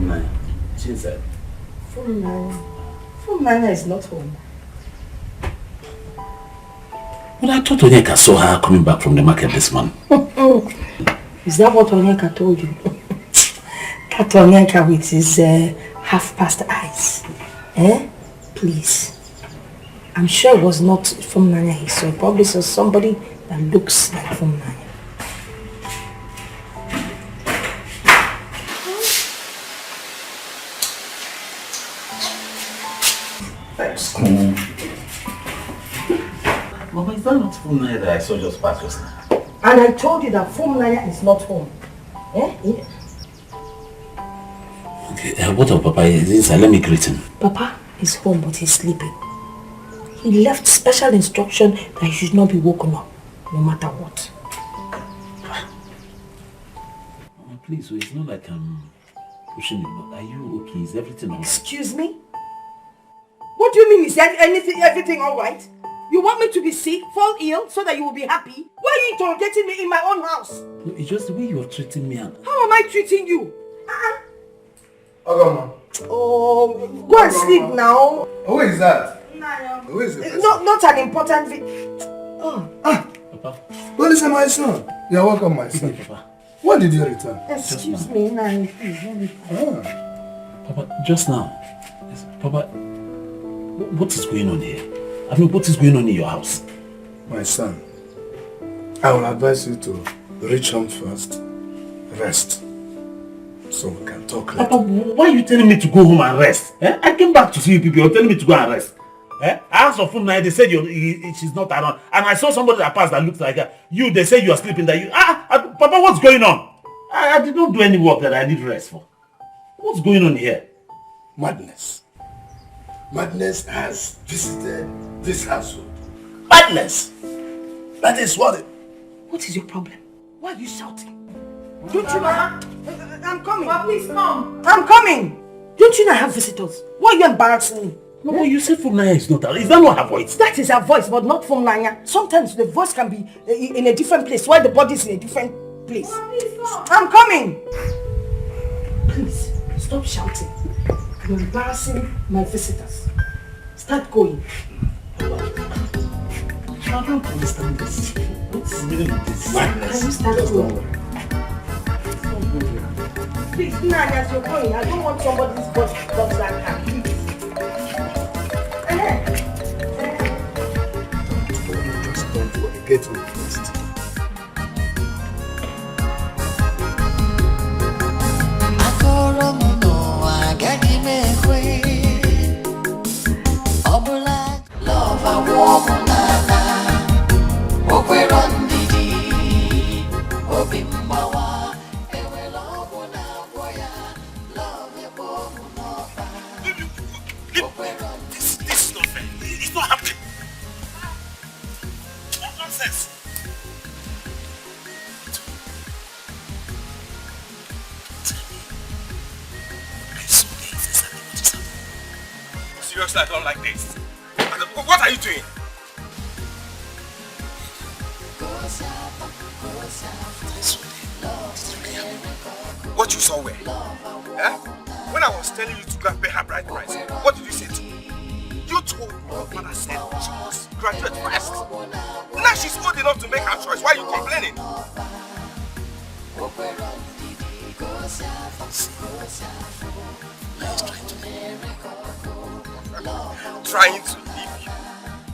Nanya? She said. From Nanya is not home. But I thought Onyeka saw her coming back from the market this morning. Is that what Onyeka told you? That Onyeka with his half-past eyes. Please. I'm sure it was not from Nanya he saw. Probably saw somebody that looks like from Nanya. That's cool. Mama, is that not from Nanya that I saw just past just now? And I told you that from Nanya is not home. Yeah. Okay, what of Papa is inside? Let me greet him. Papa is home, but he's sleeping. He left special instruction that he should not be woken up, no matter what. Oh, please, so it's not like I'm pushing you, but are you okay? Is everything alright? Excuse me? What do you mean? Is everything alright? You want me to be sick, fall ill, so that you will be happy? Why are you interrogating me in my own house? No, it's just the way you're treating me. How am I treating you? Mama. Oh, go and sleep now. Who is that? Who is it? Not an important Papa. Well, listen, my son. You're welcome, my son. Papa. When did you return? Excuse me, Nani, please. Papa, just now. Yes, Papa, what is going on here? I mean, what is going on in your house? My son, I will advise you to reach home first, rest, so we can talk later. Papa, why are you telling me to go home and rest? I came back to see you people, you're telling me to go and rest. I asked for food now, they said she's not around. And I saw somebody that passed that looks like her. You, they say you are sleeping, that Papa, what's going on? I did not do any work that I need rest for. What's going on here? Madness. Madness has visited this household. Madness! That is what it... What is your problem? Why are you shouting? Don't you know I'm coming. Papa, please come. I'm coming. Don't you know I have visitors? Why are you embarrassing me? No, but you said from Nanya is not her. Is that not her voice? That is her voice, but not from Nanya. Sometimes the voice can be in a different place, while the body is in a different place. Papa, please come. I'm coming. Please, stop shouting. You're embarrassing my visitors. Start going. I don't understand this. What's the meaning of this? Can you start going? Please, Nanya, as you're going, I don't want somebody's voice to talk like that. Please. Just don't worry. Get home first. Love, I walk on This is not fair. It's not happening. What nonsense? Seriously, I don't like this. What are you doing? What you saw where? When I was telling you to go and pay her bride price, what did you say to me? You told me your father said she must graduate first. Now she's old enough to make her choice. Why are you complaining? Trying to leave you,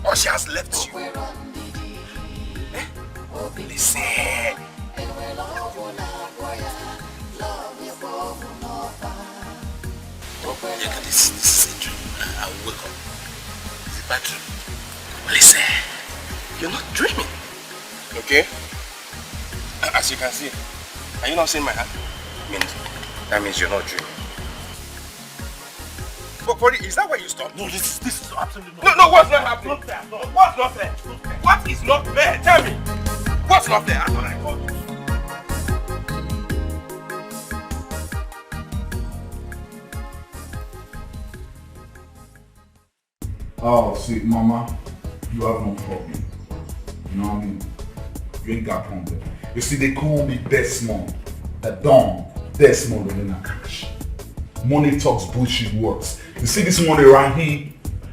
or she has left you. Listen. Yeah, this is a dream. I will wake up. It's a bad dream. Listen, You're not dreaming. Okay? As you can see, are you not seeing my hand? That means you're not dreaming. But is that where you stop? no, this is absolutely not. No, what's not happening? Not there, not. What's not there? What is not there? Tell me. What's not there? That's what I told you. Oh, see, Mama, you have no problem. You know what I mean? You ain't got problem. You see, they call me Desmond. The Don. Desmond in a cash. Money talks, bullshit works. You see this money right here,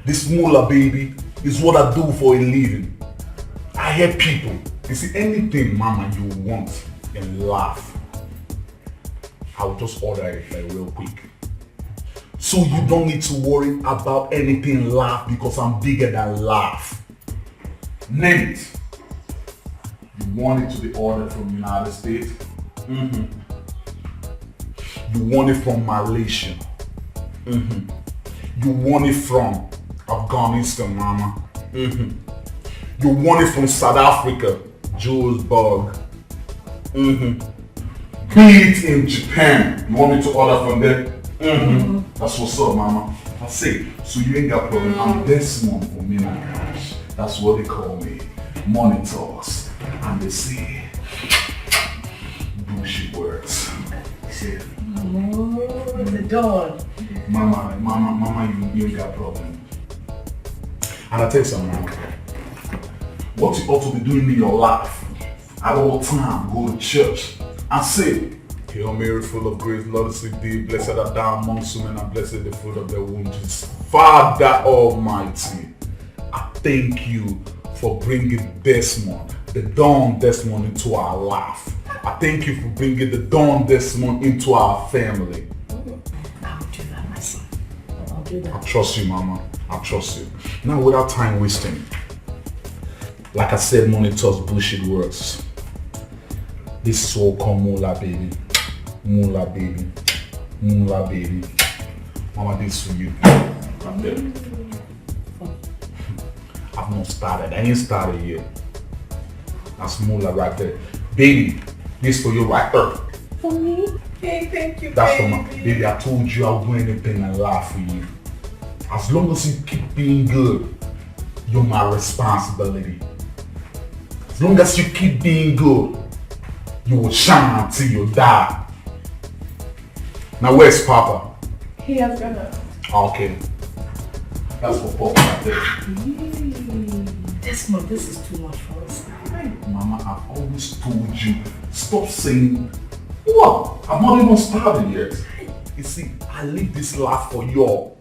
this moolah baby, is what I do for a living. I help people. You see anything, mama, you want and laugh, I'll just order it like real quick. So you don't need to worry about anything laugh because I'm bigger than laugh. Name it. You want it to be ordered from United States? You want it from Malaysia? You want it from Afghanistan, mama? You want it from South Africa, Johannesburg? Be it in Japan. You want me to order from there? That's what's up, mama. I say, so you ain't got problem. I'm Desmond for me and cash. That's what they call me. Money talks. And they say, bullshit words. Say, oh, the dawn. Mama, you ain't got problem. And I tell you something, mama. What you ought to be doing in your life, at all time, go to church and say, Hail Mary, full of grace, Lord is with thee, blessed art thou amongst women, and blessed is the fruit of thy womb, Jesus. Father Almighty, I thank you for bringing Desmond, the Don Desmond, into our life. I thank you for bringing the Don Desmond into our family. I'll do that, my son. I'll do that. I trust you, mama. I trust you. Now, without time wasting, like I said, money talks, bullshit works. This is what we call moolah, baby. Moolah, baby. Moolah, baby. Mama, this for you. Right there. I've not started. I ain't started yet. That's moolah right there. Baby, this for you right there. For me? Hey, thank you, That's baby. for my baby. I told you I'll do anything and laugh for you. As long as you keep being good, you're my responsibility. As long as you keep being good, you will shine until you die. Now where's Papa? He has gone out. Okay. That's for Papa right there. Desmond, this is too much for us. Mama, I've always told you, stop saying, what? I'm not even started yet. You see, I live this life for y'all.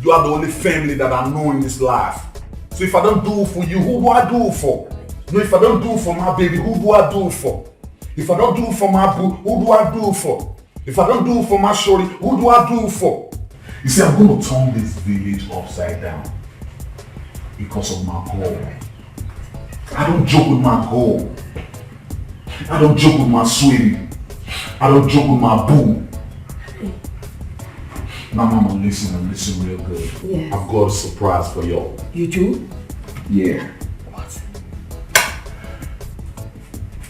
You are the only family that I know in this life. So if I don't do it for you, who do I do it for? No, if I don't do it for my baby, who do I do it for? If I don't do it for my boo, who do I do it for? If I don't do it for my shorty, who do I do it for? You see, I'm going to turn this village upside down because of my goal. I don't joke with my goal. I don't joke with my sweetie. I don't joke with my boo. Now, mama, listen real good. Yes. I've got a surprise for y'all. You do? Yeah. What?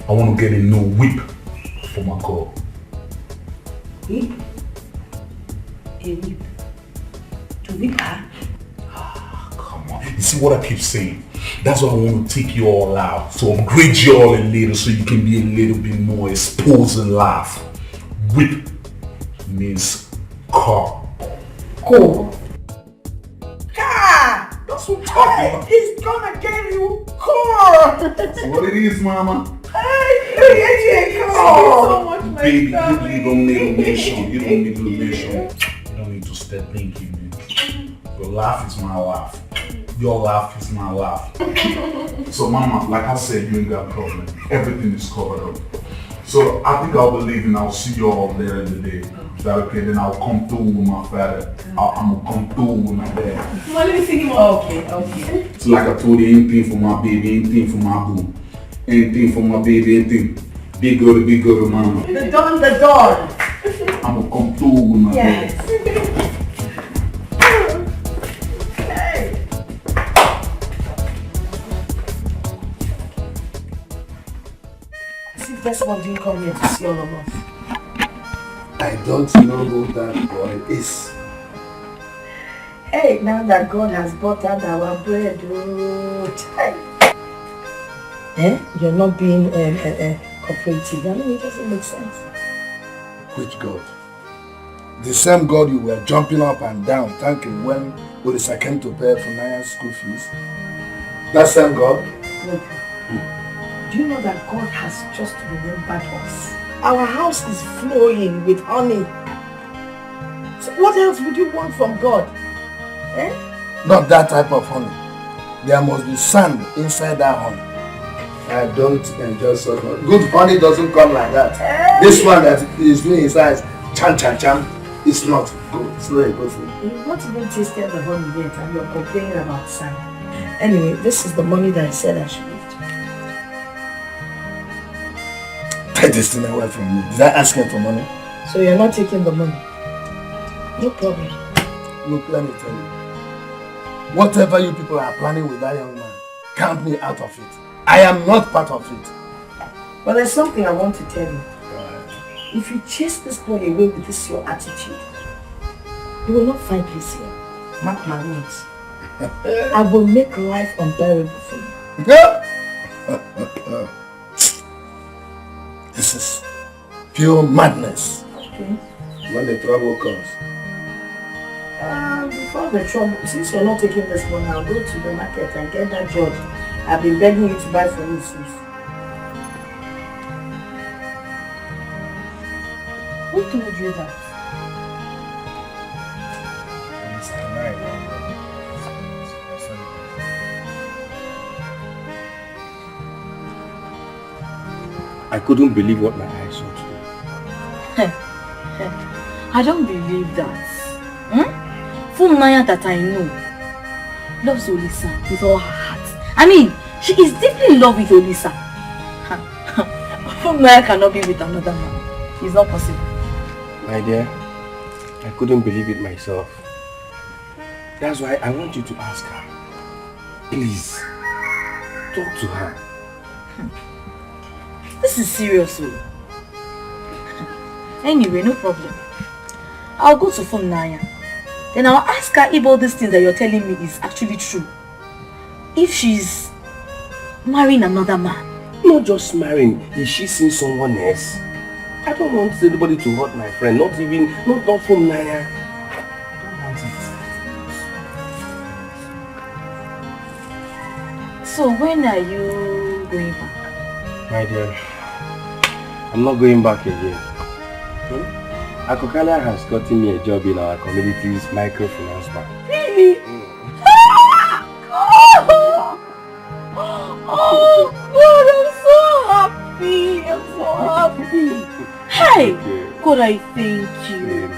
I want to get a new whip for my girl. Whip? A whip? To whip her? Come on. You see what I keep saying? That's why I want to take you all out. So upgrade you all a little so you can be a little bit more exposed and laugh. Whip means car. Car? Car! That's what I'm talking about. He's gonna get you car! That's what it is, mama. Hey, car! So much, my Baby, God. you don't need a mission. You don't need a mission. You don't need to step thinking, man. Your laugh is my laugh. Your laugh is my laugh. So, mama, like I said, you ain't got a problem. Everything is covered up. So, I think I'll be leaving. I'll see you all later in the day. Is that okay? Then I'll come through with my father. I'm gonna come through with my dad. Well, let me see him. Okay. So, like I told you, anything for my baby, anything for my boo. Anything for my baby, anything. Be good, mama. The dawn. I'm gonna come through with my Yes. dad. This one didn't come here to see all of us. I don't know who that boy is. Hey, now that God has buttered our bread, you're not being cooperative. I mean, it doesn't make sense. Which God? The same God you were jumping up and down thanking when Odisa came to pay for Naya's school fees? That same God? Look, do you know that God has just remembered us? Our house is flowing with honey. So what else would you want from God? Eh? Not that type of honey. There must be sand inside that honey. I don't enjoy such honey. Good honey doesn't come like that. This one that is doing inside, chan chan chan, it's not good. It's not a good thing. You've not even tasted the honey yet and you're complaining about sand. Anyway, this is the money that I said I should give to you. Take this thing away from me. Did I ask you for money? So you're not taking the money? No problem. Look, let me tell you. Whatever you people are planning with that young man, count me out of it. I am not part of it. But there's something I want to tell you. If you chase this boy away with this your attitude, you will not find peace here. Mark my words. I will make life unbearable for you. This is pure madness. Okay. When the trouble comes. Before the trouble, since you're not taking this money, I'll go to the market and get that job I've been begging you to buy for me since. Who told you that? I couldn't believe what my eyes saw today. I don't believe that. Funaya that I know loves Olisa with all her heart. I mean, she is deeply in love with Olisa. Funaya cannot be with another man. It's not possible. My dear, I couldn't believe it myself. That's why I want you to ask her. Please, talk to her. This is serious. Anyway, no problem. I'll go to Funaya. Then I'll ask her if all these things that you're telling me is actually true. If she's marrying another man. Not just marrying, is she seeing someone else? I don't want anybody to hurt my friend, not from Naya. I don't want it. So when are you going back? My dear, I'm not going back again. Akokalia has gotten me a job in our community's microfinance bank. Really? Oh God, I'm so happy. I'm so happy. Hey, God, I thank you.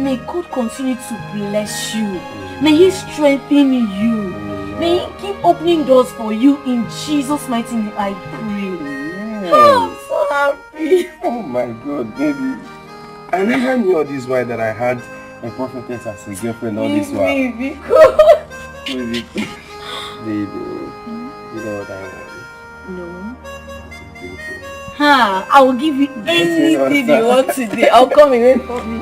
May God continue to bless you. May He strengthen you. May He keep opening doors for you in Jesus' mighty name. I pray. I'm so happy. Oh my God, baby. I never knew all this while that I had a prophetess as a girlfriend all this while. Baby, God. Baby, you know what I want? No. I will give you anything you want today. I'll come away from me.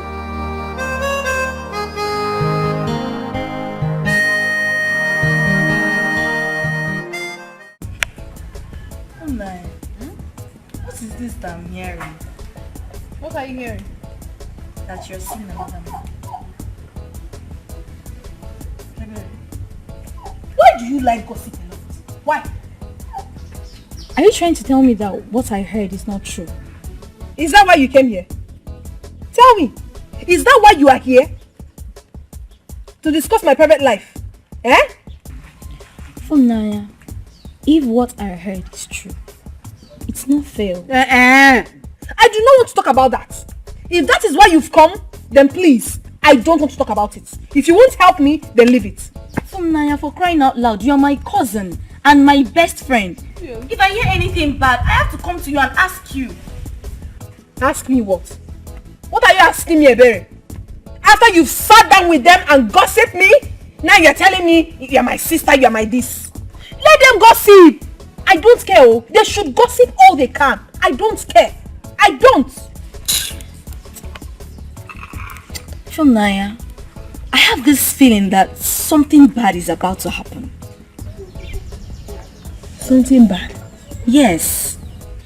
Oh my. What is this that I'm hearing? What are you hearing? That you're seeing another man. Why do you like gossip a lot? Why? Are you trying to tell me that what I heard is not true? Is that why you came here? Tell me, is that why you are here? To discuss my private life? Eh? Funaya, if what I heard is true, it's not fair. I do not want to talk about that. If that is why you've come, then please, I don't want to talk about it. If you won't help me, then leave it. Funaya, for crying out loud, you're my cousin and my best friend. Yeah. If I hear anything bad, I have to come to you and ask you. Ask me what? What are you asking me, Ebere? After you've sat down with them and gossiped me, now you're telling me you're my sister, you're my this. Let them gossip. I don't care. Oh. They should gossip all they can. I don't care. I don't. Funaya, I have this feeling that something bad is about to happen. Something bad? Yes.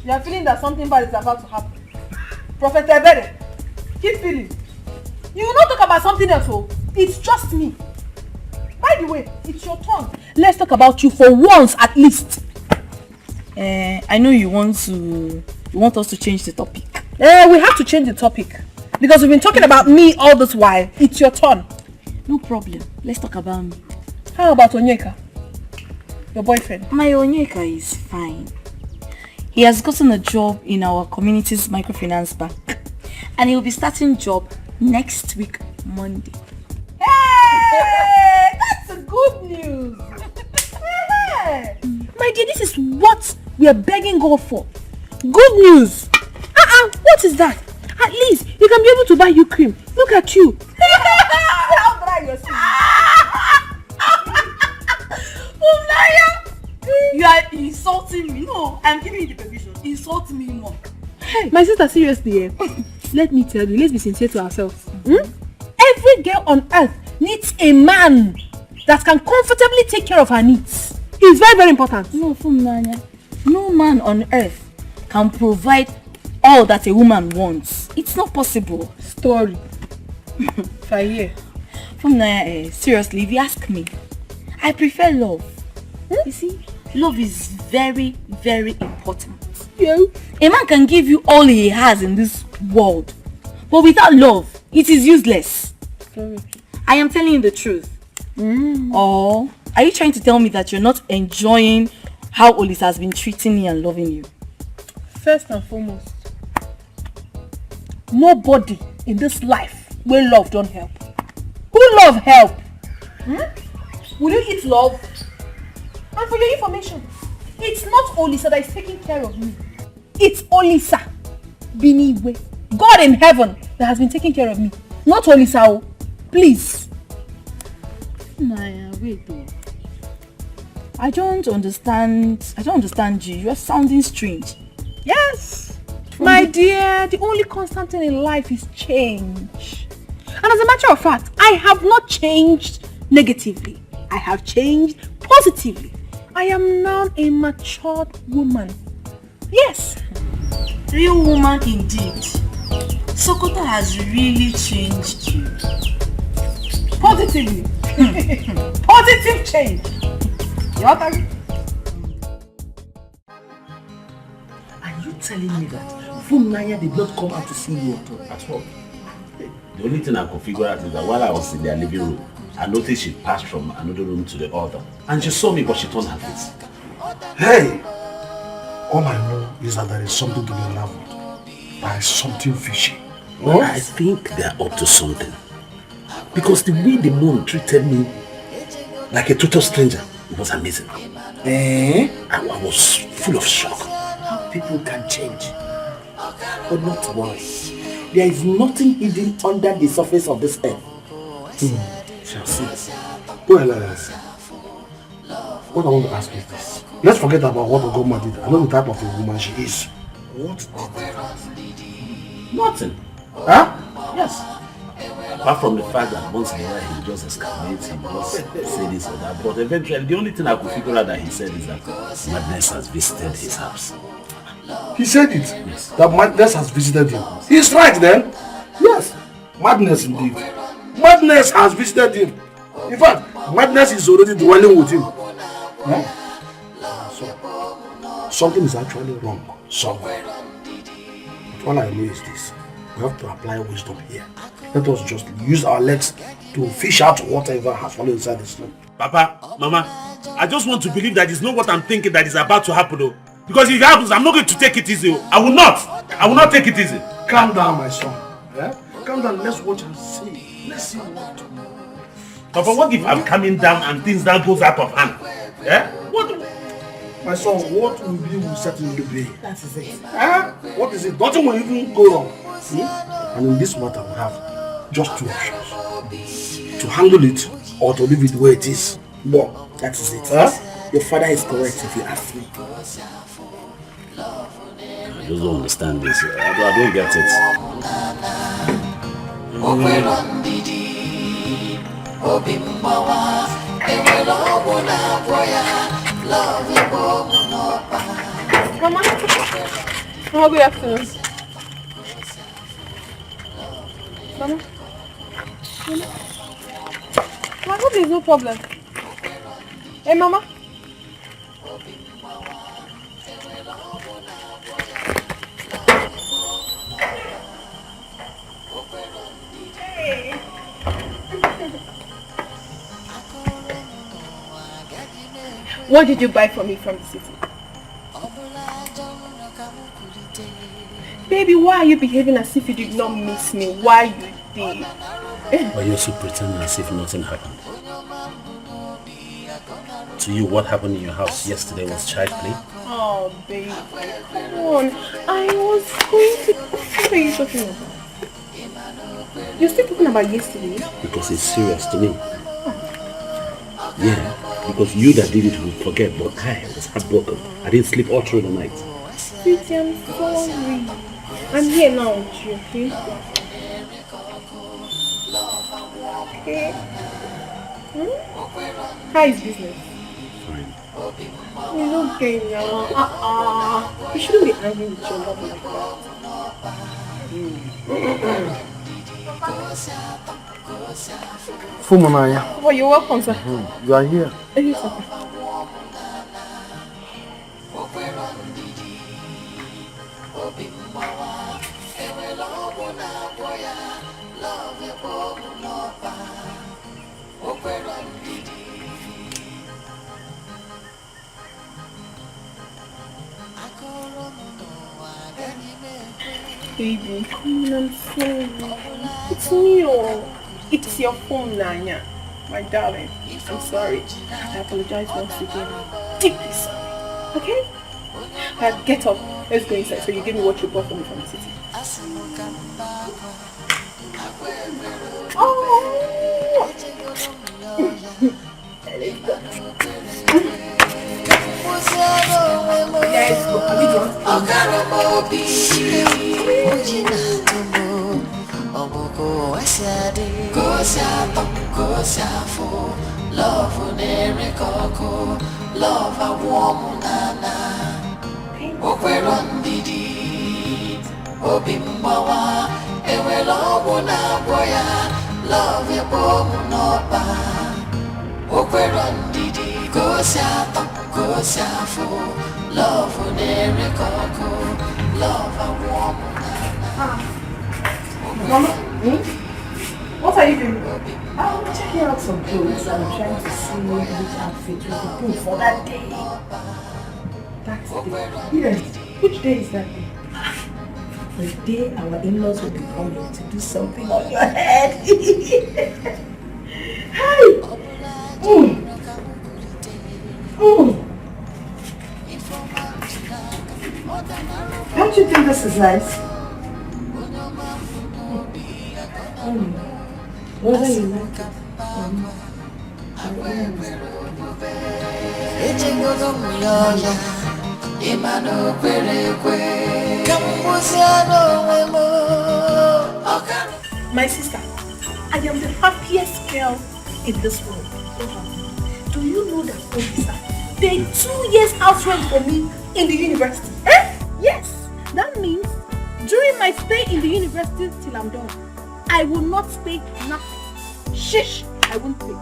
You are feeling that something bad is about to happen. Prophet Ebere, keep feeling. You will not talk about something else, oh. It's just me. By the way, it's your turn. Let's talk about you for once at least. I know you want us to change the topic. We have to change the topic. Because we've been talking about me all this while. It's your turn. No problem. Let's talk about me. How about Onyeka? Your boyfriend? My Onyeka is fine. He has gotten a job in our community's microfinance bank. And he will be starting job next week, Monday. Hey! That's a good news! Hey! My dear, this is what we are begging God for. Good news! What is that? At least you can be able to buy you cream. Look at you. How dry your skin. You are insulting me. No, I'm giving you the permission. Insult me more. Hey, my sister, seriously, let me tell you, let's be sincere to ourselves. Every girl on earth needs a man that can comfortably take care of her needs. It's very, very important. No, Funanya. No man on earth can provide all that a woman wants. It's not possible. Story. Faye. Funanya, seriously, if you ask me, I prefer love. You see, love is very, very important. Yeah. A man can give you all he has in this world, but without love, it is useless. Sorry. I am telling you the truth. Or are you trying to tell me that you're not enjoying how Olisa has been treating you and loving you? First and foremost, nobody in this life will love don't help. Who love help? Will you eat love? And for your information, it's not Olisa that is taking care of me. It's Olisa, Biniwe, God in heaven that has been taking care of me. Not Olisa, please. Naya, wait though. I don't understand you. You're sounding strange. Yes, my dear, the only constant thing in life is change. And as a matter of fact, I have not changed negatively. I have changed positively. I am now a matured woman. Yes. Real woman indeed. Sokoto has really changed you. Positively. Positive change. Your turn. Are you telling me that Funanya did not come out to see you at all? The only thing I could figure out is that while I was in their living room, I noticed she passed from another room to the other. And she saw me, but she turned her face. Hey! All I know is that there is something to be unraveled. There is something fishy. Well, I think they are up to something. Because the way the mom treated me like a total stranger, it was amazing. I was full of shock. How people can change. But not once. There is nothing hidden under the surface of this earth. Shall see. Well, what I want to ask is this. Let's forget about what Ogoma did. I know the type of a woman she is. What did they Nothing. Huh? Yes. Apart from the fact that once in a while he just escalates, he just say this or that. But eventually, the only thing I could figure out that he said is that madness has visited his house. He said it? Yes. That madness has visited him. He's right then. Yes. Madness indeed. Madness has visited him. In fact, madness is already dwelling with him. Huh? So, something is actually wrong somewhere. But all I know is this. We have to apply wisdom here. Let us just use our legs to fish out whatever has fallen inside the snow. Papa, Mama, I just want to believe that it's not what I'm thinking that is about to happen though. Because if it happens, I'm not going to take it easy. I will not take it easy. Calm down, my son. Yeah? Calm down, let's watch and see. Let's see what. Papa, what if I'm coming down and things that goes out of hand? Yeah? What? My son, what will be will certainly be. That is it. What is it? Nothing will even go wrong. See? And in this matter, we have just two options. To handle it or to leave it the way it is. Well, that is it. Your father is correct if you ask me. I just don't understand this. I don't get Mama, how good afternoon. Mama? I hope there's no problem. Hey, Mama? What did you buy for me from the city? Baby, why are you behaving as if you did not miss me? Why you did? Are you also pretending as if nothing happened? To you, what happened in your house yesterday was child play? Oh, baby, come on. I was going to... What are you talking about? You're still talking about yesterday? Because it's serious to me. Yeah, because you that did it will forget, but I was heartbroken. I didn't sleep all through the night. Sweetie, I'm sorry. I'm here now with you, okay? Okay. How is business? Fine. It's okay now. You shouldn't be angry with your love like that. Fumunaya. Oh, you're welcome, sir. You are here. Yes, sir. Baby, come on, I'm sorry. It's me, it's your phone, Nanya. My darling, I'm sorry. I apologize once again. Deeply sorry. Okay? Get up. Let's go inside so you give me what you bought for me from the city. Oh! Let's go. Let's go. Love a warm nana. Okwero ndidi. Obimbawa. Ewe love na boya. Love ya bomu noba. Okwero ndidi. Kosafo. Love nere koko. Love a warm nana. Mama, what are you doing? I'm checking out some clothes and I'm trying to see which outfit will be good for that day. That's the day. Yes. Which day is that day? The day our in-laws will be coming to do something on your head. Hi! Don't you think this is nice? Whether you like it My sister, I am the happiest girl in this world. Do you know that Olisa, they 2 years house rent for me in the university? Yes, that means during my stay in the university till I'm done, I will not pay nothing. Shish, I won't pay.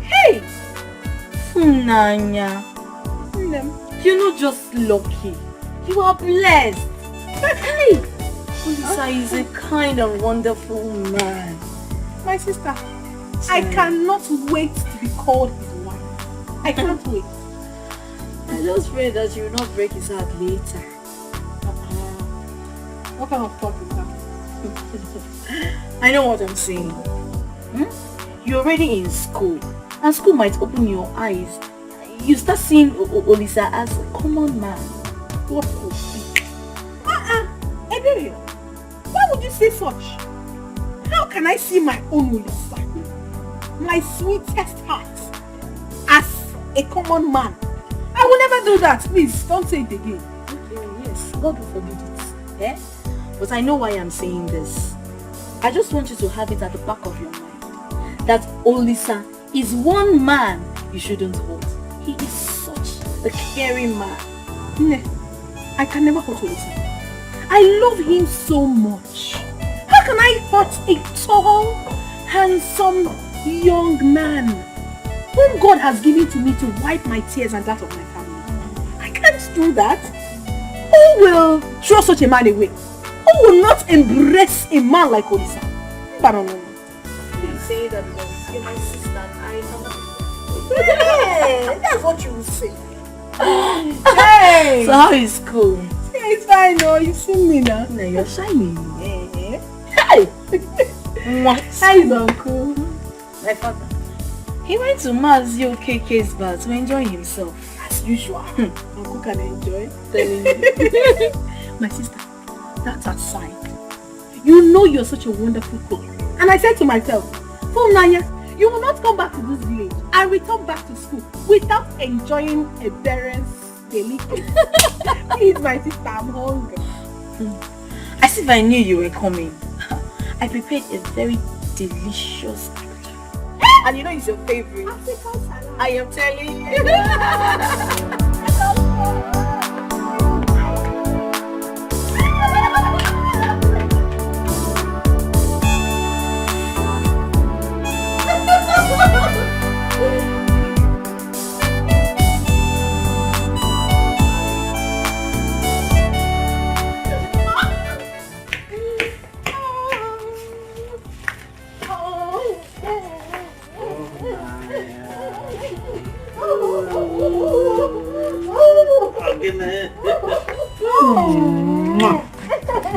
Hey! Nanya, you're not just lucky. You are blessed. Hey! Olisa is a kind and wonderful man. My sister, I cannot wait to be called his wife. I can't wait. I just pray that you will not break his heart later. What kind of thought is that? I know what I'm saying. You're already in school, and school might open your eyes. You start seeing Olisa as a common man. What could be? Eberio, why would you say such? How can I see my own Olisa, my sweetest heart, as a common man? I will never do that. Please, don't say it again. Okay, yes, God will forbid it. Eh? But I know why I'm saying this. I just want you to have it at the back of your mind that Olisa is one man you shouldn't hold. He is such a caring man. I can never hurt Olisa. I love him so much. How can I hurt a tall, handsome, young man whom God has given to me to wipe my tears and that of my family? I can't do that. Who will throw such a man away? Who will not embrace a man like Olisa? You say that because you're my sister and I know. Yeah, that's what you will say. Hey! So how is school? Yeah, it's fine, no. You see me now. No, you're shining. Yeah. Hey! How is Uncle? My father. He went to Mazio KK's bar to enjoy himself. As usual. Uncle can enjoy. Telling you. My sister, that's aside. You know you're such a wonderful cook. And I said to myself, Naya, you will not come back to this village and return back to school without enjoying a parent's delicacy. Please, my sister, I'm hungry. As if I knew you were coming. I prepared a very delicious salad. And you know it's your favorite. I am telling you.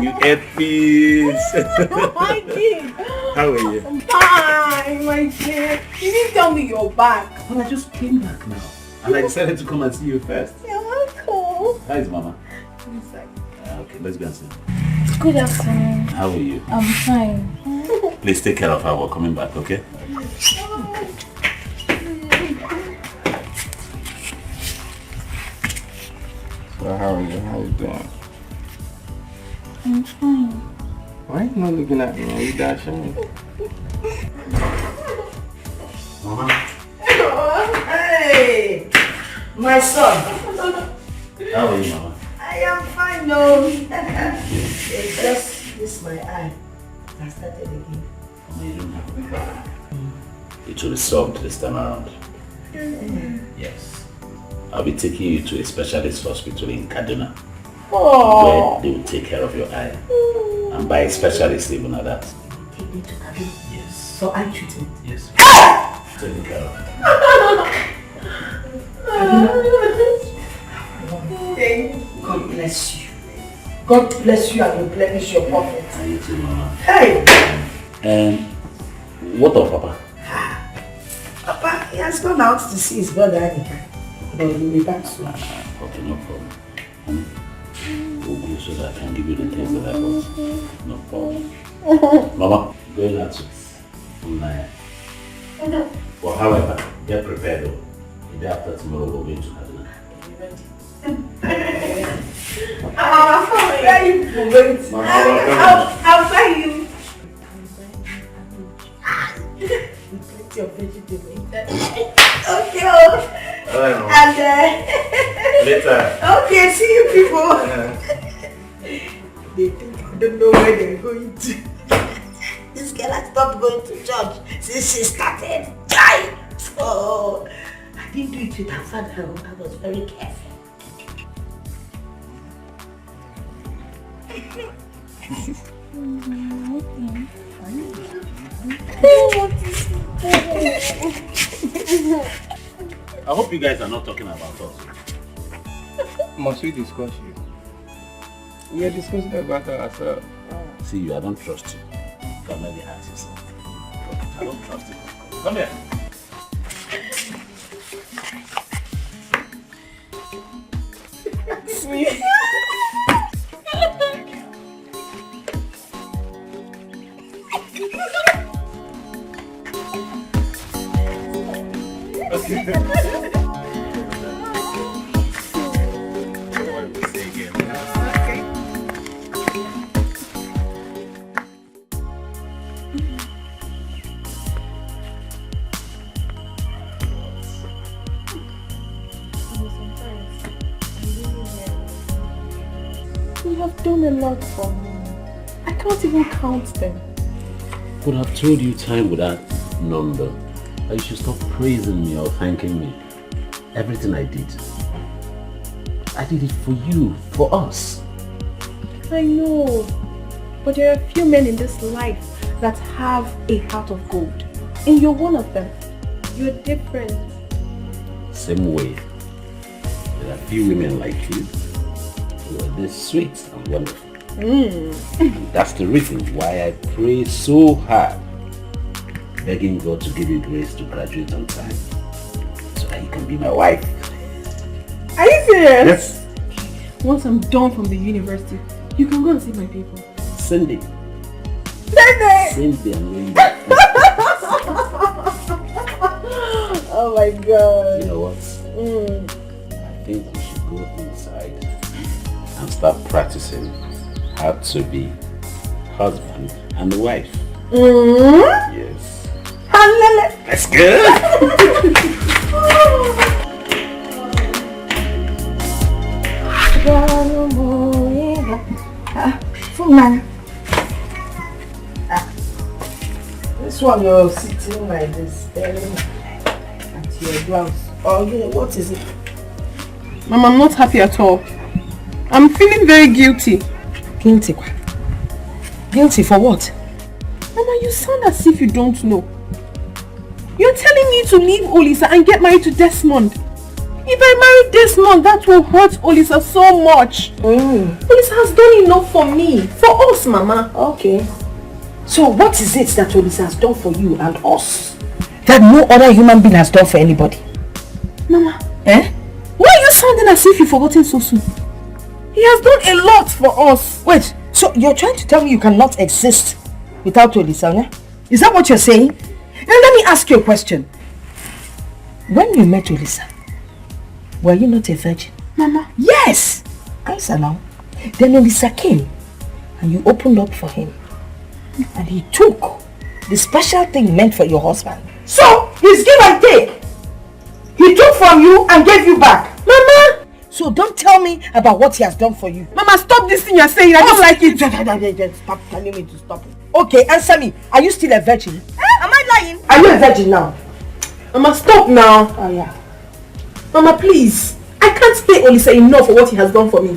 You ate peace. I did. How are you? I'm fine, my dear. You didn't tell me you're back. Well, I just came back now. And I decided to come and see you first. You're welcome. How is Mama? Inside. Okay, let's go and see. Good afternoon. How are you? I'm fine. Please take care of her. We're coming back, okay? So how are you? How you doing? I'm fine. Why are you not looking at me? Are you dashing? Mama? Hey! My son. How are you, Mama? I am fine, no. It's just this my eye. I started again. It will be solved this time around. Yes. I'll be taking you to a specialist hospital in Kaduna. Where they will take care of your eye. And by a specialist even at that. Take me to Kaduna? Yes. For eye treatment? Yes. Take care of it. God bless you. God bless you and replenish your pocket. And you too, Mama. Hey! And what of Papa? Papa, he has gone out to see his brother Anika. But he'll be back soon. Okay, no problem. We'll go so that I can give you the things that I want. No problem. Mama, going out to Unaya. Well, however, get prepared though. The day after tomorrow, we're going to Kaduna. I'll buy you. Plenty of vegetables. Okay. And later. Okay, see you people. They think I don't know where they're going to. This girl has stopped going to church since she started. Oh, I didn't do it with her father. I was very careful. I hope you guys are not talking about us. Must we discuss you? We are discussing about ourselves. See you, I don't trust you. You can maybe hurt yourself. I don't trust you. Come here. Sweet. You have done a lot for me. I can't even count them. But I've told you time without number that you should stop praising me or thanking me. Everything I did it for you, for us. I know, but there are a few men in this life that have a heart of gold. And you're one of them. You're different. Same way. There are few women like you who are this sweet and wonderful. And that's the reason why I pray so hard, begging God to give you grace to graduate on time, so that you can be my wife. Are you serious? Yes. Once I'm done from the university, you can go and see my people. Cindy. Cindy and Linda. Oh my God. You know what? I think we should go inside and start practicing how to be husband and wife. Yes. Let's go. This one you're sitting like this, staring at your blouse. Oh, yeah, what is it? Mama, I'm not happy at all. I'm feeling very guilty. Guilty? Guilty for what? Mama, you sound as if you don't know. You're telling me to leave Olisa and get married to Desmond. If I marry Desmond, that will hurt Olisa so much. Olisa has done enough for me. For us, Mama. Okay. So what is it that Olisa has done for you and us that no other human being has done for anybody? Mama. Eh? Why are you sounding as if you've forgotten so soon? He has done a lot for us. Wait, so you're trying to tell me you cannot exist without Olisa, yeah? Is that what you're saying? Now let me ask you a question. When you met Olisa, were you not a virgin? Mama. Yes! Answer now. Then Olisa came and you opened up for him. And he took the special thing meant for your husband. So, it's give and take. He took from you and gave you back. Mama! So don't tell me about what he has done for you. Mama, stop this thing you're saying. I don't like it. Stop telling me to stop it. Okay, answer me. Are you still a virgin? Am I lying? Are you a virgin now? Mama, stop now. Oh yeah. Mama, please. I can't pay Olisa enough for what he has done for me.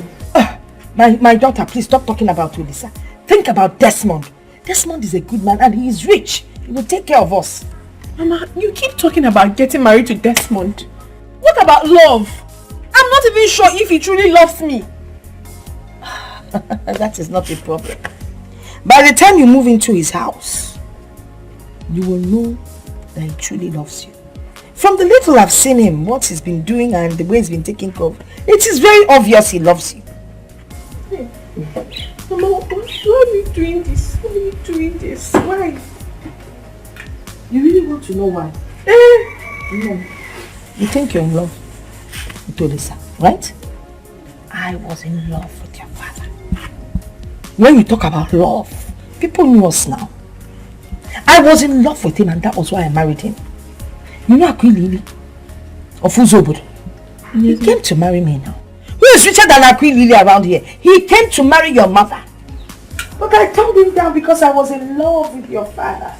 My daughter, please stop talking about Olisa. Think about Desmond. Desmond is a good man and he is rich. He will take care of us. Mama, you keep talking about getting married to Desmond. What about love? I'm not even sure if he truly loves me. That is not a problem. By the time you move into his house, you will know that he truly loves you. From the little I've seen him, what he's been doing and the way he's been taking care of, it is very obvious he loves you. Mama, why are you doing this? Why are you doing this? Why? You really want to know why? No. You think you're in love with Olisa, right? I was in love with your father. When you talk about love, people knew us now. I was in love with him and that was why I married him. You know Akwilili of Uzobud? He came to marry me now. Who is richer than Akwilili around here? He came to marry your mother. But I turned him down because I was in love with your father.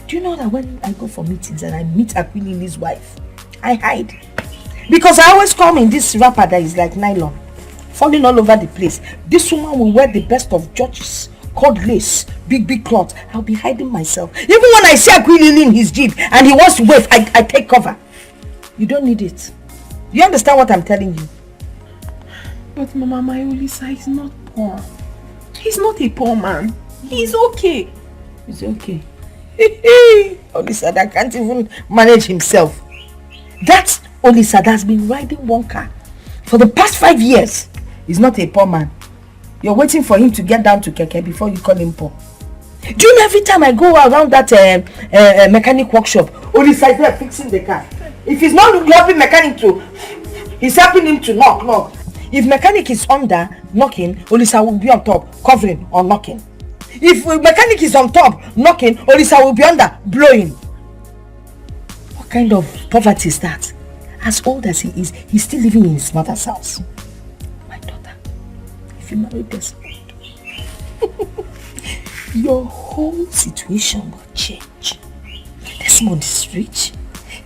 Do you know that when I go for meetings and I meet Akwilili's wife, I hide? Because I always come in this wrapper that is like nylon, falling all over the place. This woman will wear the best of George's, cord lace, big cloth. I'll be hiding myself. Even when I see Akwilili in his jeep and he wants to wave, I take cover. You don't need it. You understand what I'm telling you? But Mama, my Olisa is not poor. He's not a poor man. He's okay. He's okay. Olisa that can't even manage himself. That's Olisa that's been riding one car for the past 5 years. He's not a poor man. You're waiting for him to get down to Keke before you call him poor. Do you know every time I go around that mechanic workshop, Olisa is there fixing the car. If he's not helping mechanic to, he's helping him to knock. If mechanic is under knocking, Olisa will be on top covering or knocking. If mechanic is on top knocking, Olisa will be under blowing. What kind of poverty is that? As old as he is, he's still living in his mother's house. My daughter, if you marry Desmond, your whole situation will change. Desmond is rich.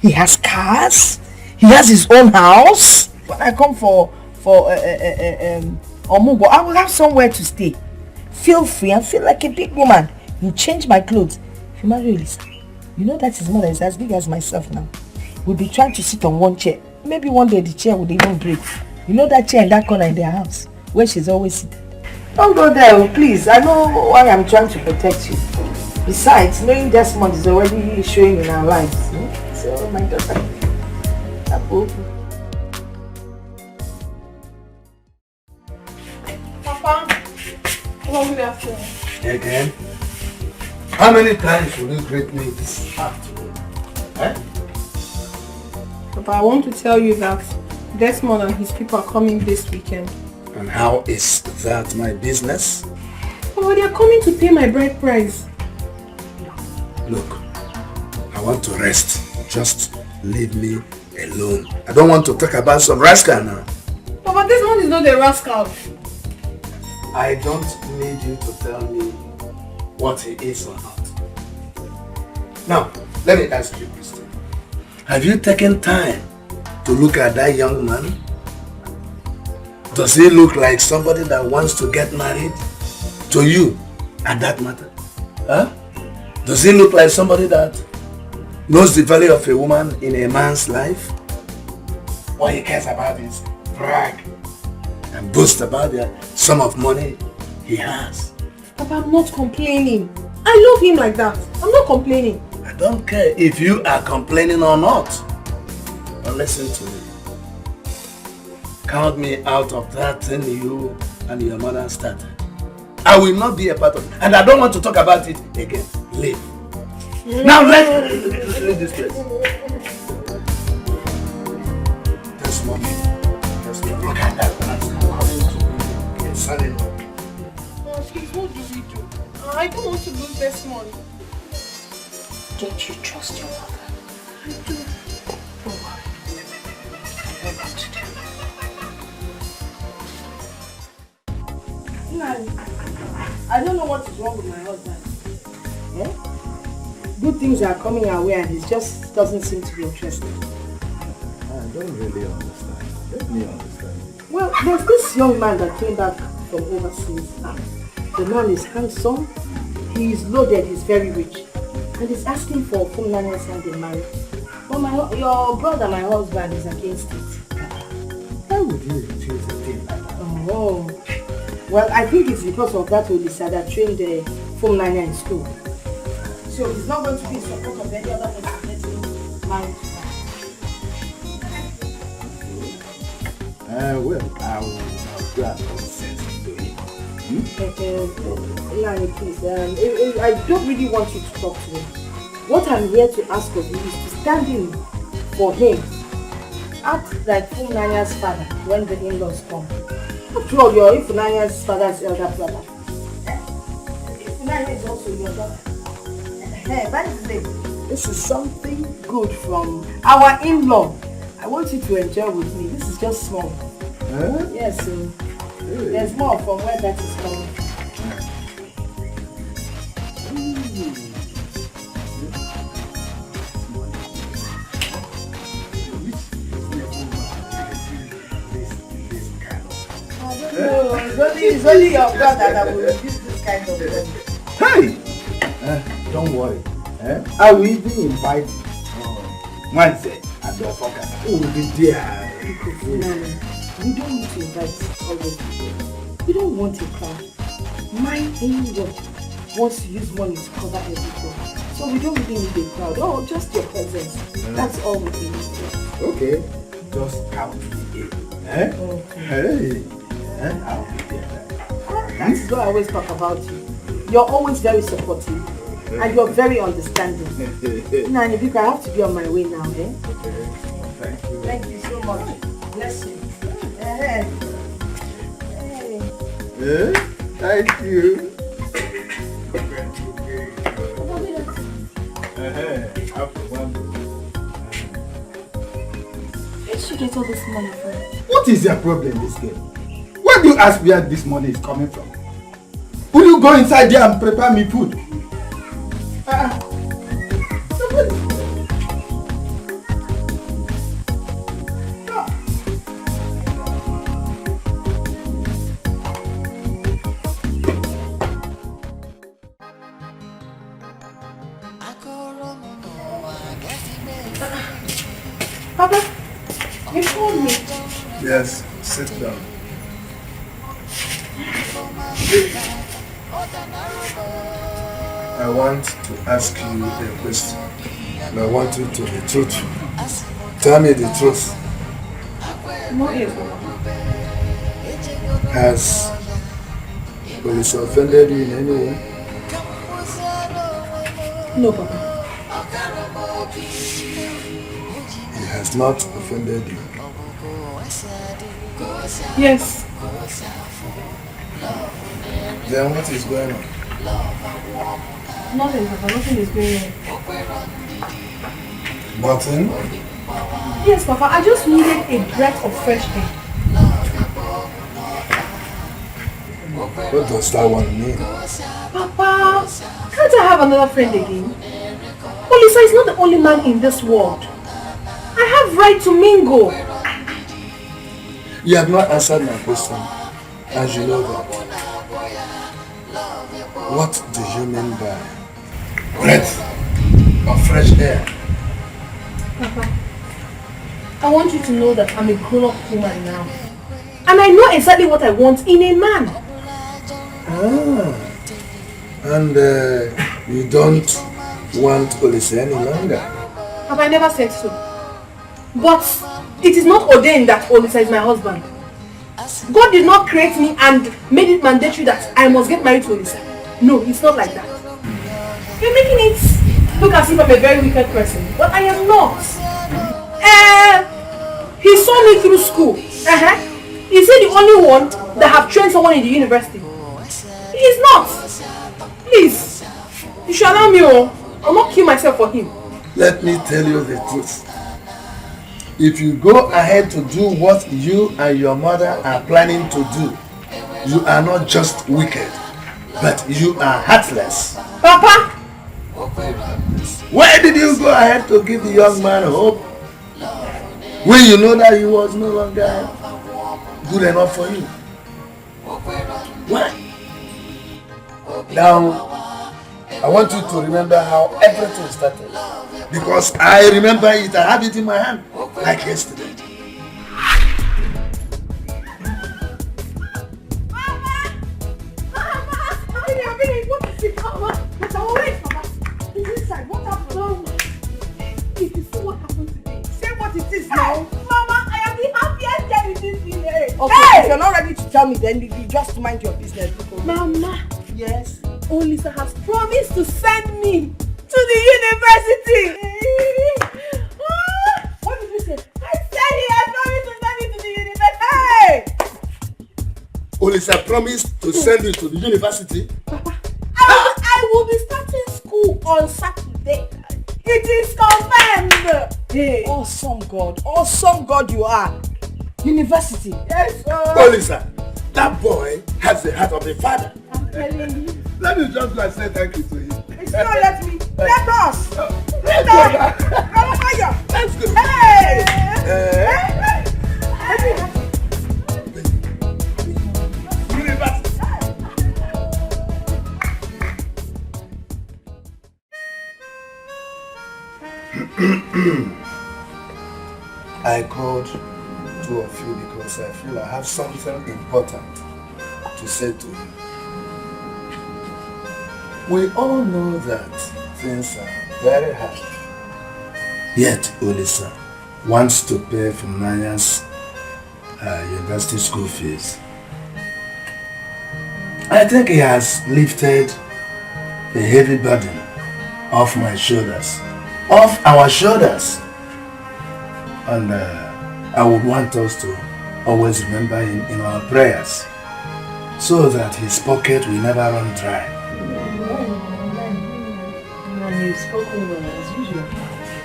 He has cars. He has his own house. When I come for Omugo, I will have somewhere to stay. Feel free and feel like a big woman. You change my clothes. If you marry Olisa, you know that his mother is as big as myself now. We'll be trying to sit on one chair. maybe one day the chair would even break. You know that chair in that corner in their house where she's always sitting. Don't go there, please. I know why I'm trying to protect you. Besides, knowing Desmond is already showing in our lives. So, my daughter, Papa, good afternoon. Again? How many times will you greet me this afternoon? Papa, I want to tell you that Desmond and his people are coming this weekend. And how is that my business? Papa, they are coming to pay my bride price. Look, I want to rest. Just leave me alone. I don't want to talk about some rascal now. Papa, Desmond is not a rascal. I don't need you to tell me what he is or not. Now, let me ask you a question. Have you taken time to look at that young man? Does he look like somebody that wants to get married to you at that matter? Huh? Does he look like somebody that knows the value of a woman in a man's life? What he cares about is brag and boast about the sum of money he has. Papa, I'm not complaining. I love him like that. I'm not complaining. I don't care if you are complaining or not. But listen to me. Count me out of that thing you and your mother started. I will not be a part of it. And I don't want to talk about it again. Leave. Now let's leave this place. This morning. Look at that man coming to me. It's sunny. Please, what do we do? I don't want to lose Desmond. Don't you trust your mother? I do. Don't worry. I know what to do. I don't know what is wrong with my husband. Good things are coming our way and he just doesn't seem to be interested. I don't really understand. Let me understand. Well, there's this young man that came back from overseas. The man is handsome, he is loaded, he's very rich. And he's asking for Funlania's hand in marriage. But your brother, my husband, is against it. Why would you refuse a thing like that? Oh. Well, I think it's because of that Olisa that trained Funlania in school. So he's not going to be in support of any other person getting married to her. Well, I'll do as consent to him. Nani, please, I don't really want you to talk to him. What I'm here to ask of you is to stand in for him. Act like Funania's father when the in-laws come. After all, you're Funania's father's elder brother. Funania is also your daughter. This is something good from our in-law. I want you to enjoy with me. This is just small. Yes, there's more from where that is coming. It's only your brother that will use this kind of money. Hey! Don't worry. I will even invite Wednesday and your fucker. Oh, the dear. We don't need to invite all those people. We don't want a crowd. My in-law wants to use money to cover everything. So we don't really need a crowd. Oh, just your presence. That's all we need. Okay. Just count me in. Okay. Hey. I'll be there. That's what I always talk about you. You're always very supportive. And you're very understanding. Nani, because I have to be on my way now, eh? Thank you. Thank you so much. Bless you. Hey. Thank you. Where did you get all this money from? What is your problem, this girl? Why do you ask where this money is coming from? Will you go inside there and prepare me food? Papa, You told me. Yes, sit down. I want to ask you a question. And I want you to be truthful. Tell me the truth. No, yes, Has police offended you in any way? no, Papa. He has not offended you. Yes. Then what is going on? Nothing, Papa. Nothing is going on. Nothing? Yes, Papa. I just needed a breath of fresh air. What does that one mean? Papa, can't I have another friend again? Olisa is not the only man in this world. I have right to mingle. You have not answered my question, as you know that. What do you mean by breath of fresh air? Papa, I want you to know that I'm a grown-up woman now. And I know exactly what I want in a man. Ah, and you don't want Olisa any longer? Have I never said so? But it is not ordained that Olisa is my husband. God did not create me and made it mandatory that I must get married to Olisa. No, it's not like that. You're making it look as if I'm a very wicked person, but I am not. He saw me through school. Is he the only one that have trained someone in the university? He is not. Please, you should allow me. I'll not kill myself for him. Let me tell you the truth. If you go ahead to do what you and your mother are planning to do, you are not just wicked, but you are heartless. Papa! Why did you go ahead to give the young man hope when you know that he was no longer good enough for you? Why? Now, I want you to remember how everything started. Because I remember it, I have it in my hand, like yesterday. Okay, if you're not ready to tell me, then you just mind your business. Mama. Yes? Olisa has promised to send me to the university. What did you say? I said he has promised to send me to the university. Hey! Olisa promised to send you to the university? Papa, I will be starting school on Saturday. It is confirmed. Hey. Awesome God you are. University. Yes, sir. Olisa, that boy has the heart of a father. I'm telling you. Let me just go and say thank you to him. It's not let me. Let us. Let's go now. Let's go. Hey! I called two of you because I feel I have something important to say to you. We all know that things are very hard. Yet Olisa wants to pay for Nanya's university school fees. I think he has lifted a heavy burden off my shoulders, off our shoulders. And I would want us to always remember him in our prayers so that his pocket will never run dry. You've spoken well as usual.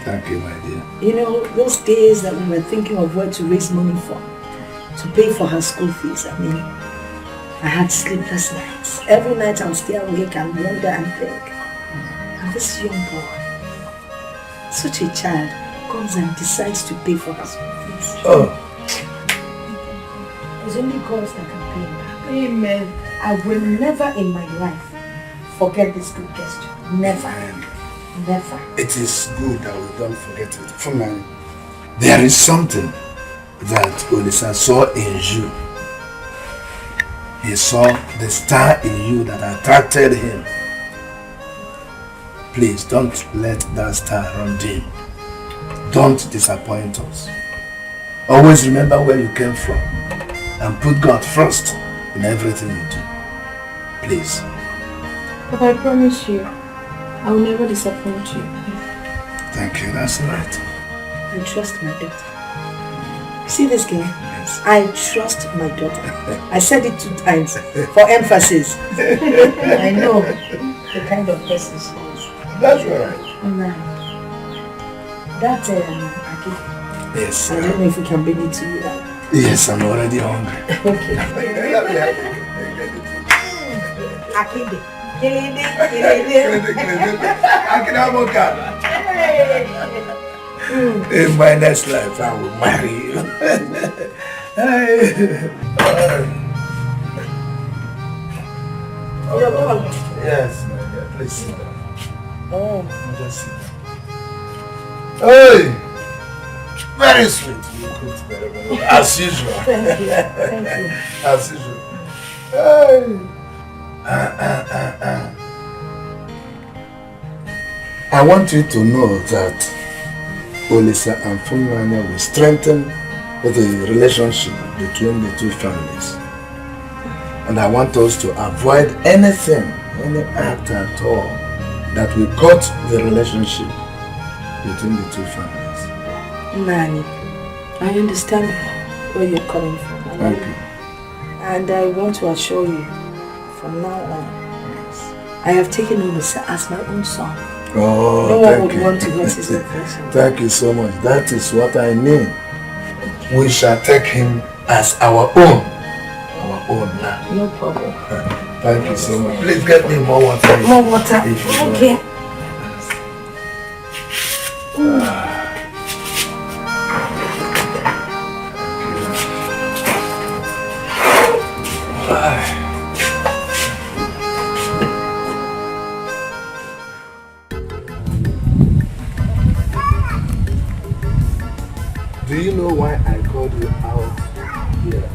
Thank you, my dear. You know, those days that we were thinking of where to raise money for, to pay for her school fees, I had sleepless nights. Every night I'll stay awake and wonder and think. And this young boy, such a child, comes and decides to pay for her school fees. Oh. It's only God that can pay him back. Amen. I will never in my life forget this good gesture. Never. Never. It is good that we don't forget it. For me, there is something that Olisa saw in you. He saw the star in you that attracted him. Please don't let that star run dim. Don't disappoint us. Always remember where you came from and put God first in everything you do. Please. But I promise you, I will never disappoint you. Thank you, that's right. I trust my daughter. See this girl? Yes. I trust my daughter. I said it 2 times for emphasis. I know the kind of person she is. That's right. That's Yes. I don't know if we can bring it to you now. Yes, I'm already hungry. Okay. Akinde. In my next life, I will marry you. You're done. Yes, my dear. Please sit down. Oh. Just sit down. Hey! Very sweet. You cooked very well. As usual. Thank you. Thank you. As usual. Hey! I want you to know that Olisa and Funanya will strengthen the relationship between the two families. And I want us to avoid anything, any act at all that will cut the relationship between the two families. Nani, I understand where you're coming from. Thank you. And I want to assure you, from now on, I have taken Olisa as my own son. Oh, no one thank would you. want to hurt his affection. Thank you so much. That is what I mean. We shall take him as our own. Our own now. No problem. Thank you so much. Please get me more water. More water. Okay. Do you know why I called you out here?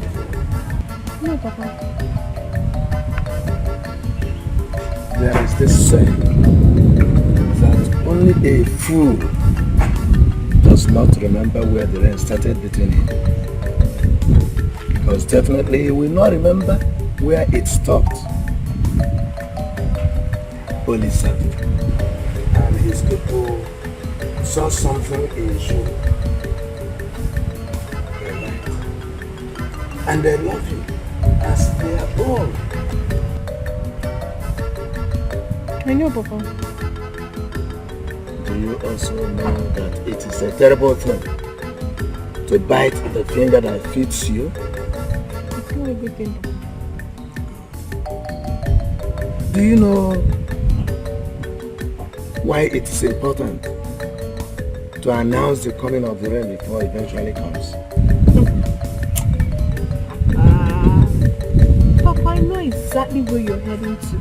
No, Papa. There is this saying that only a fool does not remember where the rain started beating him. Because definitely he will not remember where it stopped. Olisa and his people saw something in you. And they love you as their own. I know, Papa. Do you also know that it is a terrible thing to bite the finger that feeds you? It's not a good thing, Papa. Do you know why it is important to announce the coming of the rain before it eventually comes? Papa, I know exactly where you're heading to.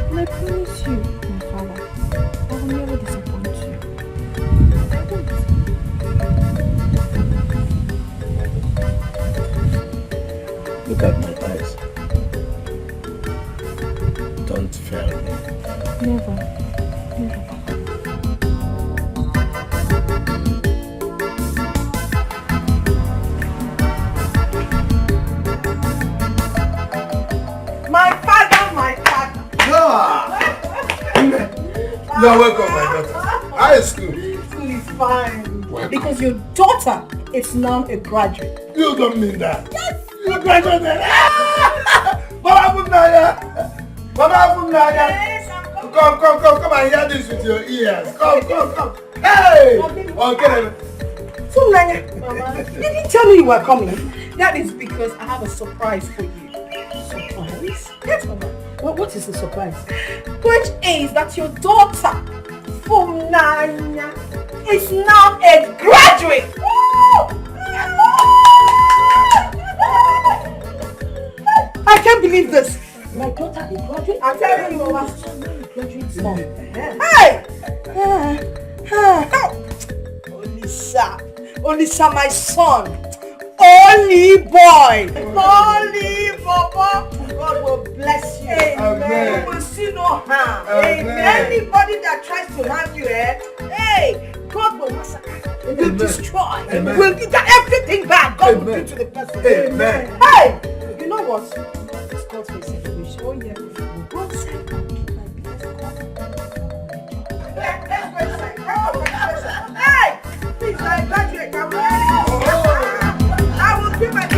And I promise you, my father, I will never disappoint you. I won't. Look at my eyes. Don't fail me. Never. Never, Papa. You're welcome, my daughter. How is school? School is fine. Welcome. Because your daughter is now a graduate. You don't mean that. Yes. You graduated. Baba Funaya. Baba Funaya. Yes, Come and hear this with your ears. Come. Hey! Okay. Funaya, Mama, you didn't tell me you were coming. That is because I have a surprise for you. Surprise? Yes, Mama. What is the surprise? Which is that your daughter, Funanya, is now a graduate. I can't believe this. My daughter, a graduate? I'm telling you, Mama. Graduate mom. Hey! Olisa, my son. holy boy. Holy Papa. God will bless you. Amen. You will see no harm. Amen. Anybody that tries to harm you, hey, God will massacre. Will destroy. Amen. Will get everything back. God will do to the person. Amen. Hey, you know what? It's God's situation. Oh yeah. Go inside and keep my business. Hey, please, I graduate. I'm ready. I will keep my business.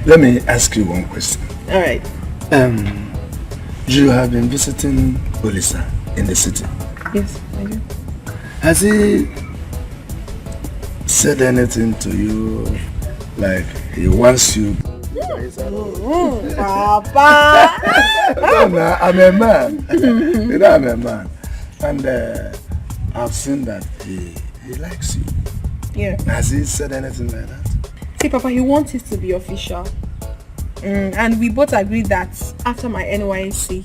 Let me ask you one question. All right. You have been visiting Olisa in the city. Yes, I do. Has he said anything to you like he wants you? Papa! No, I'm a man. You know, I'm a man. And I've seen that he likes you. Yeah. Has he said anything like that? See, Papa, he wants it to be official. And we both agreed that after my NYC,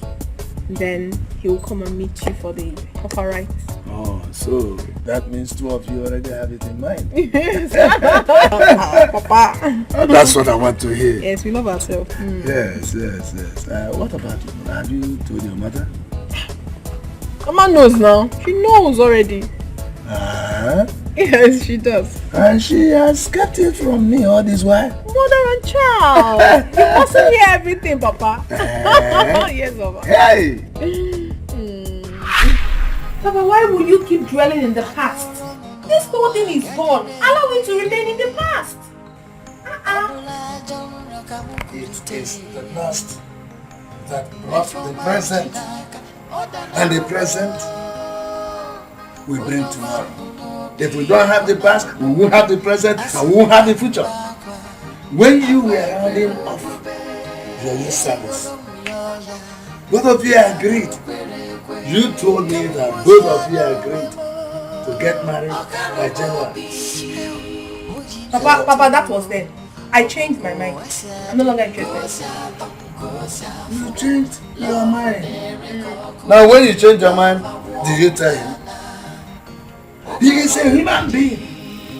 then he will come and meet you for the offer rights. Oh, so that means two of you already have it in mind. Yes. Papa. That's what I want to hear. Yes, we love ourselves. Yes. What about you? Have you told your mother? Mama knows now. She knows already. Yes, she does. And she has kept it from me all this while? Mother and child. You mustn't hear everything, Papa. Yes, Papa. Hey! Papa, why will you keep dwelling in the past? This whole thing is gone. Allow it to remain in the past. It is the past that brought the present. And the present we bring tomorrow. If we don't have the past, we won't have the present and we won't have the future. When you were rounding off your youth service, both of you agreed. You told me that both of you agreed to get married by January. Papa, that was then. I changed my mind. I'm no longer interested. You changed your mind. Now when you change your mind, did you tell him? He is a human being.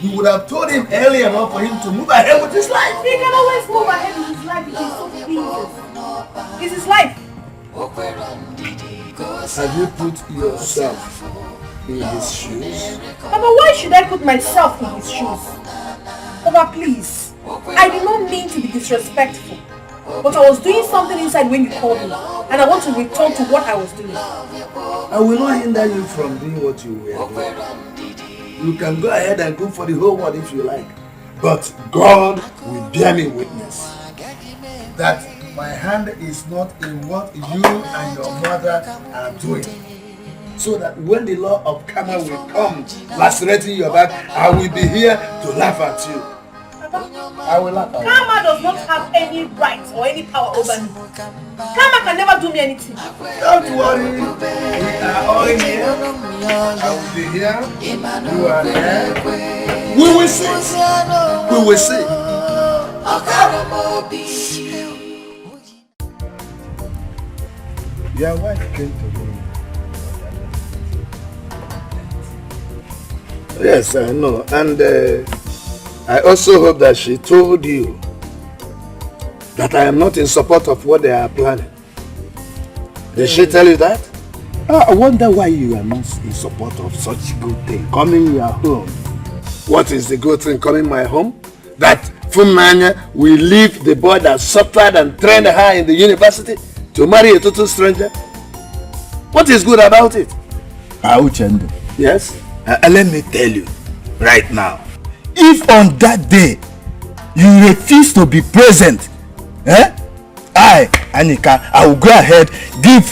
You would have told him earlier enough for him to move ahead with his life. He can always move ahead with his life because he's so pleased. It's his life. Have you put yourself in his shoes? Papa, why should I put myself in his shoes? Papa, please. I did not mean to be disrespectful. But I was doing something inside when you called me. And I want to return to what I was doing. I will not hinder you from doing what you were doing. You can go ahead and go for the whole world if you like. But God will bear me witness that my hand is not in what you and your mother are doing. So that when the law of karma will come lacerating your back, I will be here to laugh at you. I will laugh at you. Karma does not have any right or any power over me. Karma can never do me anything. Don't worry. We are all here. I will be here. You are there. We will see. We will see. Your wife came to me. Yes, I know. And I also hope that she told you that I am not in support of what they are planning. Did she tell you that? I wonder why you are not in support of such good thing coming your home. What is the good thing coming my home? That Funanya will leave the boy that suffered and trained her in the university to marry a total stranger? What is good about it? Auchendo. Yes? Let me tell you right now. If on that day you refuse to be present, I, Anika, I will go ahead give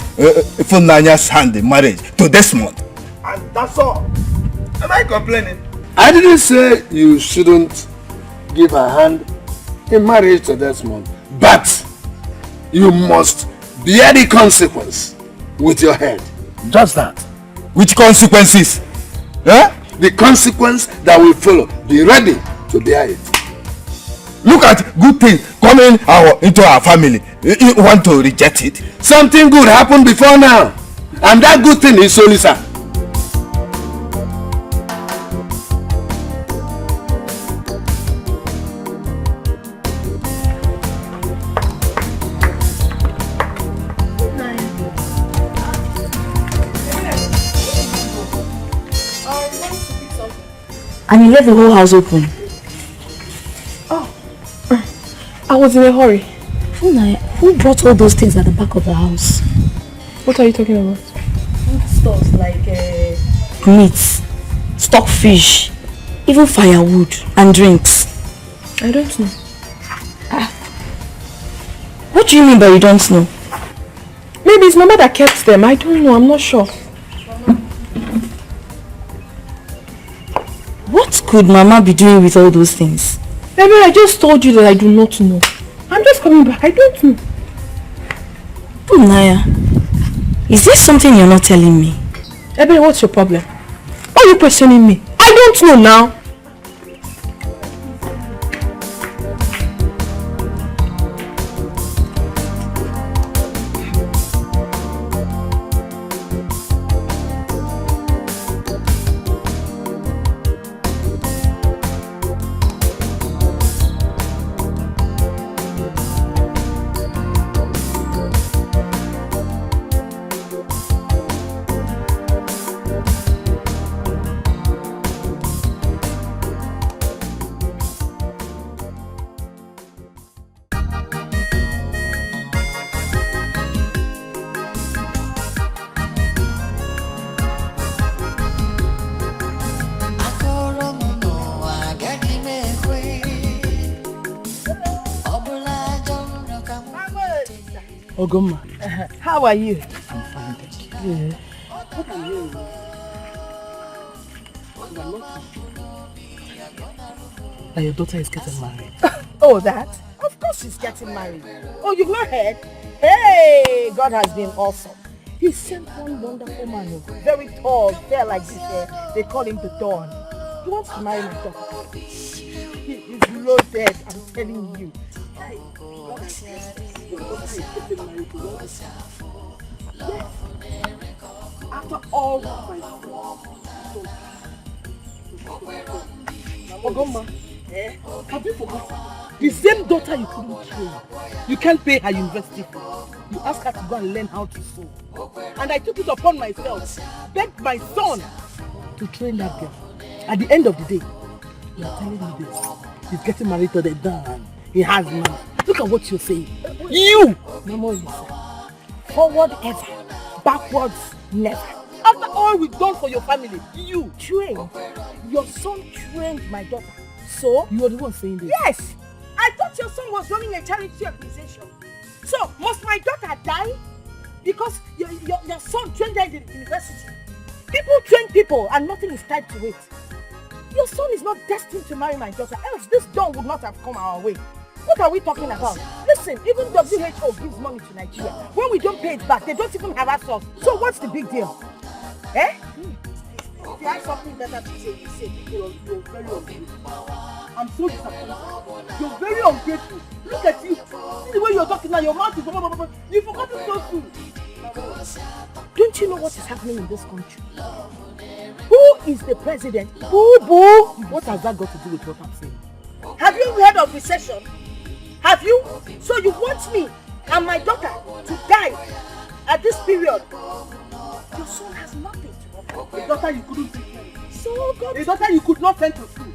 Funanya's hand in marriage to Desmond. And that's all. Am I complaining? I didn't say you shouldn't give her hand in marriage to Desmond, but you must bear the consequence with your head. Just that. Which consequences? The consequence that will follow. Be ready to bear it. Look at good things coming into our family. You want to reject it? Something good happened before now. And that good thing is Solisa. And you left the whole house open. I was in a hurry. Who brought all those things at the back of the house? What are you talking about? Food stuff like meats, stockfish, even firewood and drinks. I don't know. What do you mean by you don't know? Maybe it's Mama that kept them. I don't know. I'm not sure. What could Mama be doing with all those things? Baby, I just told you that I do not know. I'm just coming back. I don't know. Oh, Naya. Is there something you're not telling me? Baby, what's your problem? Why are you questioning me? I don't know now. Ogoma. How are you? I'm fine, thank you. Yeah. What are you? That your daughter is getting married. Oh, that? Of course she's getting married. Oh, you've not heard? Hey, God has been awesome. He sent one wonderful man, very tall, fair like this. They call him the Dawn. He wants to marry my daughter. He is loaded, I'm telling you. Yes. After all my Ogoma, have you forgotten? The same daughter you couldn't train. You can't pay her university fee. You asked her to go and learn how to sew. And I took it upon myself, begged my son to train that girl. At the end of the day, you are telling me this. He's getting married to the Don. He has money. Look at what you're saying. You! Mama, listen. Forward ever, backwards never. After all we've done for your family, you trained. Your son trained my daughter. So? You were the one saying this? Yes! I thought your son was running a charity organization. So, must my daughter die? Because your son trained her in the university. People train people and nothing is tied to it. Your son is not destined to marry my daughter, else this dawn would not have come our way. What are we talking about? Listen, even WHO gives money to Nigeria. When we don't pay it back, they don't even harass us. So what's the big deal? Eh? If you have something better to say, you say, you're very ungrateful. I'm so disappointed. You're very ungrateful. Look at you. See the way you're talking now, your mouth is blah, blah, blah, blah. You've forgotten so soon. Don't you know what is happening in this country? Who is the president? Boo boo! What has that got to do with what I'm saying? Have you heard of recession? Have you? So you want me and my daughter to die at this period? Your son has nothing to offer. A daughter you couldn't take care of. So God. A daughter you could not send to school.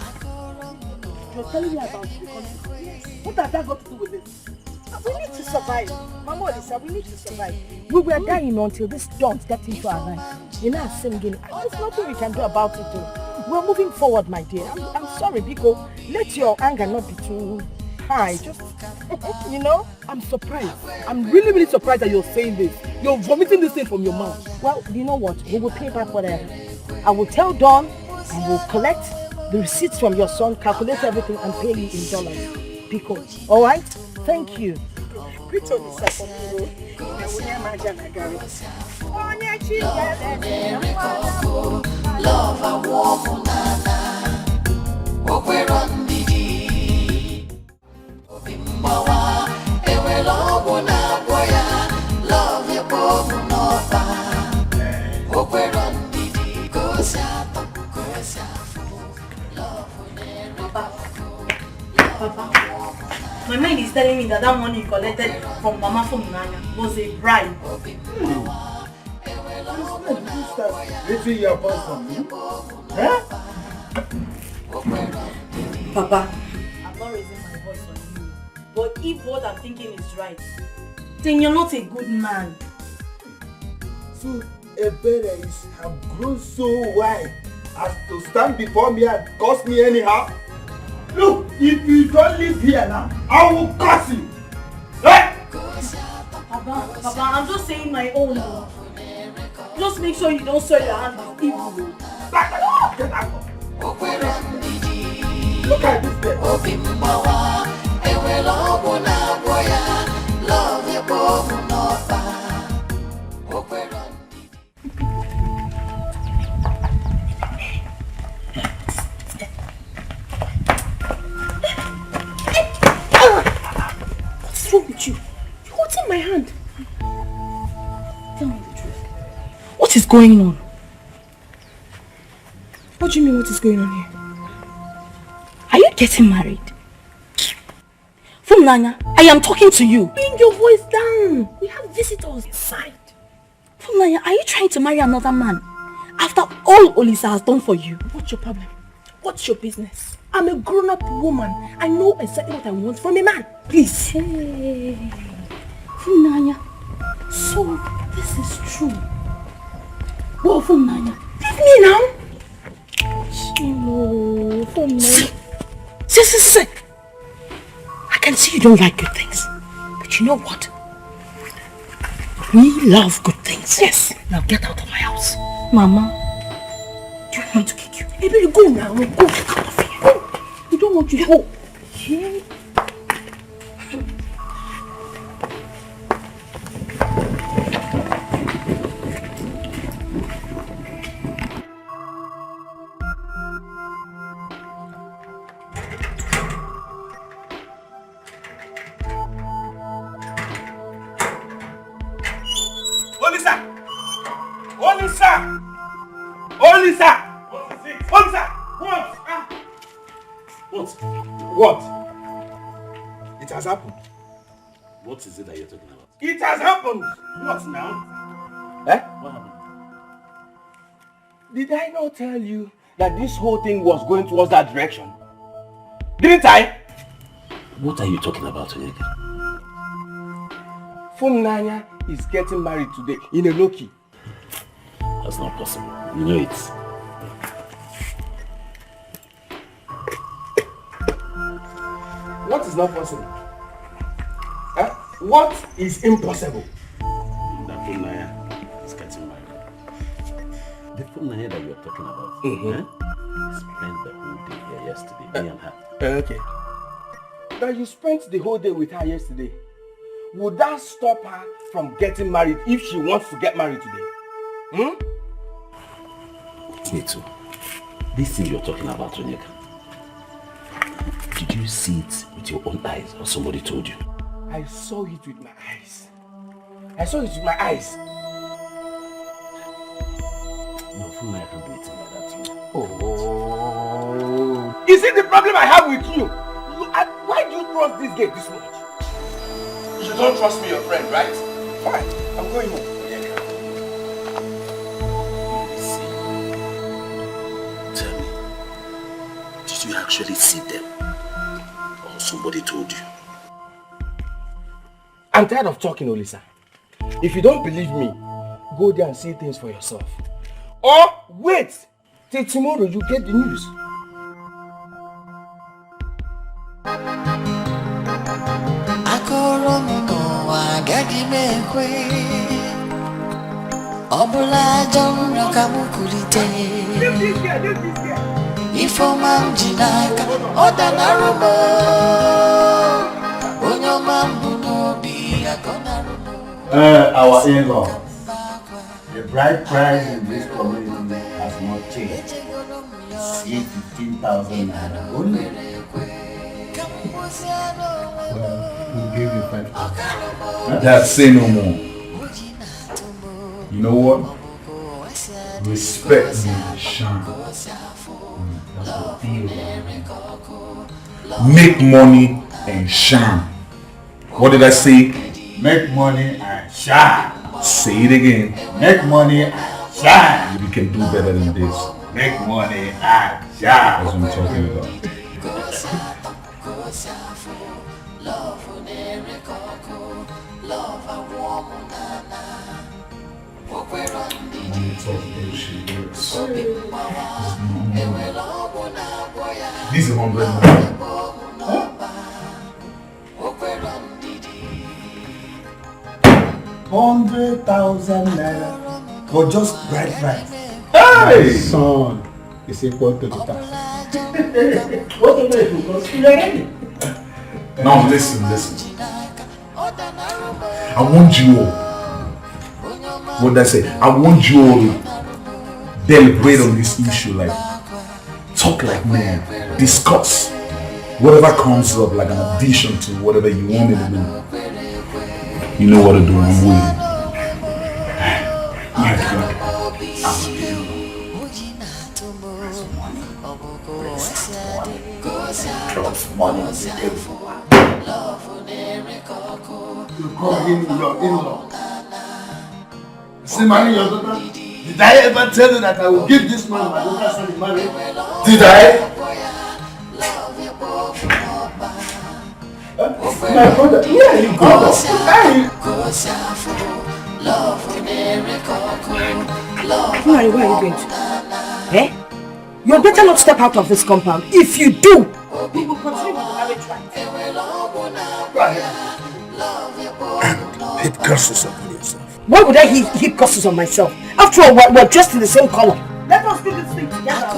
You're telling me about the country. Yes. What has that got to do with this? We need to survive. Mama Lisa, we need to survive. We were dying until this dawn stepped into our life. You know, singing. There's nothing we can do about it though. We're moving forward, my dear. I'm sorry, Biko. Let your anger not be too high. Just, you know, I'm surprised. I'm really, really surprised that you're saying this. You're vomiting this thing from your mouth. Well, you know what? We will pay back whatever. I will tell Dawn and we'll collect the receipts from your son, calculate everything and pay you in dollars. Biko, all right? Thank you. Love and warm, nana. mind is telling me that money you collected from Mama from Nanya was a bribe. Raising your voice on me? Huh? Papa, I'm not raising my voice on you. But if what I'm thinking is right, then you're not a good man. So, Ebere have grown so wide as to stand before me and curse me anyhow? Look, if you don't live here now, I will curse you. Hey! Papa, I'm just saying my own. Just make sure you don't soil your hand with evil. Get out! Look at this place. What's wrong with you? You're holding my hand. Tell me the truth. What is going on? What do you mean what is going on here? Are you getting married? From Nanya, I am talking to you. Bring your voice down. We have visitors inside. From Nanya, are you trying to marry another man? After all Olisa has done for you. What's your problem? What's your business? I'm a grown-up woman. I know exactly what I want from a man. Please. Hey. From Nanya, so this is true. Well, from Nanya. Leave me now. No, from Nanya. See. I can see you don't like good things. But you know what? We love good things. Yes. Now get out of my house. Mama, do you want me to kick you? Baby, go now. Go. Get out of here. Go. You don't want to go. Yeah. What? It has happened. What is it that you're talking about? It has happened. What now? What happened? Did I not tell you that this whole thing was going towards that direction? Didn't I? What are you talking about, Onyeka? Funanya is getting married today in a low-key. That's not possible. You know it. What is not possible? What is impossible? That Funanya is getting married. The Funanya that you're talking about spent the whole day here yesterday, me and her. Okay. That you spent the whole day with her yesterday. Would that stop her from getting married if she wants to get married today? Me too. This thing you're talking about, Onyeka. Did you see it with your own eyes or somebody told you? I saw it with my eyes. I saw it with my eyes. No, Funanya can't do it like that. Oh. Is it the problem I have with you? Why do you trust this gate this much? You don't trust me, your friend, right? Fine, I'm going home. Tell me, did you actually see them? Or somebody told you? I'm tired of talking, Olisa. If you don't believe me, go there and see things for yourself. Or wait till tomorrow you get the news. Our in-law, the bride price in this community has not changed. It's 15,000 naira only. Well, we'll give you 5,000. That's say no more. You know what? Respect me and shine. That's the deal. Make money and shine. What did I say? Make money and shine. Say it again. Make money and shine. You can do better than this. Make money and shine. That's what I'm talking about. This is 100 more. 100,000 naira for just bride price. Hey! Son, it's equal to the tax. Now listen. I want you all. What did I say? I want you all to deliberate on this issue, like talk like men, discuss whatever comes up, like an addition to whatever you want me to do. You know what to do. I'm waiting. My God. You call him your in-law. See, marry your daughter? Did I ever tell you that I will give this man my daughter's hand in marriage? Did I? My brother, yeah, you go. Where are you going to? Eh? You better not step out of this compound. If you do, we will continue with the marriage rights. Heap curses upon yourself. Why would I heap curses on myself? After all, we're dressed in the same color. Let us do this thing together.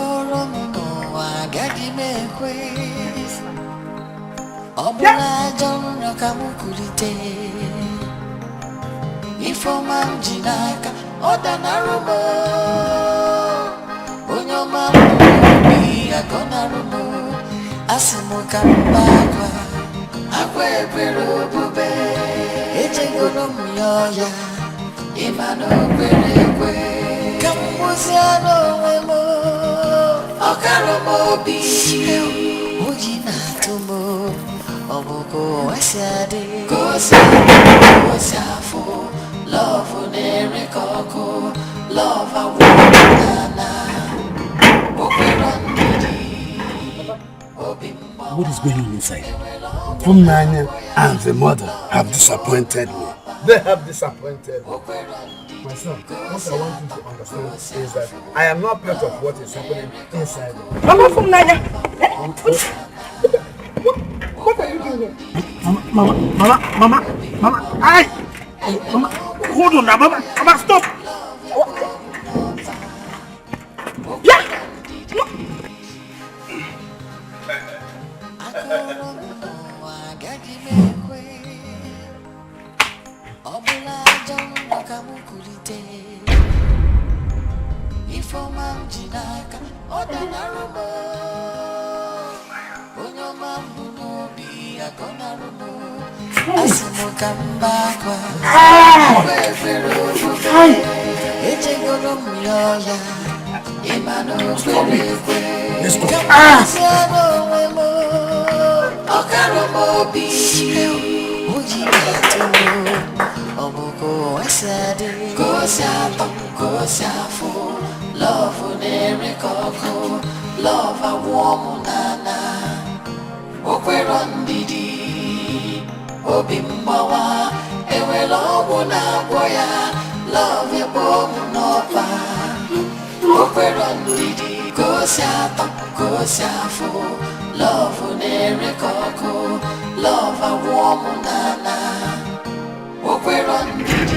What is going on inside? Nanya and the mother have disappointed me. They have disappointed me. My son, what I want you to understand is that I am not part of what is happening inside. Mama from Nanya! What are you doing here? Mama, Mama, hold on now, Mama, stop! Yeah!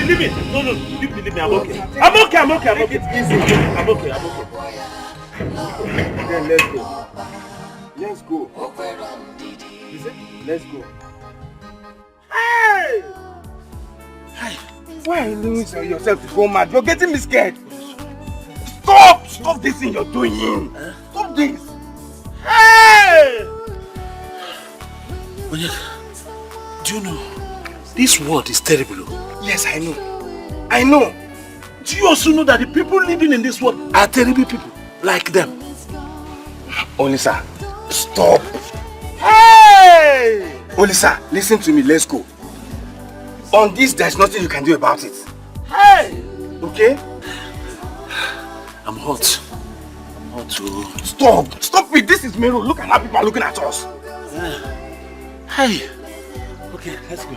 Leave me. No, leave me. I'm okay. I'm okay. Easy. I'm okay. Then let's go. Is it? Let's go. Hey! Why are you doing yourself to go mad? You're getting me scared. Stop this thing you're doing. Stop this. Hey! Onyeka, do you know this world is terrible? Yes, I know. Do you also know that the people living in this world are terrible people like them? Olisa, stop. Hey! Olisa, listen to me. Let's go. On this, there's nothing you can do about it. Hey! Okay? I'm hot. I'm hot too. Stop! Stop it! This is Mero. Look at how people are looking at us. Hey! Okay, let's go.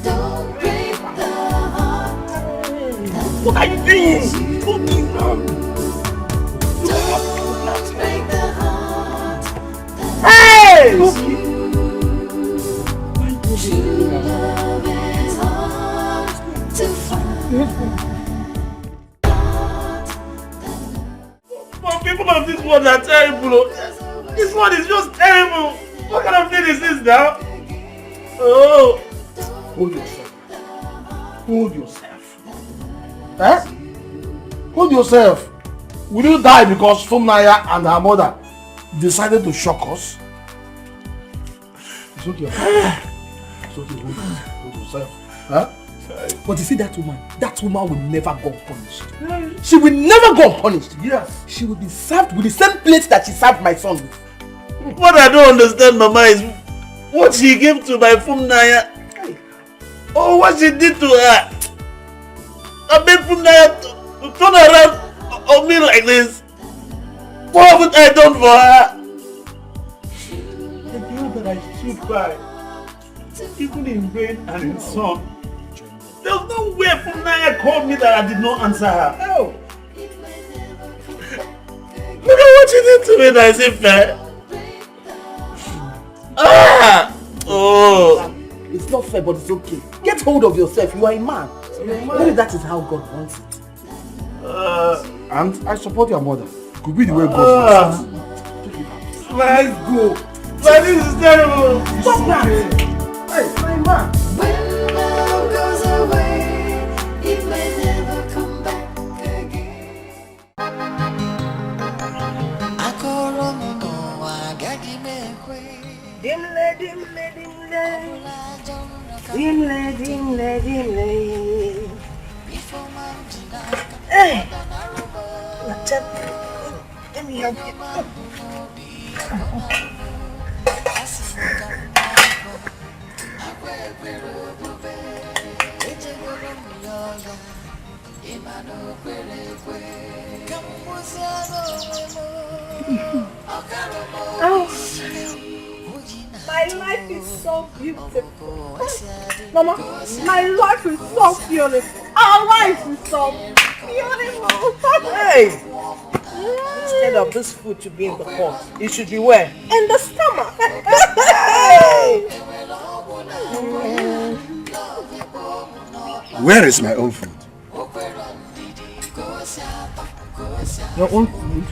Don't break the heart. What are you doing? Don't break the heart. Hey! True love is hard to find. But people of this world are terrible. This one is just terrible. What kind of thing is this now? Oh. Hold yourself. Hold yourself. Eh? Hold yourself. Will you die because Fumnaya and her mother decided to shock us? It's okay. It's okay. Hold yourself. Huh? But you see that woman will never go unpunished. She will never go unpunished. Yes. She will be served with the same plate that she served my son with. What I don't understand, Mama, is what she gave to my Fumnaya. Oh, what she did to her. I made Fumnaya to turn around on me like this. What haven't I done for her? The girl that I stood by, even in rain and in sun. There's no way Fumnaya called me that I did not answer her. Oh. Look at what you did to me, that is fair. Ah! Oh! It's not fair, but it's okay. Get hold of yourself. You are a man. Maybe that is how God wants it. And I support your mother. It could be the way God wants it. Let's go. But this is terrible. Stop that. Hey, my man. When love goes away, it may never come back again. Dimle, dimle, dimle. Dimle, dimle, dimle. Hey! What's up? Let me help you. Oh, my life is so beautiful. Mama, my life is so beautiful. Our life is so beautiful. Hey! Instead of this food to be in the pot, it should be where? In the stomach. Hey! Where is my own food? Your own food?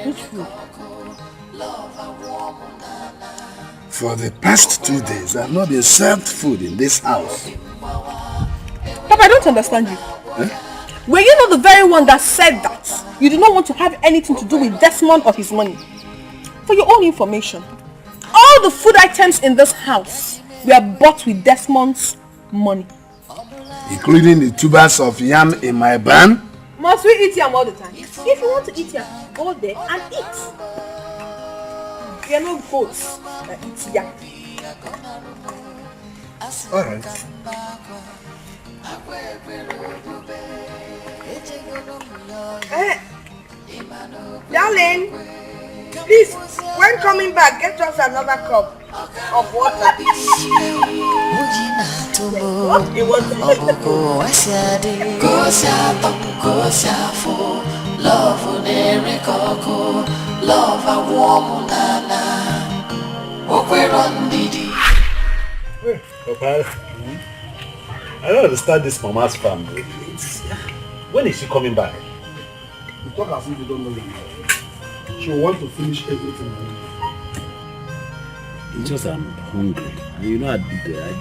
Which food? For the past 2 days, I have not been served food in this house. Papa, I don't understand you. Huh? Were you not the very one that said that you do not want to have anything to do with Desmond or his money? For your own information, all the food items in this house were bought with Desmond's money. Including the tubers of yam in my barn? Must we eat yam all the time? If you want to eat yam, go there and eat. We are no goats that eat yam. Alright. Hey! Darling! Please, when coming back, get us another cup of water. What you want? Papa, I don't understand this Mama's family. When is she coming back? You talk as if you don't know your mother. She will want to finish everything. It's just I'm hungry. And you know I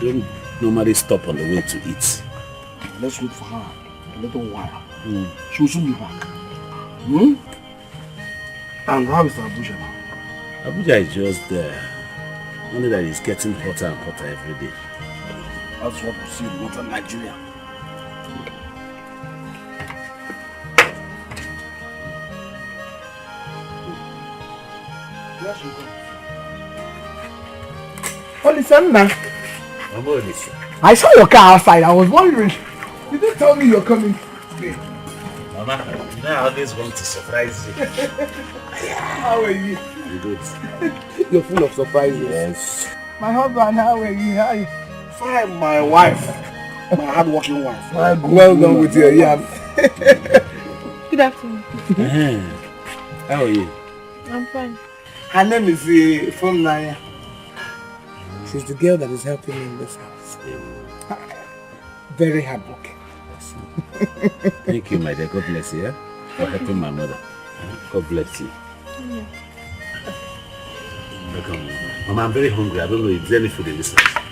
don't normally stop on the way to eat. Let's wait for her a little while. Mm. She will soon be back. Hmm? And how is Abuja now? Abuja is just there. Only that it's getting hotter and hotter every day. That's what we see in northern Nigeria. Olisanna, I saw your car outside. I was wondering. You didn't tell me you're coming today. Mama, you know I always want to surprise you. How are you? I'm good. You're full of surprises. Yes. My husband, how are you? How are you? Fine, my wife. My hard-working wife. Well done with your yam. Good afternoon. How are you? I'm fine. Her name is from Naya. She's the girl that is helping me in this house. Very hardworking. Thank you, my dear. God bless you, for helping my mother. God bless you. Yeah. Welcome. Mama, I'm very hungry. I don't know if there's any food in this house.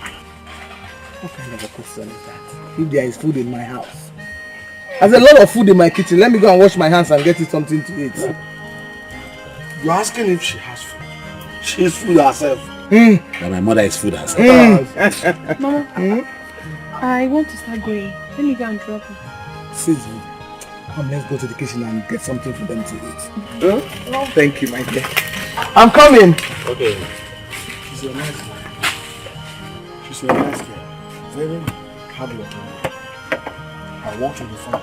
What kind of a question is that? If there is food in my house. There's a lot of food in my kitchen. Let me go and wash my hands and get you something to eat. You're asking if she has food. She is food herself. But my mother is food herself. Mama, I want to start going. Let me go and drop her. Sis, come, let's go to the kitchen and get something for them to eat. Thank you, my dear. I'm coming. Okay. She's a nice girl. She's a nice girl. Very hardworking. I want to be fun.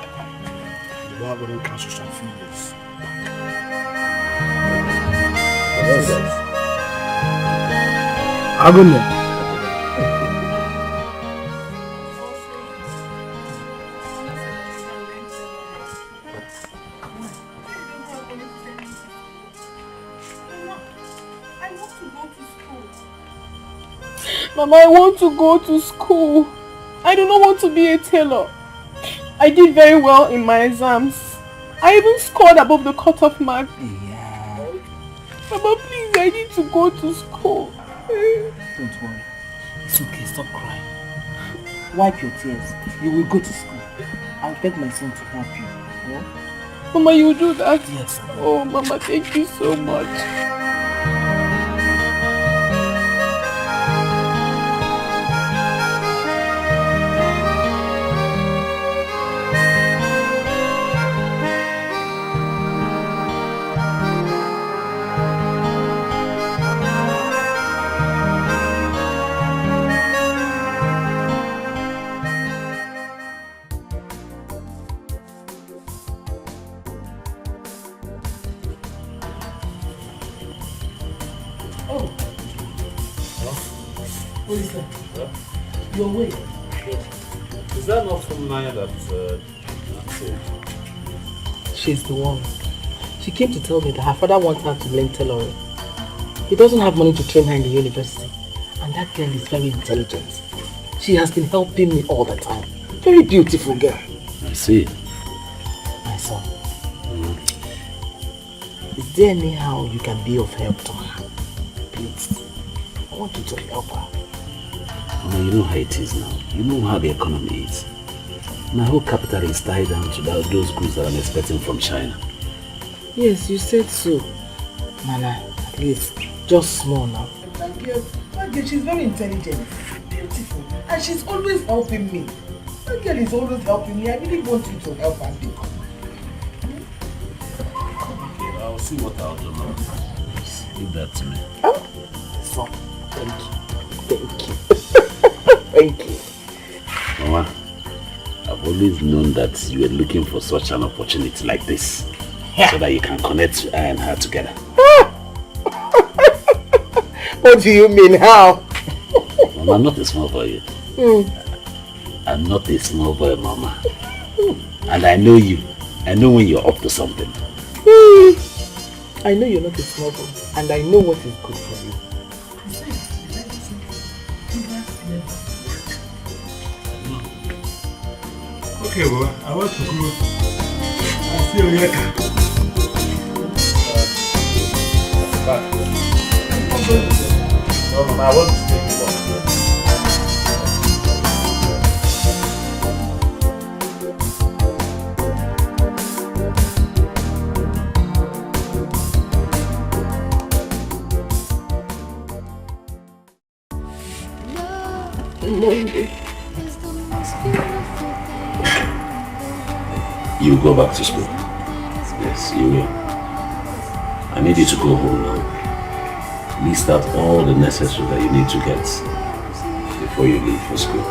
The world wouldn't cancel some feelings. I'll go now. Mama, I want to go to school. I do not want to be a tailor. I did very well in my exams. I even scored above the cutoff mark. Yeah. Mama, please, I need to go to school. Don't worry. It's okay, stop crying. Wipe your tears. You will go to school. I'll beg my son to help you. Yeah? Mama, you do that? Yes. Oh, Mama, thank you so much. What is that? You're awake. Is that not from Naya that She's the one. She came to tell me that her father wants her to learn tailoring. He doesn't have money to train her in the university. And that girl is very intelligent. She has been helping me all the time. Very beautiful girl. I see. My son. Is there anyhow you can be of help to her? Please. I want you to help her. Mama, you know how it is now. You know how the economy is. My whole capital is tied down to those goods that I'm expecting from China. Yes, you said so. Nana, at least, just small now. That girl, she's very intelligent, beautiful, and she's always helping me. That girl is always helping me. I really want you to help her. Okay, I'll see what I'll do now. Leave that to me. Oh, so, thank you. Thank you. Thank you. Mama, I've always known that you were looking for such an opportunity like this. So that you can connect I and her together. What do you mean, how? Mama, I'm not a small boy. I'm not a small boy, Mama. And I know you. I know when you're up to something. I know you're not a small boy, and I know what is good for you. Okay, well, I want to go. I'll see you later. No, Mama, I want to stay before. You go back to school. Yes, you will. I need you to go home now. List out all the necessary that you need to get before you leave for school.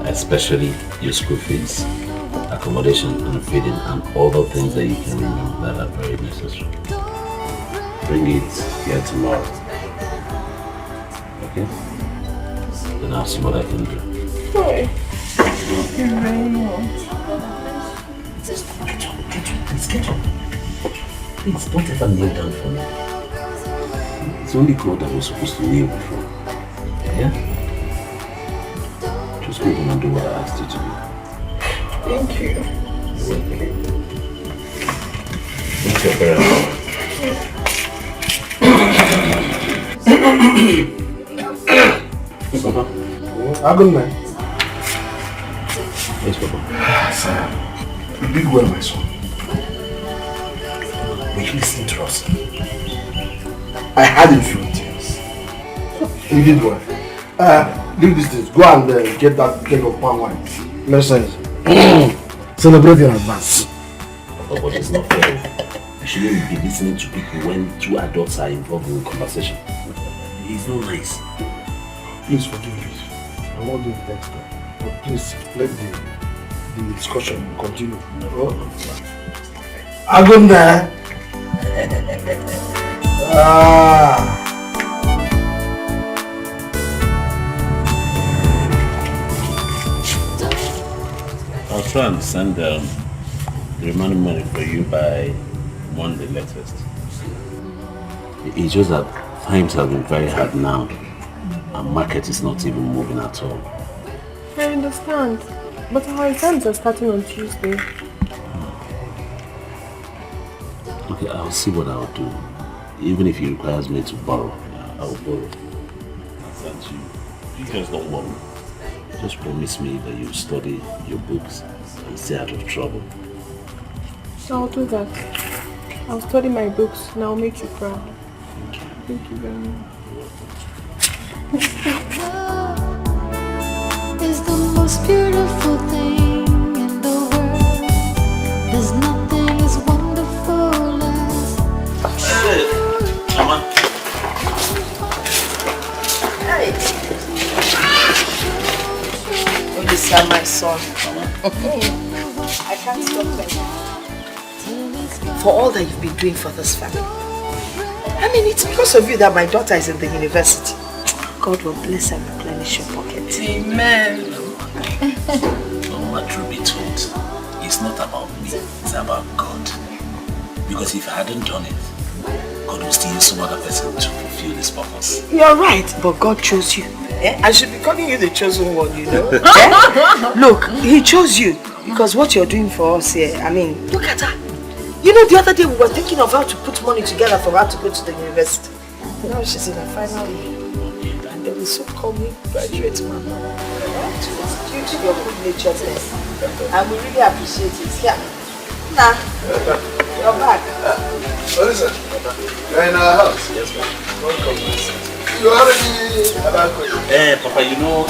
Especially your school fees, accommodation and feeding, and other things that you can remember that are very necessary. Bring it here tomorrow. Okay? Then I'll see what I can do. Why? Thank you very much. Please get up. Please don't ever kneel down for me. It's only God that was supposed to kneel before. Yeah? Just go home and do what I asked you to do. Thank you. You're welcome. Thank you very much. Papa. Good man. Yes, Papa. Sir, you did well, my son. Will you listen to us? I had a few tears. You did well. Leave these things. Go and get that keg of palm wine. Make sense. Celebrate in advance. But it's not fair. You shouldn't be listening to people when two adults are involved in a conversation. It's not nice. Please forgive me. I'm not doing that. But please let the discussion continue. Agunda. I'll try and send the remaining money for you by Monday latest. It's just that times have been very hard now, and market is not even moving at all. I understand, but our exams are starting on Tuesday. Okay, I'll see what I'll do. Even if it requires me to borrow, I'll borrow. I'll send you. You just don't worry. Just promise me that you study your books and stay out of trouble. I'll do that. I'll study my books and I'll make you proud. Thank you very much. Is the most beautiful thing in the world. There's nothing as wonderful as. Hey, Mama. Hey. Olisa, my son. I can't stop thanking you for all that you've been doing for this family. I mean, it's because of you that my daughter is in the university. God will bless and replenish your pocket. Amen. Mama, truth be told, it's not about me, it's about God. Because if I hadn't done it, God will still use some other person to fulfill this purpose. You're right, but God chose you. I should be calling you the chosen one, you know. Look, He chose you because what you're doing for us here, I mean, look at her. You know, the other day we were thinking of how to put money together for her to go to the university. Now she's in her final year. And they will soon call me graduate mama. It's due to your good nature there. And we really appreciate it. Yeah. Nah, you're back. Listen, you're in our house. Yes, ma'am. Welcome. You already about Papa, you know,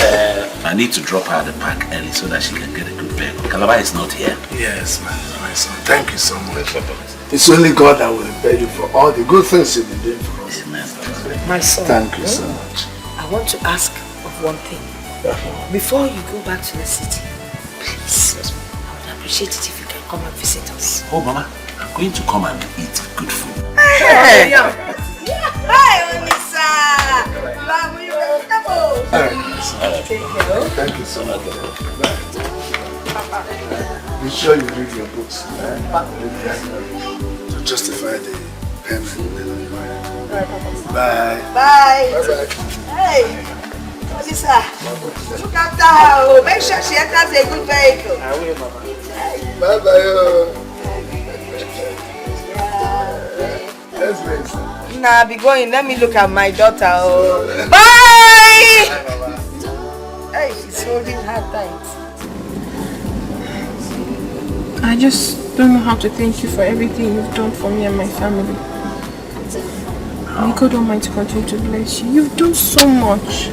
I need to drop her at the park early so that she can get a good bed. Calabar is not here. Yes, my son. Thank you so much. It's only God that will repay you for all the good things you've been doing for us. My son. Thank you so much. I want to ask of one thing. Before you go back to the city, please, I would appreciate it if you can come and visit us. Oh, Mama, I'm going to come and eat good food. Hey! Hi, Onisa! Take care. Thank you so much. Be sure you read your books to justify the payment. Bye. Bye. Bye. Hey, Onisa, look after her. Make sure she enters a good vehicle. I will, Mama. Bye-bye. Let's wait. Nah, be going. Let me look at my daughter. Oh. Bye! Bye, Mama. Hey, she's holding her tight. I just don't know how to thank you for everything you've done for me and my family. May God Almighty continue to bless you. You've done so much.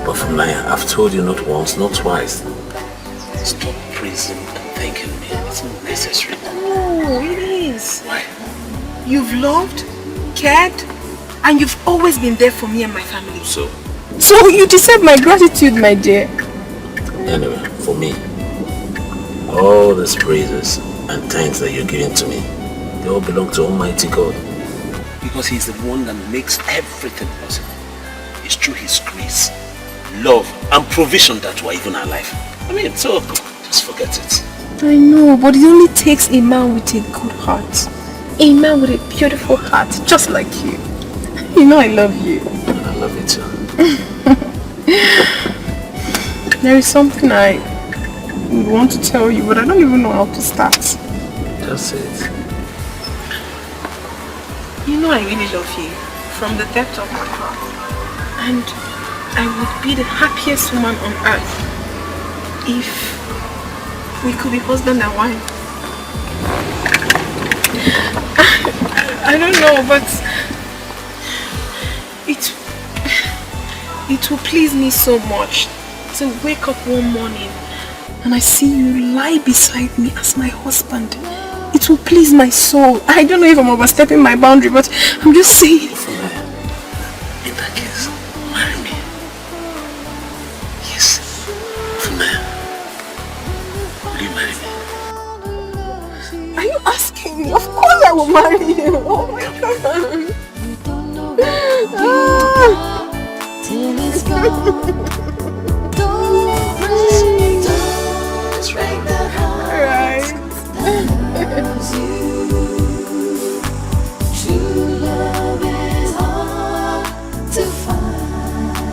But from now, I've told you not once, not twice. Stop praising and thanking me. It's not necessary. No, it is. Why? You've loved, cared, and you've always been there for me and my family. So So you deserve my gratitude, my dear. Anyway, for me, all these praises and thanks that you're giving to me, they all belong to Almighty God. Because He's the one that makes everything possible. It's through His grace, love, and provision that we're even alive. I mean, so just forget it. I know, but it only takes a man with a good heart. A man with a beautiful heart, just like you. You know I love you. And I love you too. There is something I would want to tell you, but I don't even know how to start. Just say it. You know I really love you, from the depth of my heart. And I would be the happiest woman on earth if we could be husband and wife. I don't know, but it will please me so much to wake up one morning and I see you lie beside me as my husband. It will please my soul. I don't know if I'm overstepping my boundary, but I'm just saying. In that case, marry me. Yes, Funaya. Will you marry me? Are you asking me? Of course I will marry you. Oh my God. Till it's gone. Don't break the heart that loves you. True love is hard to find.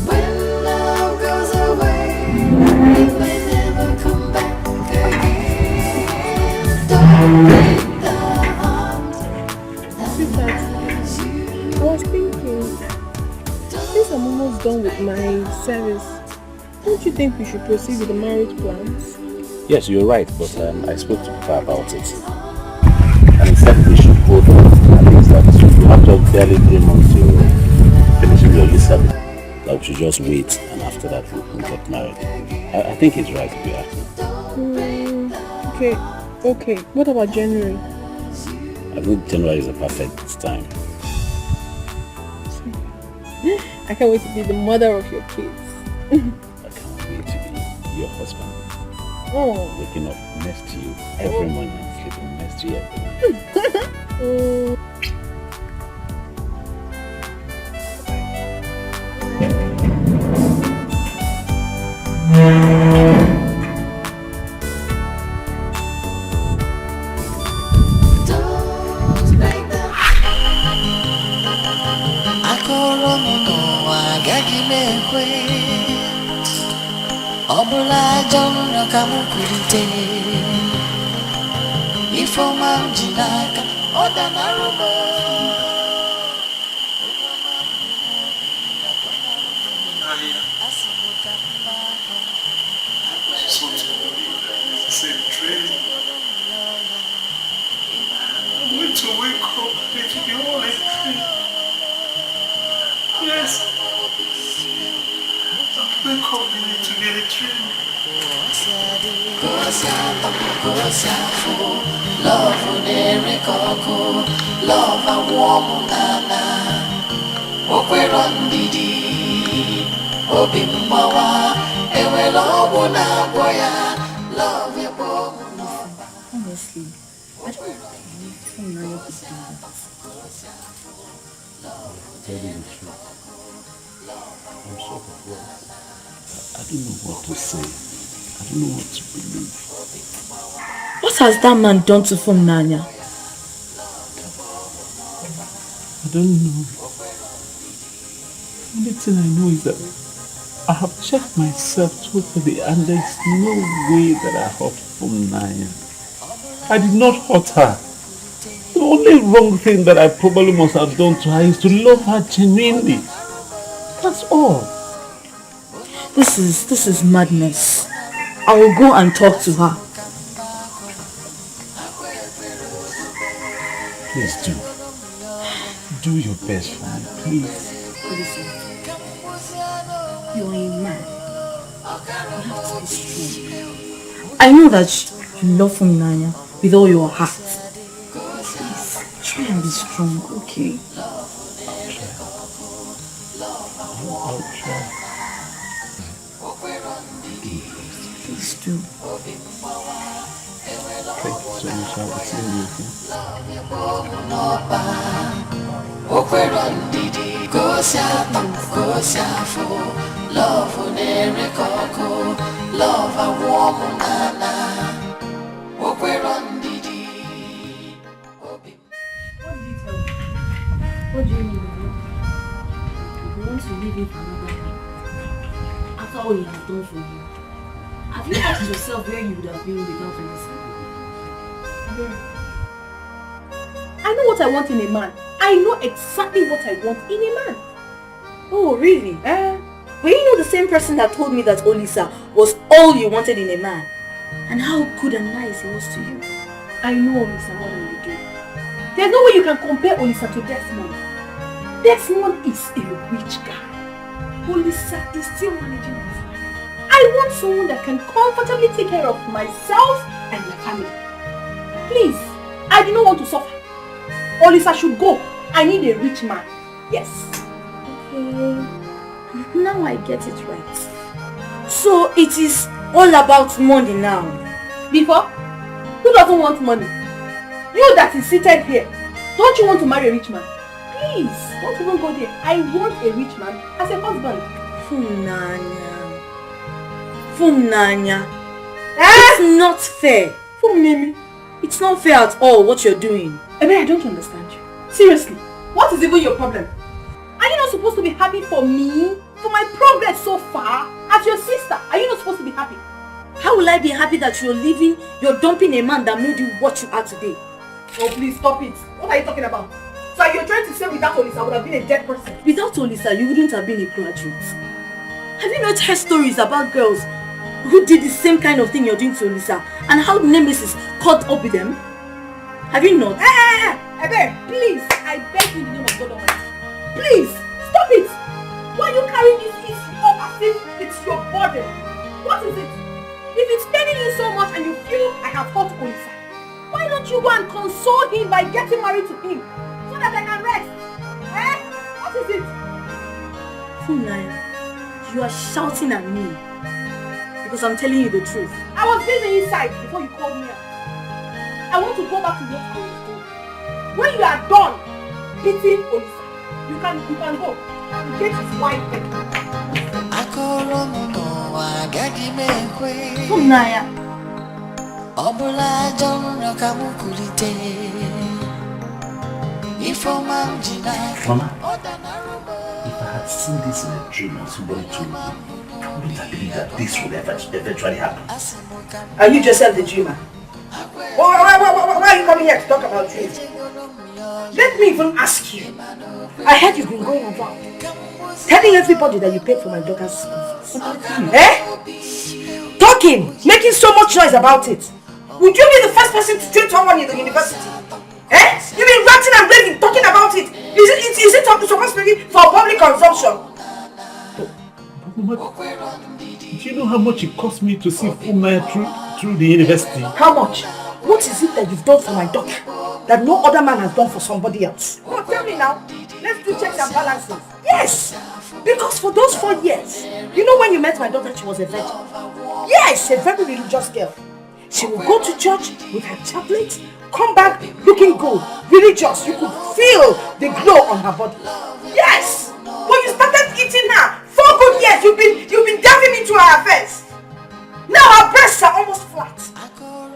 When love goes away, it may never come back again. Don't break the heart that loves you. I was thinking, since I'm almost done with my service, don't you think we should proceed with the marriage plans? Yes, you're right, but I spoke to Papa about it. And he said we should go for at least that you have just barely 3 months to finish your youth service. That we should just wait and after that we'll get married. I think he's right, yeah. Okay. What about January? I think January is a perfect time. I can't wait to be the mother of your kids. I can't wait to be your husband. Oh. Waking up next to you every morning, sleeping next to you every morning. Obula John Kamukurite Ifoma Jinaka Odanaruba Same train. I'm going to wake up and it will be all a dream. Yes. I'll wake up and it will be a dream. Love love a warm nana Okwero ndidi Obi mmawa Ewe love na boya Love your boy. Honestly, I don't think Funaya could do that. Tell you the truth. I'm so perplexed. I don't know what to say. I don't know what to believe. What has that man done to Funaya? I don't know. The only thing I know is that I have checked myself totally and there's no way that I hurt Funaya. I did not hurt her. The only wrong thing that I probably must have done to her is to love her genuinely. That's all. This is madness. I will go and talk to her. Please do. Do your best for me, please. Listen, you are a man. You have to be strong. I know that you love Funaya with all your heart. Please, try and be strong, okay? Thank you so much. I will see you. What do you mean? You want to leave him for another man? After all he has done for you. Have you asked yourself where you would have been without Elisa? I know what I want in a man. I know exactly what I want in a man. Oh, really? Were you not the same person that told me that Olisa was all you wanted in a man? And how good and nice he was to you? I know Olisa more than you do. There's no way you can compare Olisa to Desmond. Desmond is a rich guy. Olisa is still managing his life. I want someone that can comfortably take care of myself and my family. Please, I do not want to suffer. Olisa should go. I need a rich man. Yes. Okay. Now I get it right. So it is all about money now. Before, who doesn't want money? You that is seated here, don't you want to marry a rich man? Please, don't even go there. I want a rich man as a husband. Funanya. It's not fair. Funimi. It's not fair at all what you're doing. I don't understand you. Seriously, what is even your problem? Are you not supposed to be happy for me? For my progress so far? As your sister, are you not supposed to be happy? How will I be happy that you're dumping a man that made you what you are today? Oh, please stop it. What are you talking about? So you're trying to say without Olisa I would have been a dead person? Without Olisa, you wouldn't have been a graduate. Have you not heard stories about girls who did the same kind of thing you're doing to Olisa and how Nemesis caught up with them? Have you not? Ebe, please, I beg you in the name of God Almighty. Please, stop it. Why are you carrying this issue up as if it's your burden? What is it? If it's paining you so much and you feel I have hurt Olisa, why don't you go and console him by getting married to him so that I can rest? What is it? Funaya, you are shouting at me because I'm telling you the truth. I was busy inside before you called me out. I want to go back to what I was doing. When you are done beating Olisa, you can go. The gate is wide open. Funaya. Mama, if I had seen this in a dream or somebody told me, I wouldn't have believed that this would eventually happen. Are you Joseph the dreamer? Why are you coming here to talk about dreams? Let me even ask you. I heard you've been going around telling everybody that you paid for my daughter's school fees. Talking, making so much noise about it. Would you be the first person to tell someone in the university? You've been ranting and raving, talking about it. Is it supposed to be for public consumption? But do you know how much it cost me to see Funaya through the university? How much? What is it that you've done for my daughter that no other man has done for somebody else? Oh, tell me now. Let's do checks and balances. Yes! Because for those 4 years, you know when you met my daughter, she was a virgin. Yes, a very religious girl. She will go to church with her chaplet, come back looking good, religious. You could feel the glow on her body. Yes! When you started eating her, 4 good years, you've been diving into her affairs. Now her breasts are almost flat.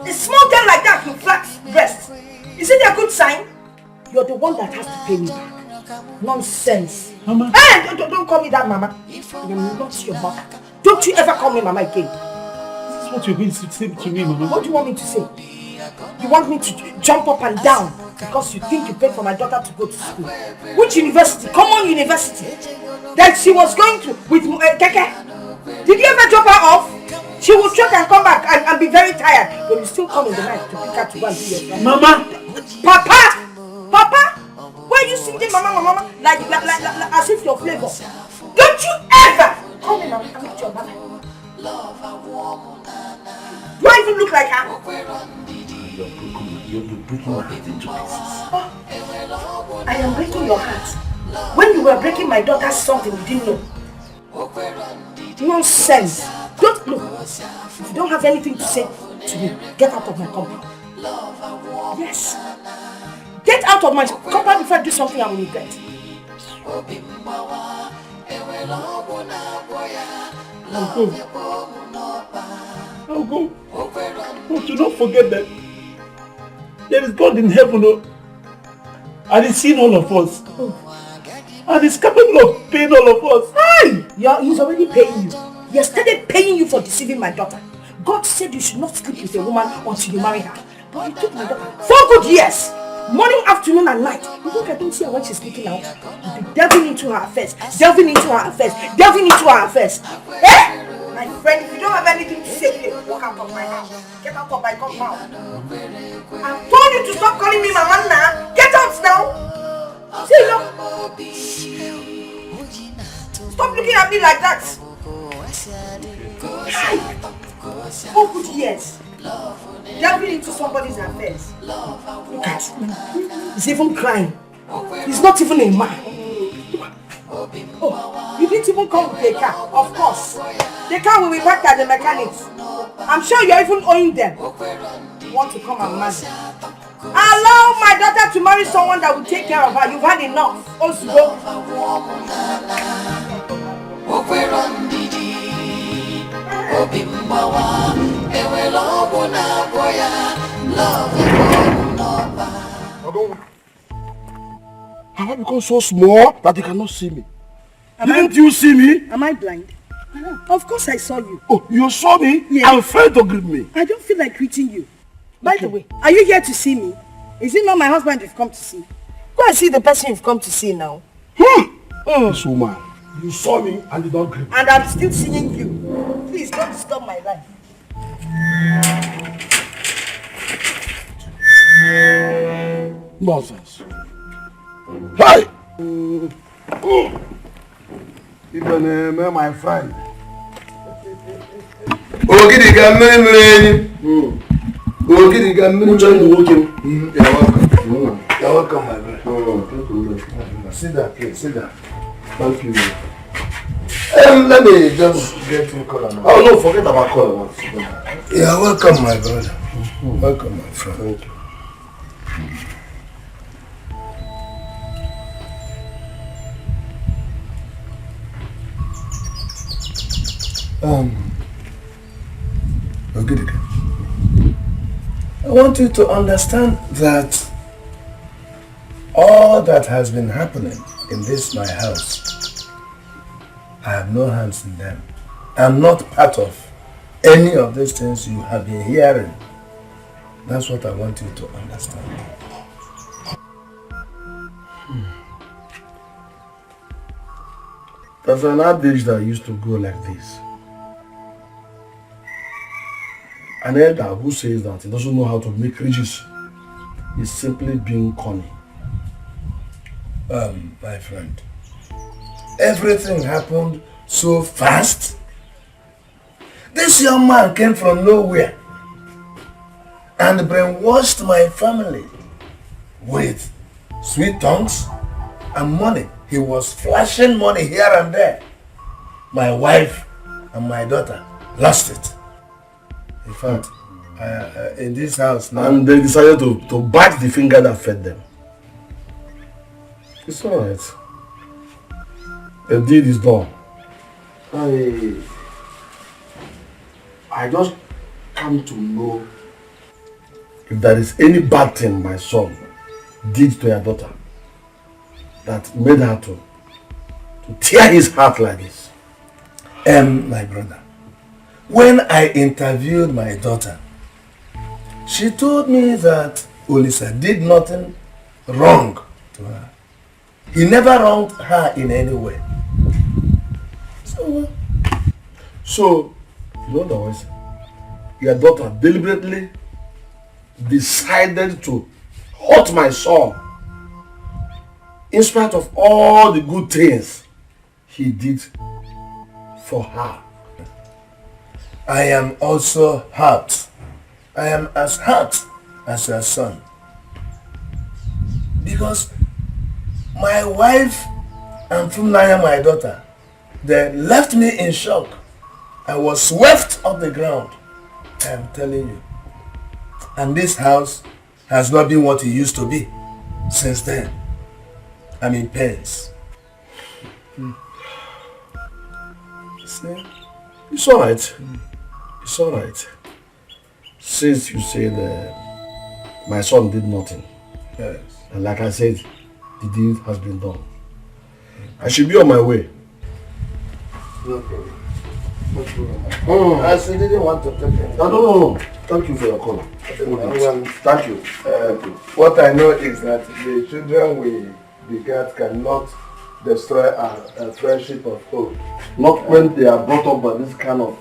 A small girl like that with flat breasts. Is it a good sign? You're the one that has to pay me back. Nonsense. Mama. Hey, don't call me that, Mama. I am not your mother. Don't you ever call me Mama again. This is what you're going to say to me, Mama. What do you want me to say? You want me to jump up and down because you think you paid for my daughter to go to school? Which university? Common university. That she was going to with Dikeh. Did you ever drop her off? She will trek and come back and be very tired. But you still come in the night to pick her to go and do your stuff. Mama! Papa! Why are you singing Mama like as if you're flavor? Don't you ever call me Mama. I'm not your mother. Do I even look like her? You're breaking my heart into pieces. Oh, I am breaking your heart. When you were breaking my daughter's something you didn't know. Nonsense. Don't look. If you don't have anything to say to me, get out of my compound. Yes. Get out of my compound before I do something I will regret. I'll go. But do not forget that there is God in heaven, oh, and He's seen all of us. And He's capable of paying all of us. Hey! He's already paying you. He has started paying you for deceiving my daughter. God said you should not sleep with a woman until you marry her. But you took my daughter 4 good years. Morning, afternoon, and night. You think I don't see her when she's sleeping out? You'll be delving into her affairs. Delving into her affairs. Delving into her affairs. Eh? My friend, if you don't have anything to say here, walk out of my house. Get out of my compound. I've told you to stop calling me Mama now. Get out now. See, no. Stop looking at me like that. 4 good years. Delving into somebody's affairs. Look at him. He's even crying. He's not even a man. Oh, you didn't even come with a car. Of course. The car will be back at the mechanics. I'm sure you're even owing them. You want to come and marry. Allow my daughter to marry someone that will take care of her. You've had enough. Osgo. Have I become so small that you cannot see me? Didn't you see me? Am I blind? Of course I saw you. Oh, you saw me? Yeah. I'm afraid to greet me. I don't feel like greeting you. By the way, are you here to see me? Is it not my husband you've come to see? Go and see the person you've come to see now. This woman, you saw me and did not greet me. And I'm still seeing you. Please don't disturb my life. Nonsense. Hi! Even my friend. Ogidi ga mmiri. Ogidi ga mmiri. You're welcome. You're welcome, my friend. Sit down, please. Sit down. Thank you. Let me just get you color now. Oh no, forget about color. You're welcome, my brother. Welcome, my friend. Thank you. Ogidi, I want you to understand that all that has been happening in this my house, I have no hands in them. I'm not part of any of these things you have been hearing. That's what I want you to understand. There's an adage that used to go like this. An elder who says that he doesn't know how to make riches is simply being corny. My friend, everything happened so fast. This young man came from nowhere and brainwashed my family with sweet tongues and money. He was flashing money here and there. My wife and my daughter lost it. In fact, in this house now... And they decided to bite the finger that fed them. It's alright. The deed is done. I just come to know if there is any bad thing my son did to your daughter that made her to tear his heart like this. My brother, when I interviewed my daughter, she told me that Olisa did nothing wrong to her. He never wronged her in any way. So, you know the words? Your daughter deliberately decided to hurt my son in spite of all the good things he did for her. I am also hurt. I am as hurt as your son. Because my wife and Funaya, my daughter, they left me in shock. I was swept off the ground I am telling you. And this house has not been what it used to be since then. I'm in pains. See? It's alright. It's alright. Since you said my son did nothing. Yes. And like I said, the deed has been done. I should be on my way. No problem. No problem. I still didn't want to take it. No. Thank you for your call. Thank you. What I know is that the children we begat cannot destroy our friendship of hope. Not when they are brought up by this kind of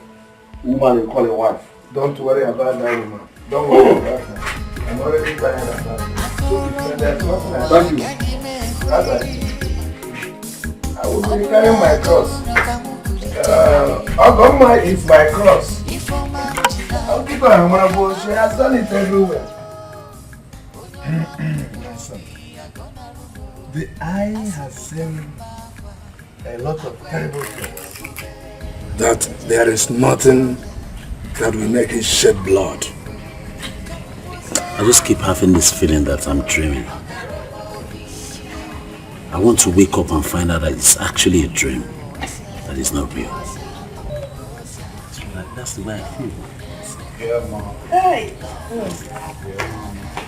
woman you call a wife. Don't worry about that woman. Don't worry about that. I'm already tired of that. There's nothing I Thank you. I will be carrying my cross. Ogoma is my cross. I'll keep her honorable. She has done it everywhere. My son, the eye has seen a lot of terrible things. That there is nothing that will make it shed blood. I just keep having this feeling that I'm dreaming. I want to wake up and find out that it's actually a dream, that it's not real. That's the way I feel. Yeah, Mom. Hey! Yeah,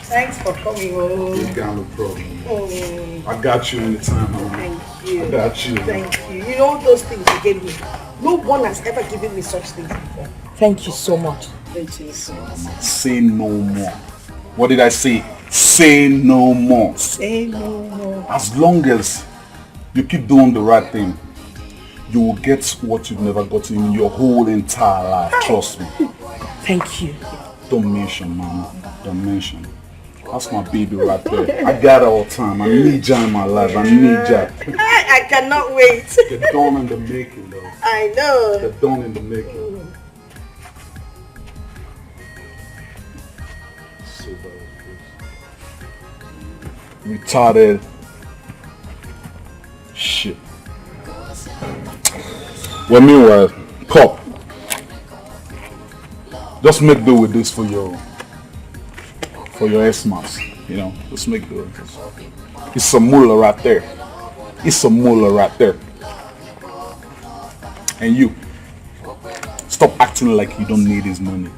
Thanks for coming home. You got no problem. I got you anytime, Mom. Thank you. I got you. Thank you. You know those things you gave me. No one has ever given me such things before. Thank you so much. Thank you so much. Say no more. What did I say? Say no more. Say no more. As long as you keep doing the right thing, you will get what you've never gotten in your whole entire life. Trust me. Thank you. Don't mention, Mama. Don't mention. That's my baby right there. I got her all the time. I need you in my life. I need you. I cannot wait. The dawn in the making, though. I know. The dawn in the making. So retarded shit. Well, meanwhile, Pop, just make do with this for your S-Mass, you know, just make do with this. It's some moolah right there. It's some moolah right there. And you, stop acting like you don't need his money.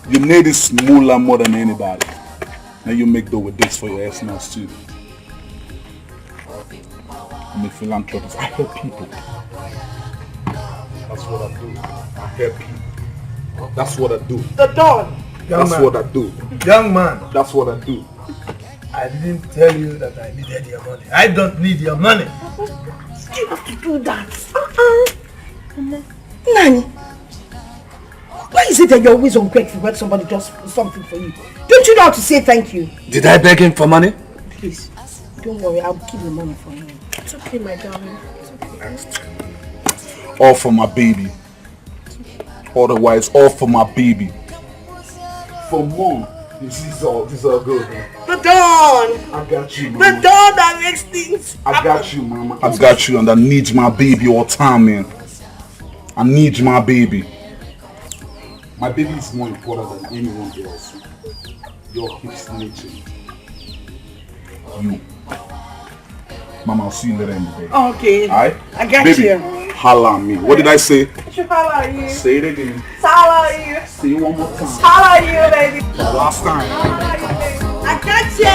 You need this moolah more than anybody. Now you make do with this for your S-Mass too. I'm a philanthropist. I help people. That's what I do. I help people. That's what I do. The dawn. That's what I do. Young man. That's what I do. I didn't tell you that I needed your money. I don't need your money. You have to do that. Nani, why is it that you're always ungrateful when somebody does something for you? Don't you know how to say thank you? Did I beg him for money? Please, don't worry. I'll keep the money for you. It's okay, my darling. It's okay. All for my baby. Otherwise, all for my baby. For Mom, this is all good. Man. The dawn. I got you, Mama. The dawn that makes things I got you, Mama. I got you, and I need my baby all the time, man. I need my baby. My baby is more important than anyone else. Your hips snitching. You. Mama, I'll see you later in the day. Okay. Alright? I got baby, you. Holla on me. What did I say? I should holla at you. Say it again. Holla at you. Say it one more time. Holla at you, baby. Last time. Holla at you, baby. I got you. I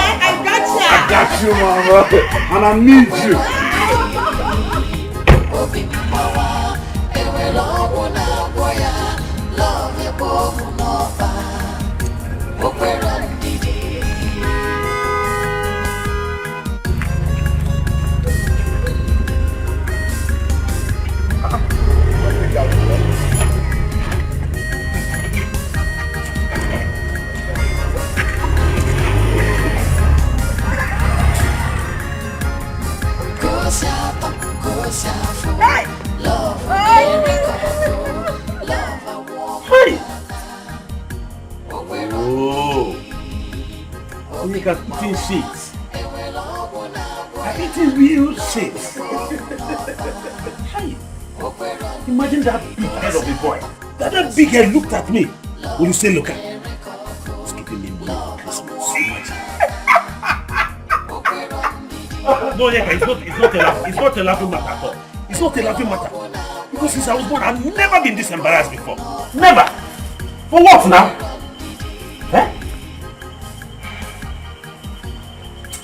got you. I got you, Mama. And I need you. Hey! Oh! Look at eating shit. I'm eating real shit. Hey! Imagine that big head of a boy. That big head looked at me. Will you say, look at it's giving me money for Christmas. No, yeah, it's not a laughing matter at all. It's not a laughing matter. Because since I was born, I've never been this embarrassed before. Never. For what now? Eh?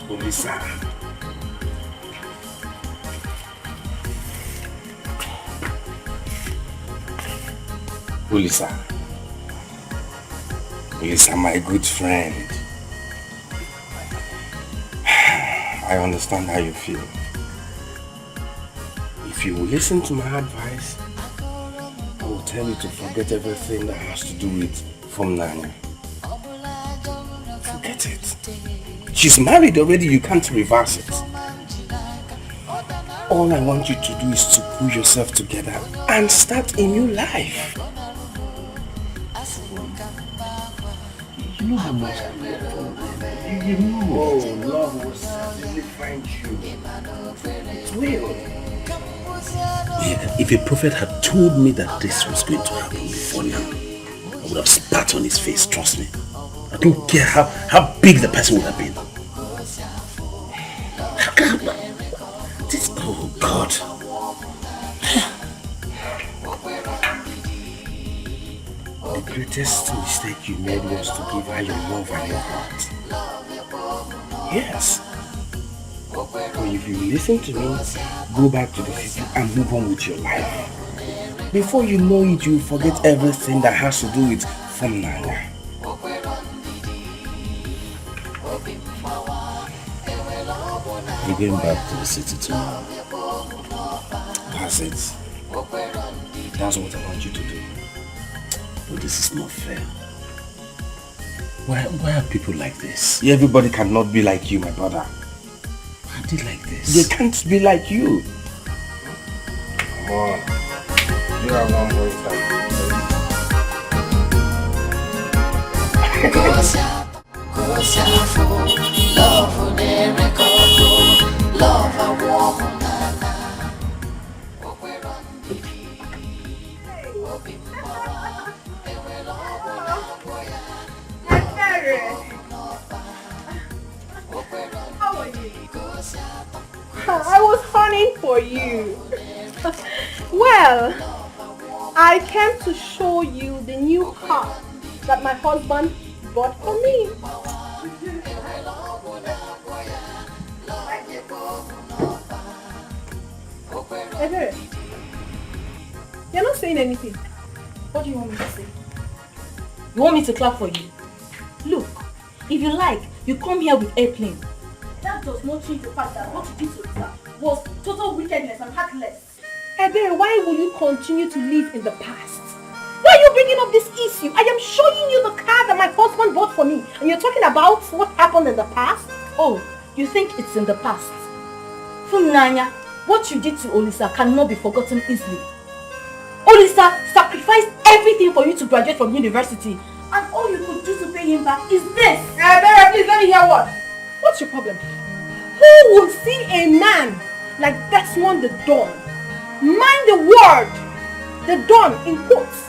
Olisa. Olisa. Olisa, my good friend. I understand how you feel. If you will listen to my advice, I will tell you to forget everything that has to do with Nanya. Forget it. She's married already, you can't reverse it. All I want you to do is to pull yourself together and start a new life. You know how much I love you. You know. Oh, love will certainly find you. It will. Yeah, if a prophet had told me that this was going to happen before now, I would have spat on his face, trust me. I don't care how big the person would have been. This, oh God. The greatest mistake you made was to give her your love and your heart. Yes. But if you listen to me, go back to the city and move on with your life. Before you know it, you forget everything that has to do with Nanya. You're going back to the city tomorrow. That's it. That's what I want you to do. But this is not fair. Why are people like this? Everybody cannot be like you, my brother. Why are they like this? They can't be like you. Come on. You have one more time. How are you? I was hunting for you. Well, I came to show you the new car that my husband bought for me. Ebere, you're not saying anything. What do you want me to say? You want me to clap for you? Look, if you like, you come here with airplane. That does not change the fact that what you did to her was total wickedness and heartless. Ebere, why will you continue to live in the past? Why are you bringing up this issue? I am showing you the car that my husband bought for me. And you're talking about what happened in the past? Oh, you think it's in the past? Funanya, what you did to Olisa cannot be forgotten easily. Olisa sacrificed everything for you to graduate from university. And all you could do to pay him back is this. Ebere, please let me hear what? What's your problem? Who would see a man like Desmond the Don, mind the word, the Don in quotes,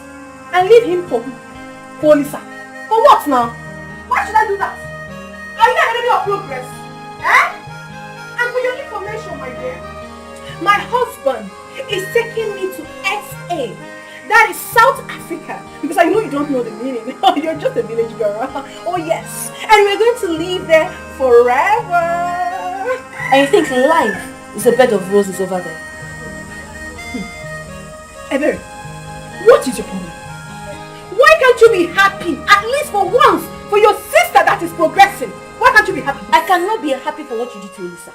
and leave him for Olisa? For what now? Why should I do that? Are you an enemy of progress? Eh? And for your information, my dear, my husband is taking me to SA. That is South Africa. Because I know you don't know the meaning. You're just a village girl. Oh yes. And we're going to live there forever. And you think life is a bed of roses over there? Ebere, what is your problem? Why can't you be happy, at least for once, for your sister that is progressing? Why can't you be happy? I cannot be happy for what you did to Olisa.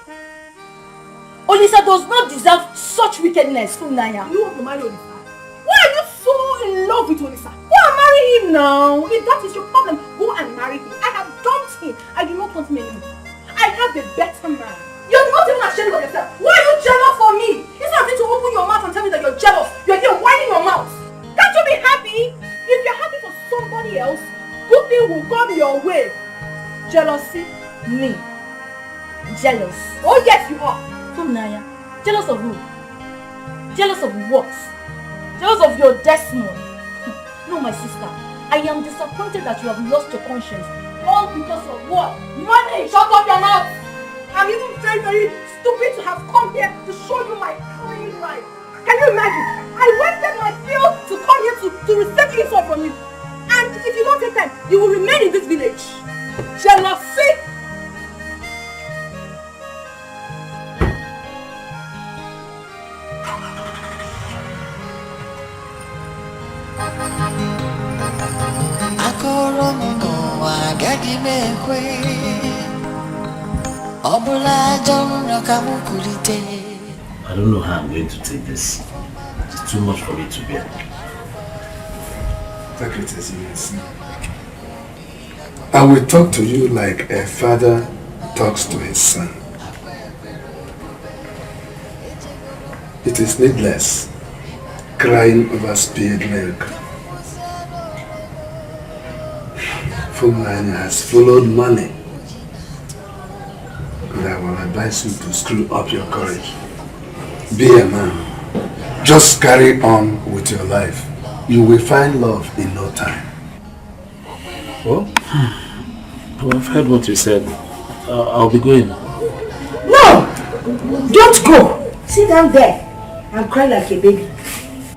Olisa does not deserve such wickedness, Funanya. You want to marry Olisa? Why are you so in love with Olisa? Go and marry him now. If that is your problem, go and marry him. I have dumped him. I do not want him anymore. I have a better man. You're not even ashamed of yourself. Why are you jealous for me? Instead of you to open your mouth and tell me that you're jealous, you're here whining your mouth. Can't you be happy? If you're happy for somebody else, good thing will come your way. Jealousy? Me? Jealous? Oh yes, you are. Funanya, jealous of who? Jealous of what? Jealous of your Desmond? No, my sister. I am disappointed that you have lost your conscience. All because of what? Money! Shut up your mouth! I'm even very, very stupid to have come here to show you my clean life. Can you imagine? I wasted my fuel to come here to receive info from you. And if you don't take time, you will remain in this village. Jealousy! I don't know how I'm going to take this. It's too much for me to bear. Take it as you see. I will talk to you like a father talks to his son. It is needless crying over spilled milk. Fulani has followed money. And I will advise you to screw up your courage. Be a man. Just carry on with your life. You will find love in no time. Well, I've heard what you said. I'll be going. No! Don't go! Sit down there and cry like a baby.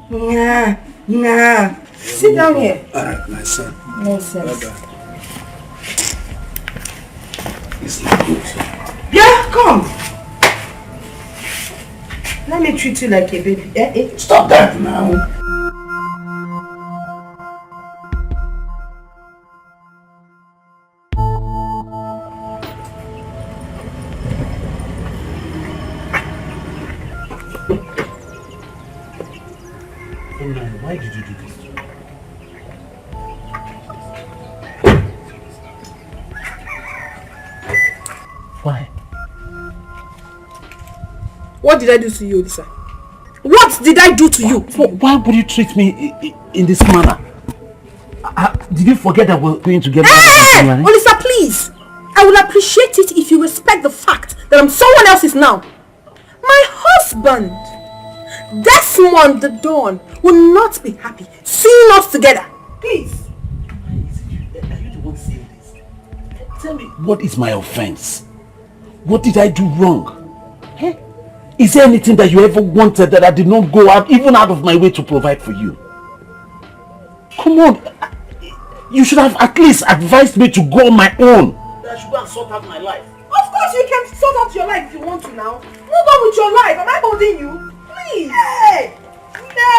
Nah. Sit down here. Alright, my son. Nonsense. Bye-bye. It's not good. Yeah, come. Let me treat you like a baby. Stop that now. Why did you do this? Why? What did I do to you, Lisa? What did I do to you? Why would you treat me in this manner? Did you forget that we're going to get married? Olisa, please! I will appreciate it if you respect the fact that I'm someone else's now. My husband, Desmond the Dawn, will not be happy seeing us together. Please. Are you the one saying this? Tell me, what is my offense? What did I do wrong? Hey? Is there anything that you ever wanted that I did not go out, even out of my way to provide for you? Come on. You should have at least advised me to go on my own. I should go and sort out my life. Of course you can sort out your life if you want to now. Move on with your life. Am I holding you? Please. Hey! No!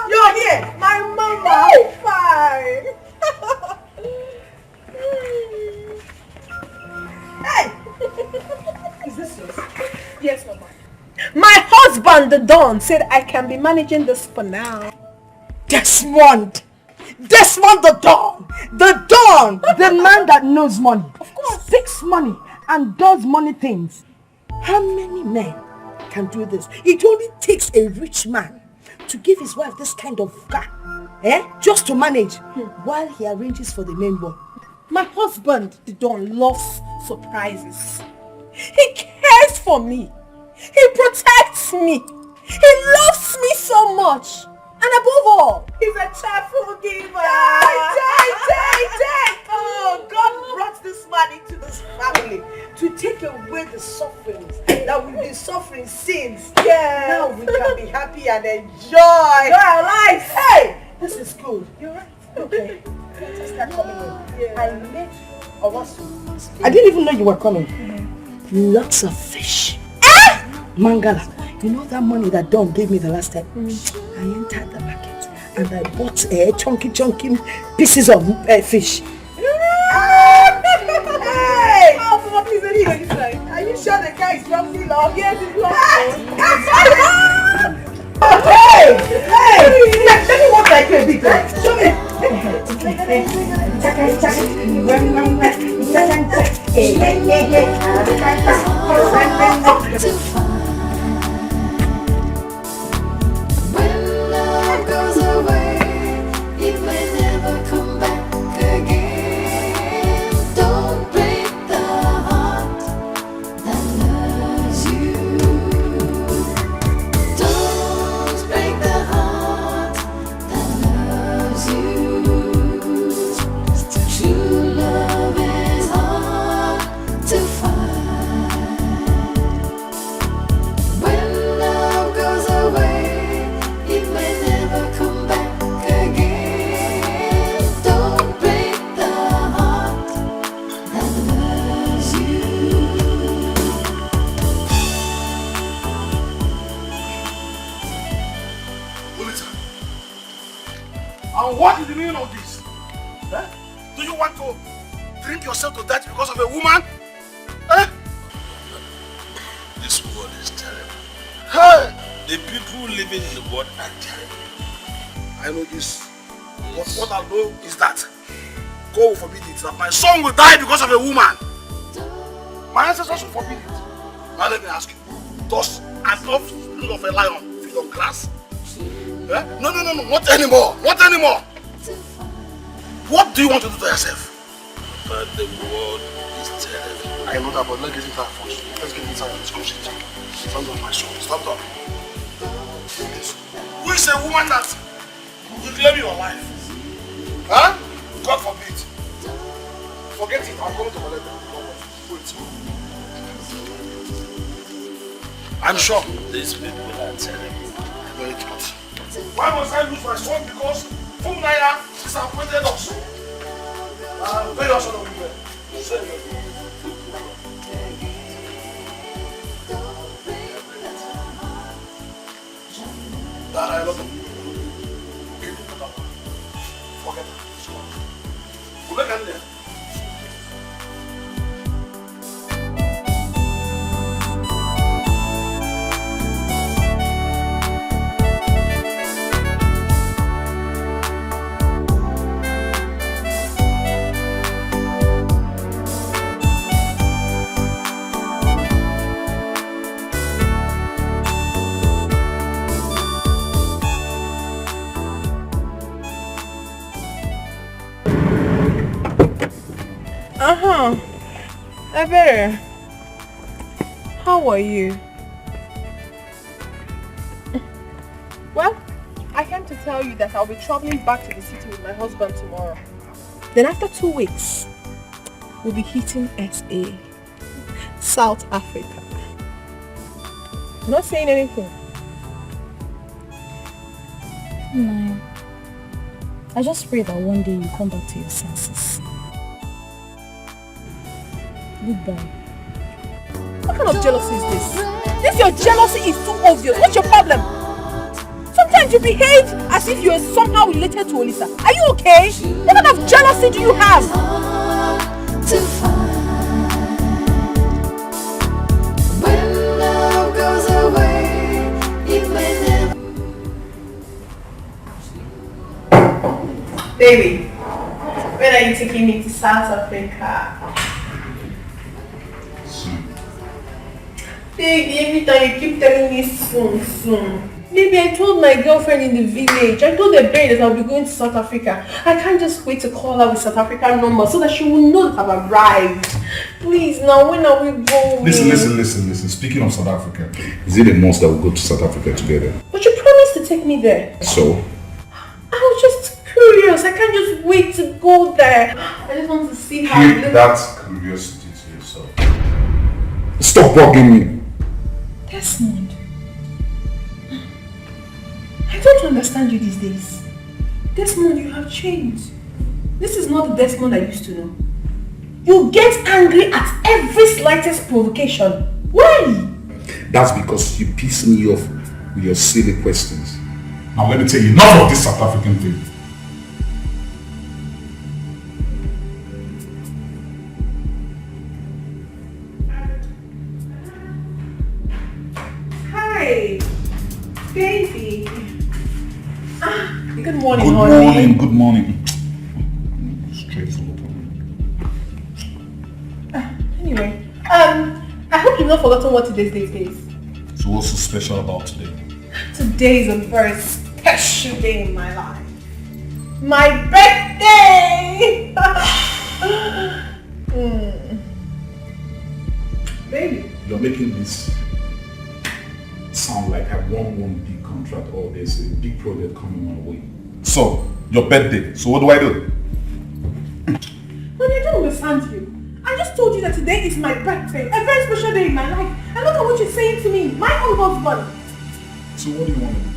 You're here. My mama. Fine. Hey! Is this yours? Yes, Mama. My husband, the Don, said I can be managing this for now. Desmond the Don! The Don! The man that knows money. Of course. Speaks money and does money things. How many men can do this? It only takes a rich man to give his wife this kind of car. Just to manage while he arranges for the main boy. My husband, the Don, loves surprises. He cares for me. He protects me. He loves me so much. And above all, he's a cheerful giver. Oh, God brought this man into this family to take away the sufferings that we've been suffering since. Yeah. Now we can be happy and enjoy our lives. Hey, this is good. You're right. Okay. Let us start coming in. Yeah. I met Owasu. I didn't even know you were coming. Lots of fish. Mangala. You know that money that Don gave me the last time? I entered the market and I bought chunky pieces of fish. Hey! Oh, Papa, please, are you sure the guy is roughly long? Yes, he's long. Hey! Let me walk like a bit. Show me. When love goes away, it may never come back again. Don't break the heart that loves you. And what is the meaning of this? Eh? Do you want to drink yourself to death because of a woman? Eh? This world is terrible. Hey! The people living in the world are terrible. I know this. But what I know is that God will forbid it, that my son will die because of a woman. My ancestors will forbid it. Now let me ask you, does an offspring of a lion feed on grass? Eh? No, not anymore. Not anymore. What do you want to do to yourself? But the world is terrible. I know that, but let's get inside first. Let's get inside and discuss it. Stand up, my son. Stand up. Who is a woman that will claim your life? Huh? God forbid. Forget it. I'm going to collect them. Wait. I'm sure. These people are terrible. Very good. Why must I lose my son because Funaya disappointed us? Very also the women. That I love them. Forget it. Look at them. Ebere, how are you? Well, I came to tell you that I'll be traveling back to the city with my husband tomorrow. Then after 2 weeks, we'll be hitting SA, South Africa. Not saying anything. No. I just pray that one day you come back to your senses. Goodbye. What kind of jealousy is this? Your jealousy is too obvious. What's your problem? Sometimes you behave as if you are somehow related to Olisa. Are you okay? What kind of jealousy do you have? When love goes away, it may never. Baby, when are you taking me to South Africa? Baby, every time you keep telling me soon. Baby, I told my girlfriend in the village, I told the babe that I'll be going to South Africa. I can't just wait to call her with South African number so that she will know that I've arrived. Please, now when are we going? Listen. Speaking of South Africa, is it a must that we go to South Africa together? But you promised to take me there. So? I was just curious. I can't just wait to go there. I just want to see how it looks. That's curiosity to yourself. Stop bugging me. Desmond, I don't understand you these days. Desmond, you have changed. This is not the Desmond I used to know. You get angry at every slightest provocation. Why? That's because you piss me off with your silly questions. Now let me tell you, enough of this South African thing. Hi, baby. Good morning, honey. Good morning. Straight from the Anyway, I hope you've not forgotten what today's date is. So what's so special about today? Today is a very special day in my life. My birthday! Baby. You're making this sound like I won one big contract or there's a big project coming my way. So, your birthday. So what do I do? Honey, I don't understand you. I just told you that today is my birthday. A very special day in my life. And look at what you're saying to me. My own husband. So what do you want to do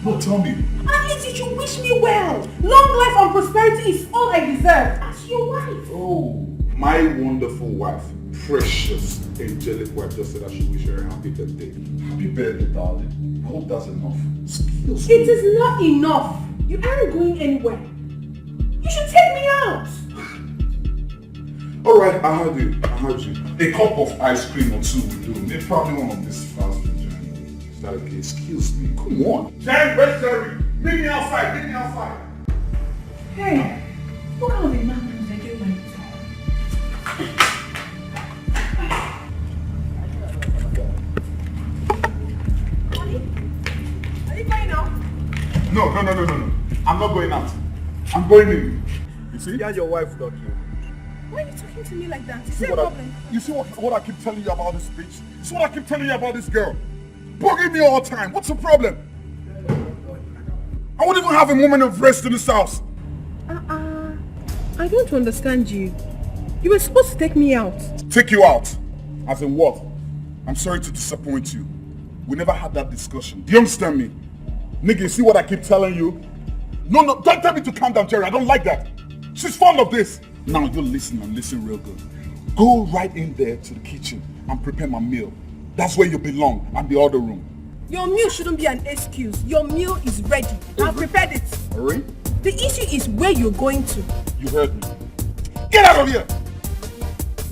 now? No, tell me. At least you should wish me well. Long life and prosperity is all I deserve. As your wife. Oh, my wonderful wife. Precious, angelic wife just said I should wish her a happy birthday. Happy birthday, darling. I hope that's enough. It is not enough. You aren't going anywhere. You should take me out. Alright, I heard you. A cup of ice cream or two will do. Maybe probably one of this fast food journey. Is that okay? Excuse me. Come on. Jerry, where's Jerry? Meet me outside. Hey, what kind of a man is I get my Are you going out? No. I'm not going out. I'm going in. You see? You and your wife without you. Why are you talking to me like that? Is there a problem? You see what I keep telling you about this bitch? You see what I keep telling you about this girl? Bugging me all the time. What's the problem? I won't even have a moment of rest in this house. I don't understand you. You were supposed to take me out. Take you out? As in what? I'm sorry to disappoint you. We never had that discussion. Do you understand me? Nigga, you see what I keep telling you? No, don't tell me to calm down, Jerry. I don't like that. She's fond of this. Now you listen and listen real good. Go right in there to the kitchen and prepare my meal. That's where you belong, and the other room. Your meal shouldn't be an excuse. Your meal is ready. I've prepared it. Alright? The issue is where you're going to. You heard me. Get out of here!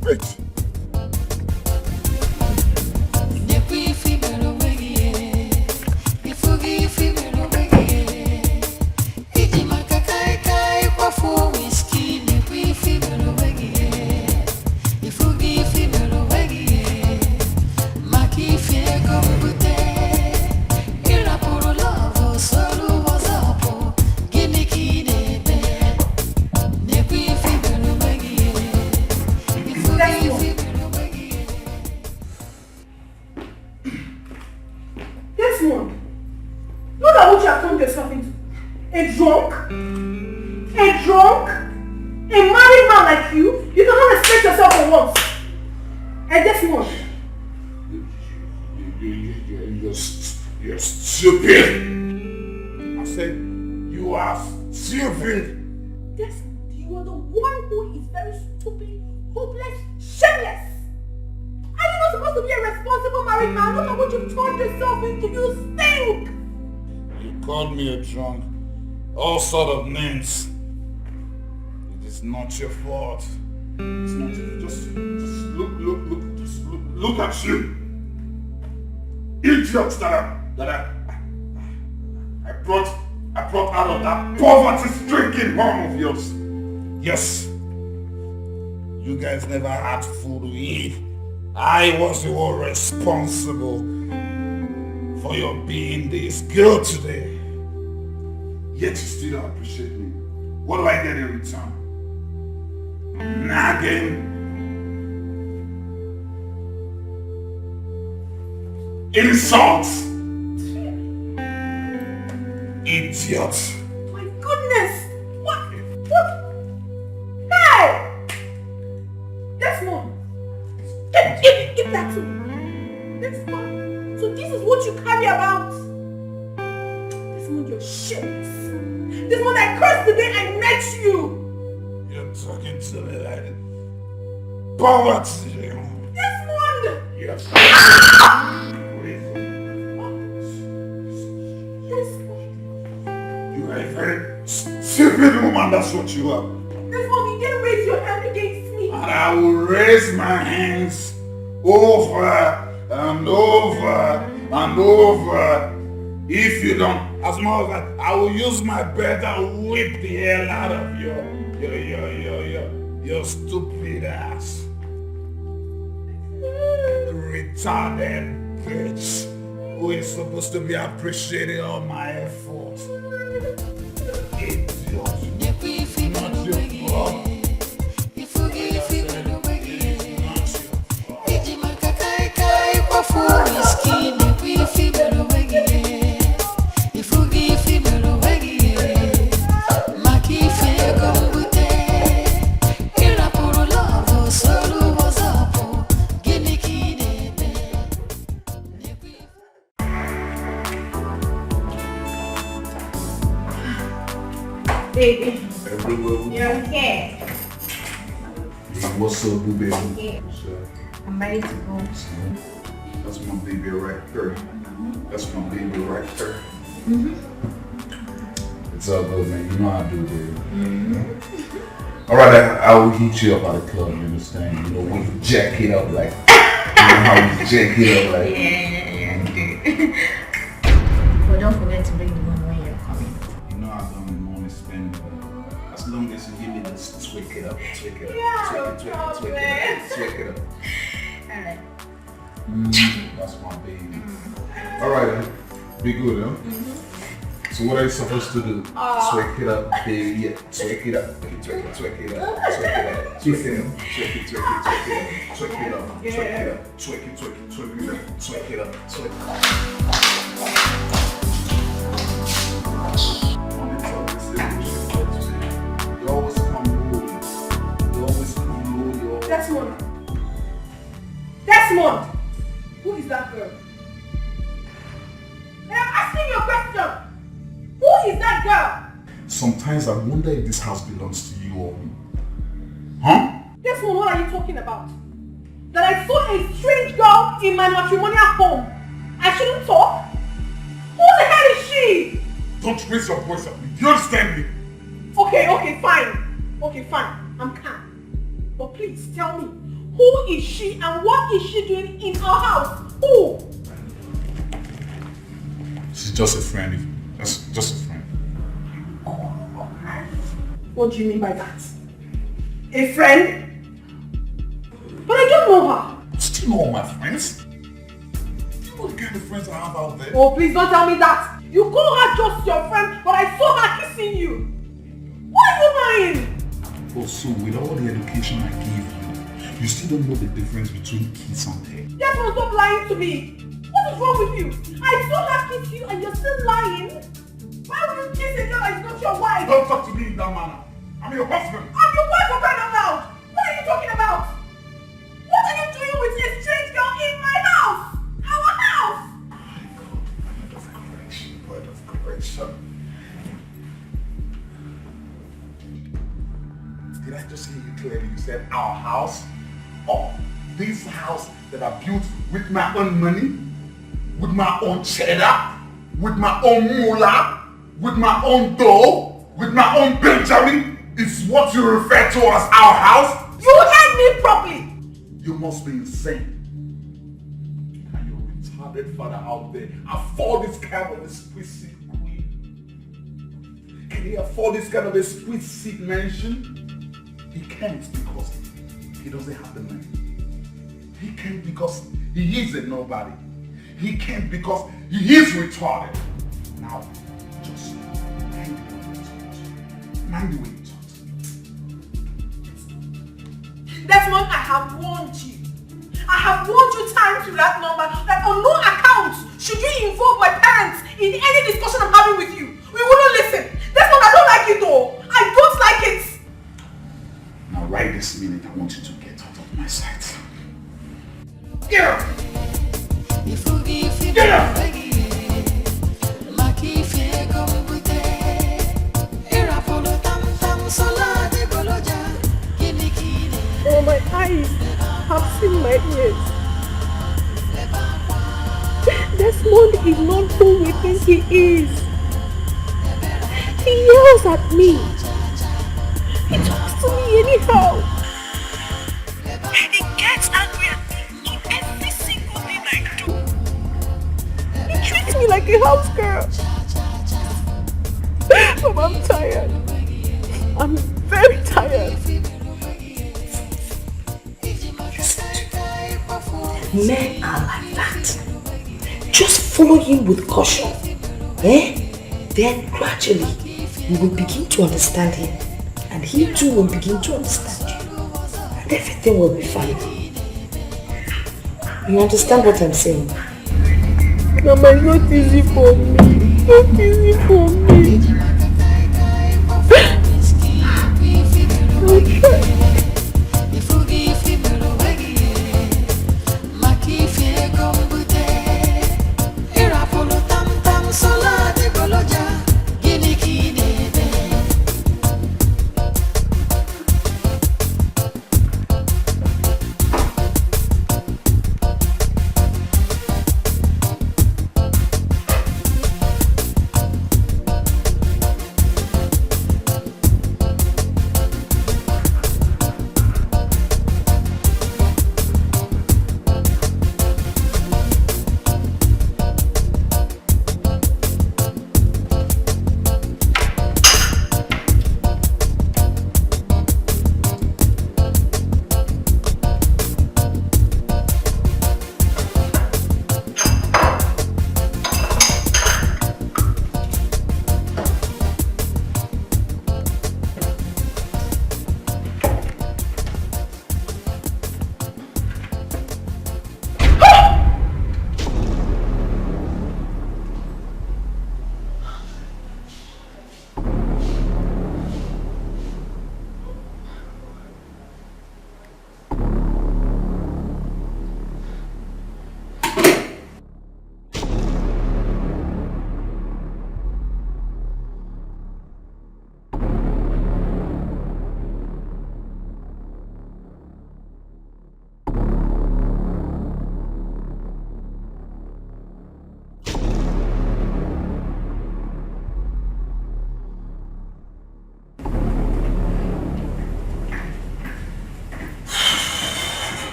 Bitch! You're stupid! I said, you are stupid! Yes, you are the one who is very stupid, hopeless, shameless! Are you not supposed to be a responsible married man? Look at what you've turned yourself into, you stink! You called me a drunk. All sort of names. It is not your fault. It's not your just look at you. Idiots that I brought out of that poverty-stricken home of yours. Yes. You guys never had food to eat. I was the one responsible for your being this girl today. Yet you still don't appreciate me. What do I get in return? Nagging. Insults. Idiot. My goodness! What? Hey! Desmond! Give that to me. Desmond. So this is what you carry about? Desmond, you're shit. Desmond, I cursed the day I met you. You're talking to me like poverty. Desmond! Yes. You are a very stupid woman, that's what you are. Desmond, you didn't raise your hand against me. And I will raise my hands over and over and over. If you don't, as much as I will use my belt and whip the hell out of your stupid ass. Retarded bitch who is supposed to be appreciating all my efforts. Idiot. Not your fault. Baby. Everywhere. You're okay. What's up, boo baby? Okay. I'm ready to go. That's my baby right there. That's my baby right there. It's all good, man. You know how I do, baby. All right, I will hit you up at the club. You understand? You know when you jack it up like. You know how you jack it up like. Yeah. But don't forget to bring the money when you're coming. You know I don't money spend. As long as you give me this, tweak it up, tweak it up, Yeah, tweak it up. All right. That's my baby. All right, be good, huh? So what are you supposed to do? Tweak it up, baby. Yeah, tweak it up, tweak it up, tweak it up, tweak it up, tweak it up, tweak it up, tweak it up, tweak it up, tweak it up, tweak it up, tweak it up. You always come low. You always come low. Desmond! Who is that girl? I'm asking you a question. Who is that girl? Sometimes I wonder if this house belongs to you or me. Huh? Desmond, what are you talking about? That I saw a strange girl in my matrimonial home. I shouldn't talk? Who the hell is she? Don't raise your voice at me. Do you understand me? Okay, fine. Okay, fine. I'm calm. But please tell me, who is she and what is she doing in our house? Who? She's just a friend. That's just a friend. What do you mean by that? A friend? But I don't know her. You still know all my friends? You know the kind of friends I have out there? Oh, please don't tell me that. You call her just your friend, but I saw her kissing you. Why are you lying? Oh, so with all the education I gave you, you still don't know the difference between kiss and tell? Desmond, stop lying to me. What is wrong with you? I saw her kiss you and you're still lying? Why would you kiss a girl that is not your wife? Don't talk to me in that manner. I'm your husband. I'm your wife for crying out loud. What are you talking about? What are you doing with a strange girl in my house? Our house? Word of correction. Did I just hear you clearly? You said our house? Oh, this house that I built with my own money, with my own cheddar, with my own moolah, with my own dough, with my own Benjamin, is what you refer to as our house? You heard me properly. You must be insane. And your retarded father out there afford this kind of exquisite queen? Can he afford this kind of exquisite mansion? He can't because he doesn't have the money. He can't because he is a nobody. He can't because he is retarded. Now, just mind the way you talk. Mind the way you talk. Desmond, I have warned you. I have warned you times with that number that on no account should you involve my parents in any discussion I'm having with you. We wouldn't listen. Desmond, I don't like it though. I don't like it. Now right this minute, I want you to get out of my sight. Get out! Get out! Oh, my eyes have seen my ears. Desmond is not who we think he is. He yells at me. He talks to me anyhow. He gets angry at me in every single thing I do. He treats me like a house girl. Mom, I'm tired. I'm very tired. Men are like that. Just follow him with caution. Then gradually you will begin to understand him. And he too will begin to understand you. And everything will be fine. You understand what I'm saying? Mama, it's not easy for me. It's not easy for me. I'll try.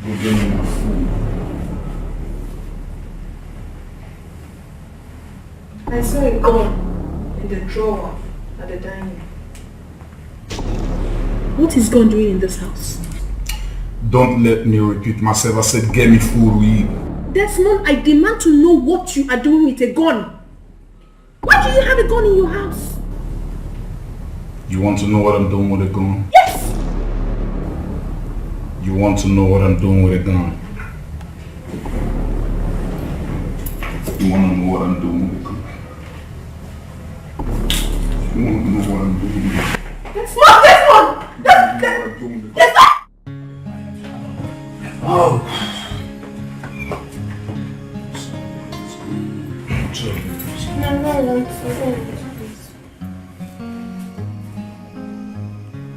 Go get me my food. I saw it gone in the drawer at the dining. What is God doing in this house? Don't let me repeat myself. I said get me food to eat. Desmond, I demand to know what you are doing with a gun. Why do you have a gun in your house? You want to know what I'm doing with a gun? Yes! You want to know what I'm doing with a gun? You want to know what I'm doing with a gun? You want to know what I'm doing with a gun? Desmond! Desmond! Oh!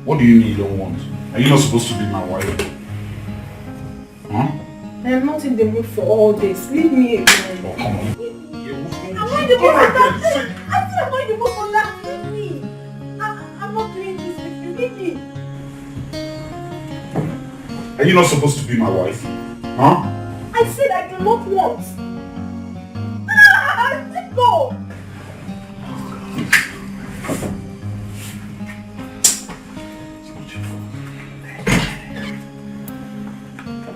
What do you mean you don't want? Are you not supposed to be my wife? Huh? I am not in the mood for all this. Leave me alone. Oh, come on. I'm not in the mood for that. I'm not in the mood for that. Leave me. I'm not doing this with you. Leave me. Are you not supposed to be my wife? Huh? I said I do not want. Let go.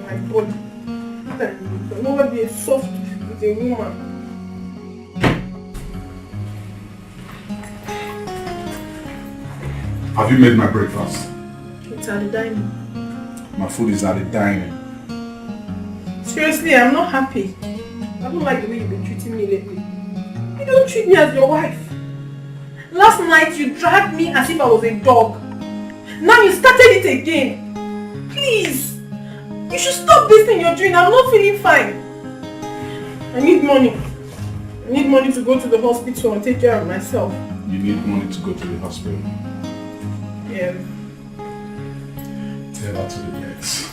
My body. I'll never be soft with a woman. Have you made my breakfast? It's at the dining. My food is at the dining. Seriously, I'm not happy. I don't like the way you've been treating me lately. You don't treat me as your wife. Last night you dragged me as if I was a dog. Now you started it again. Please. You should stop this thing you're doing. I'm not feeling fine. I need money. I need money to go to the hospital and take care of myself. You need money to go to the hospital? Yeah. Tell that to the next.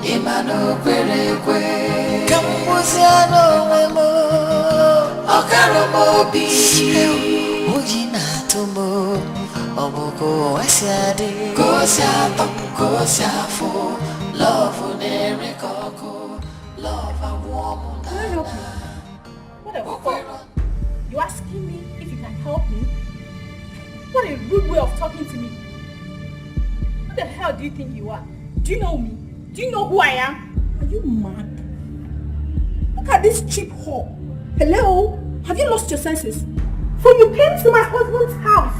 Imano kwerekwe Kambuziano memo Okaromo bi Ujina tumo Oboko wasiade Kosiato, kosiafo Love unerekoko Love a woman. Can I help you? What the fuck? You asking me if you can help me? What a rude way of talking to me. Who the hell do you think you are? Do you know me? Do you know who I am? Are you mad? Look at this cheap whore. Hello? Have you lost your senses? So you came to my husband's house.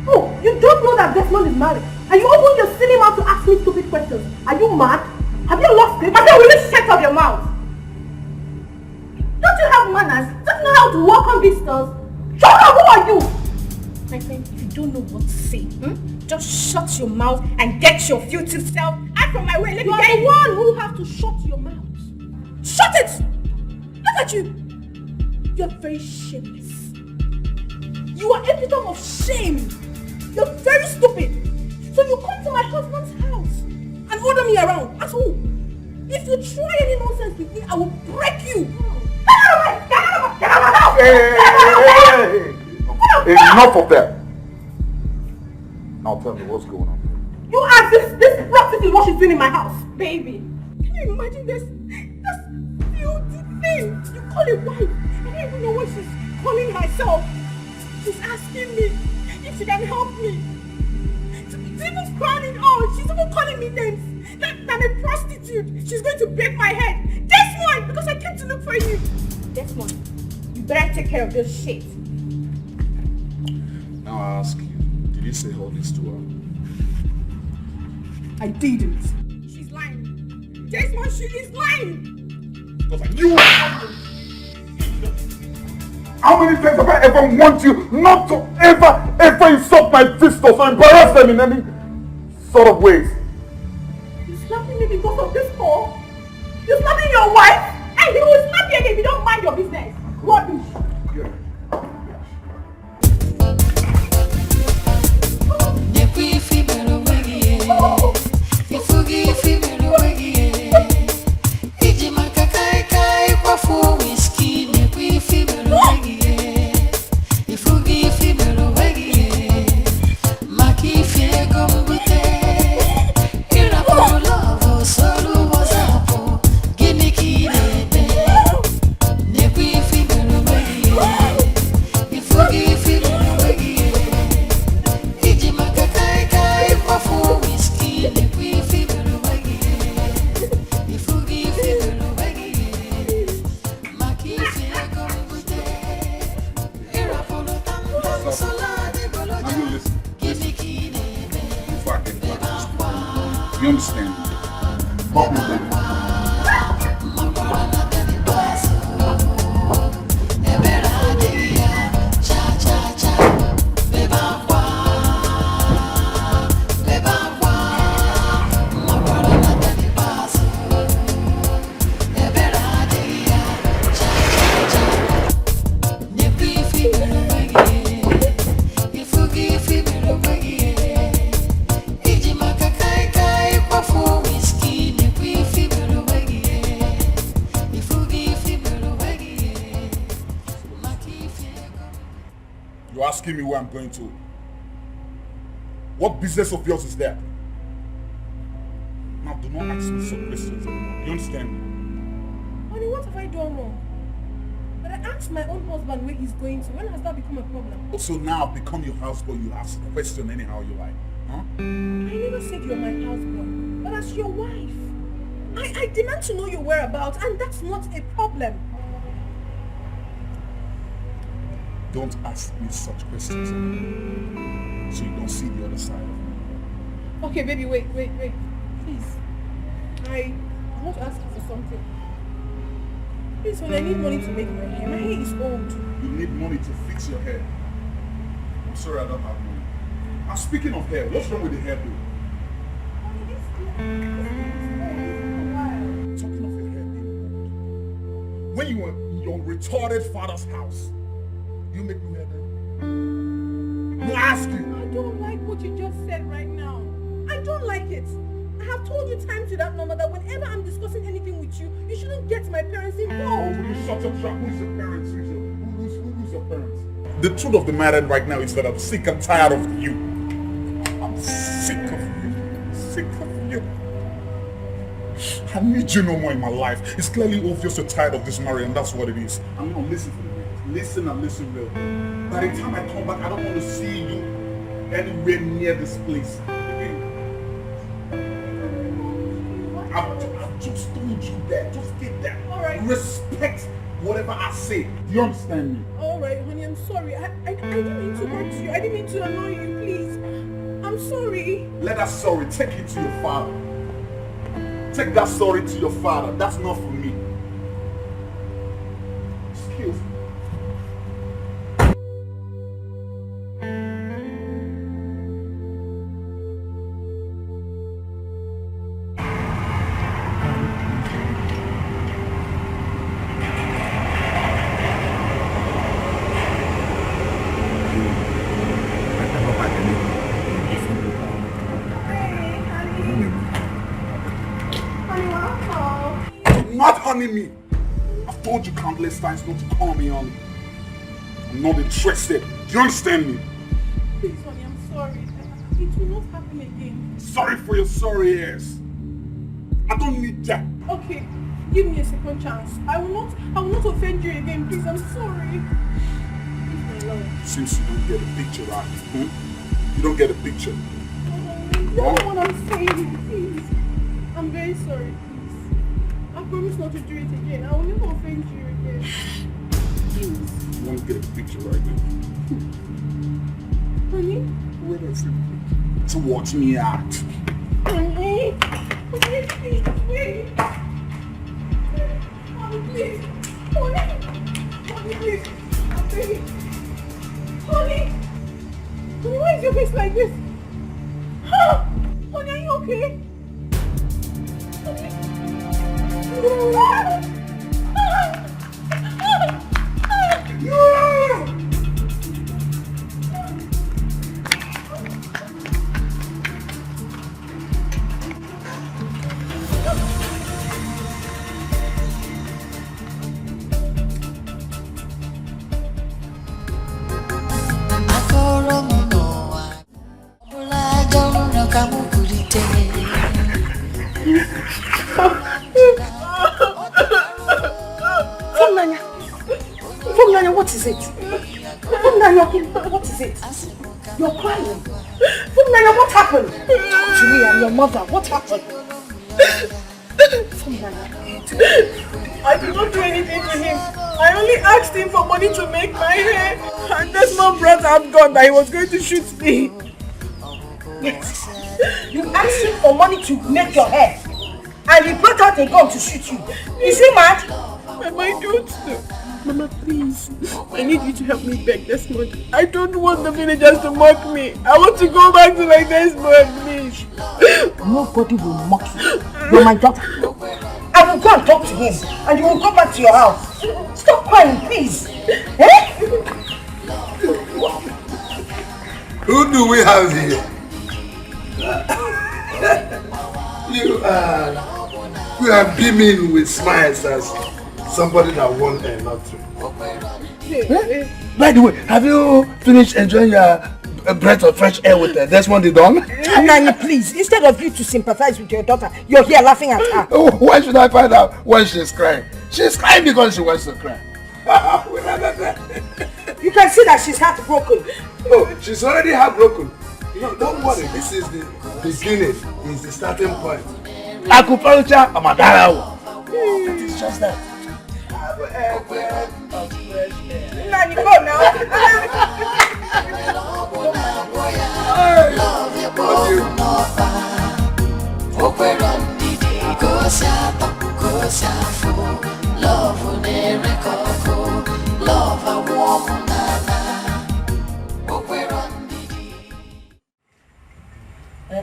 Oh, you don't know that Desmond is married. And you open your silly mouth to ask me stupid questions. Are you mad? Have you lost it? I said, will you shut up your mouth? Don't you have manners? Don't you know how to welcome visitors? Shut up, who are you? My friend, if you don't know what to say, just shut your mouth and get your filthy self out from my way. Let me get the one who have to shut your mouth. Shut it! Look at you! You're very shameless. You are epitome of shame. You're very stupid. So you come to my husband's house and order me around. As who? If you try any nonsense with me, I will break you. Get out of my house! Get out of my house! Enough of that. Now tell me what's going on. You ask this prostitute what she's doing in my house. Baby, can you imagine this filthy thing? You call it wife. I don't even know what she's calling herself. She's asking me if she can help me. She's even crying out. She's even calling me names. That I'm a prostitute. She's going to break my head. Desmond, because I came to look for you. Desmond, you better take care of this shit. Now I ask you, did you say all this to her? I didn't. She's lying. Desmond, she is lying. Because I knew it. How many times have I ever warned you not to ever insult my visitors or embarrass them in any sort of ways? You slapping me because of this call? You slapping your wife? And you will slap me again. your business. Rubbish. You understand? Pop me, baby. You're asking me where I'm going to. What business of yours is that? Now, do not ask me some questions anymore. You understand me? Honey, what have I done wrong? But I asked my own husband where he's going to. When has that become a problem? So now I've become your houseboy. You ask a question anyhow you like. Huh? I never said you're my houseboy, but as your wife. I demand to know your whereabouts, and that's not a problem. Don't ask me such questions anymore, so you don't see the other side of me. Okay, baby, wait. Please. I want to ask you for something. Please, when I need money to make my hair is old. You need money to fix your hair. I'm sorry I don't have money. I'm speaking of hair. What's wrong with the hairdo? Talking of your hair being old. When you were in your retarded father's house, you make me wear that. No, ask you. I don't like what you just said right now. I don't like it. I have told you time to that number that whenever I'm discussing anything with you, you shouldn't get my parents involved. Will you shut your trap? Who's your parents? Who's your parents? The truth of the matter right now is that I'm sick and tired of you. I'm sick of you. Sick of you. I need you no more in my life. It's clearly obvious you're tired of this marriage, and that's what it is. I'm not listening to the listen and listen real good. By the time I come back, I don't want to see you anywhere near this place. I've just told you that. Just get that. All right. Respect whatever I say. Do you understand me? All right, honey, I'm sorry. I didn't mean to hurt you. I didn't mean to annoy you, please. I'm sorry. Let that sorry take it to your father. Take that sorry to your father. That's not for me. Excuse me. Not honey me. I've told you countless times not to call me honey. I'm not interested. Do you understand me? Please, honey, I'm sorry. It will not happen again. Sorry for your sorry ass. I don't need that. Okay, give me a second chance. I will not offend you again, please. I'm sorry. Please, my love. Seems you don't get a picture, right? You don't get a picture. You know what I'm saying, please. I'm very sorry, please. I promise not to do it again. I will never offend you again. Please. You won't get a picture right now. Honey? Wait a second. To watch me act. Honey? Honey, please, wait. Honey, please. Honey, please. I'm begging. Honey? Honey, why is your face like this? Huh? Honey, are you okay? Honey? is it? Funanya, what is it? You're crying. Funanya, what happened? Talk to me and your mother. What happened? Funanya. I did not do anything to him. I only asked him for money to make my hair. And Desmond brought out gun that he was going to shoot me. Yes. You asked him for money to make your hair. And he brought out a gun to shoot you. Is he mad? Mama, I don't know. Mama, please. I need you to help me beg Desmond. I don't want the villagers to mock me. I want to go back to my Desmond, please. Nobody will mock you. You're my daughter. I will go and talk to him. And you will go back to your house. Stop crying, please. Eh? Who do we have here? You are beaming with smiles as somebody that won a lottery. By the way, have you finished enjoying your breath of fresh air with Desmond the Don? Nani, please, instead of you to sympathize with your daughter, you're here laughing at her. Oh, why should I find out when she's crying? She's crying because she wants to cry. You can see that she's heartbroken. Oh, she's already heartbroken. No, don't worry, this is the beginning, is the starting point. Acupuncture, Amadara. It is just that. Have a breath of fresh air. Nani, go now.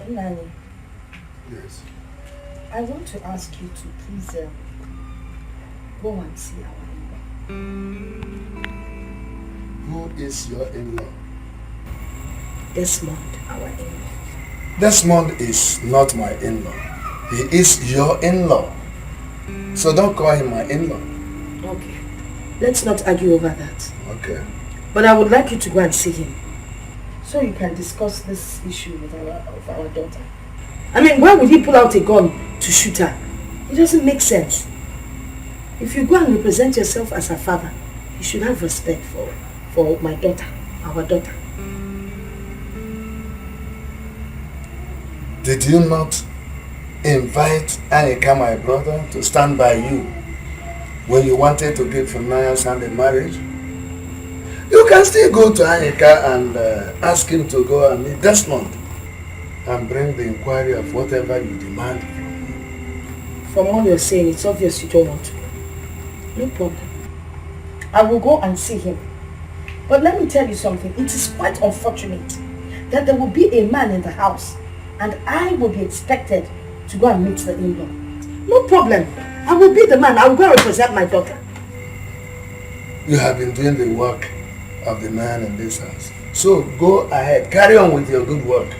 Nani. Yes. I want to ask you to please go and see our in-law. Who is your in-law? Desmond, our in-law. Desmond is not my in-law. He is your in-law. So don't call him my in-law. Okay. Let's not argue over that. Okay. But I would like you to go and see him. So you can discuss this issue with our daughter. I mean, why would he pull out a gun to shoot her? It doesn't make sense. If you go and represent yourself as her father, you should have respect for my daughter, our daughter. Did you not invite Anika, my brother, to stand by you when you wanted to give Funaya's hand in marriage? You can still go to Anika and ask him to go and meet Desmond and bring the inquiry of whatever you demand from him. From all you're saying, it's obvious you don't want to. No problem. I will go and see him. But let me tell you something. It is quite unfortunate that there will be a man in the house and I will be expected to go and meet the in-law. No problem. I will be the man. I will go and represent my daughter. You have been doing the work of the man in this house. So go ahead. Carry on with your good work.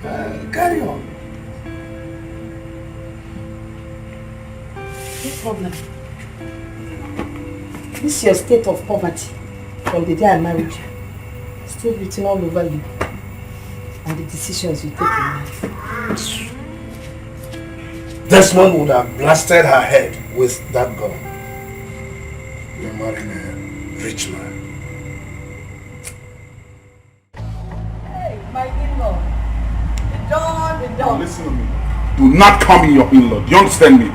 Carry on. No problem. This is your state of poverty from the day I married you. Still written all over you. And the decisions you take in life. Desmond would have blasted her head with that gun. You're marrying a rich man. Hey, my in-law. The dog. Now listen to me. Do not call me your in-law. Do you understand me?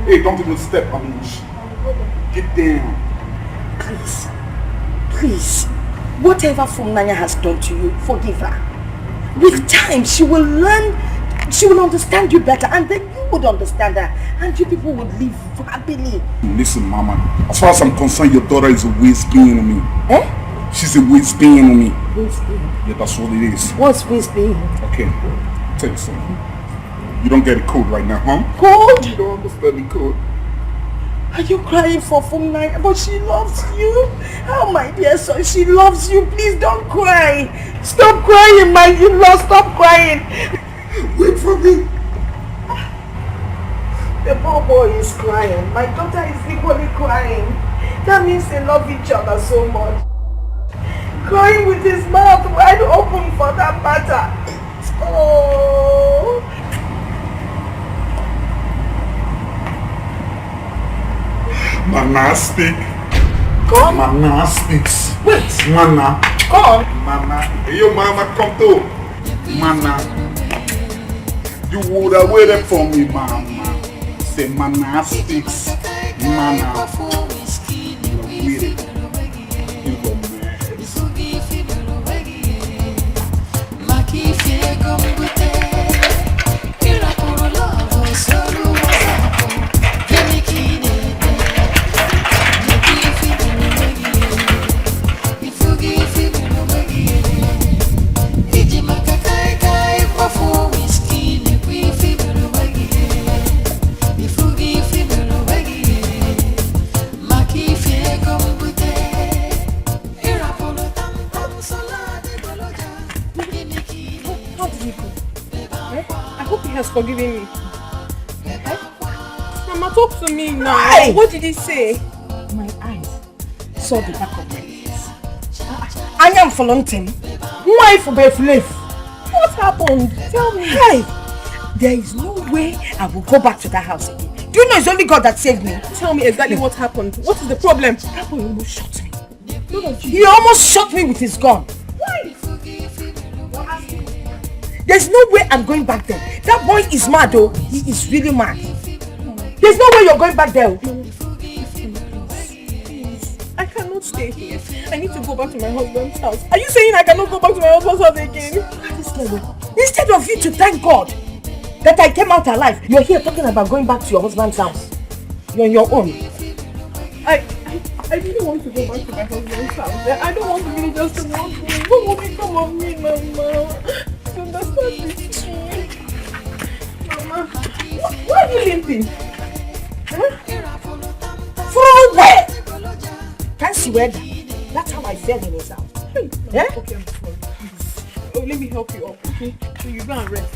Hey, don't even step on me. Get down. Please. Whatever Funanya has done to you, forgive her. With time, she will learn, she will understand you better, and then you would understand her, and you people would live happily. Listen, Mama. As far as I'm concerned, your daughter is a waste being on me. Eh? She's a waste being on me. Waste being? Yeah, that's what it is. What's waste being? Okay. Tell you something. You don't get a code right now, huh? Code? You don't understand the code. Are you crying for Funanya? But she loves you. Oh, my dear son, she loves you. Please don't cry. Stop crying, my in-law. Stop crying. Wait for me. The poor boy is crying. My daughter is equally crying. That means they love each other so much. Crying with his mouth wide open for that matter. Oh. Manastic. Come. Manastics. Wait. Mana. Come. Mana. Hey, yo, mama, come to. Mana. You would have waited for me, mama. Say monastics. Mana. You waited. You go mad. Forgiving me. Mama, talk to me now. Why? What did he say? My eyes saw the back of my ears. I am volunteering. Why for Bethlehem? What happened? Tell me. Hey, there is no way I will go back to that house again. Do you know it's only God that saved me? Tell me exactly what happened. What is the problem? That boy almost shot me. He almost shot me with his gun. Why? There's no way I'm going back there. That boy is mad though. He is really mad. There's no way you're going back there. I cannot stay here. I need to go back to my husband's house. Are you saying I cannot go back to my husband's house again? Instead of you to thank God that I came out alive, you're here talking about going back to your husband's house. You're on your own. I really want to go back to my husband's house. I don't want to be just a one thing. What will become of me, Mama? You understand this? Mama, why are you limping? Huh? From where? Can't see where? That's how I fell in his house. Yeah? Okay, I'm sorry. Oh, let me help you up, okay? So you go and rest.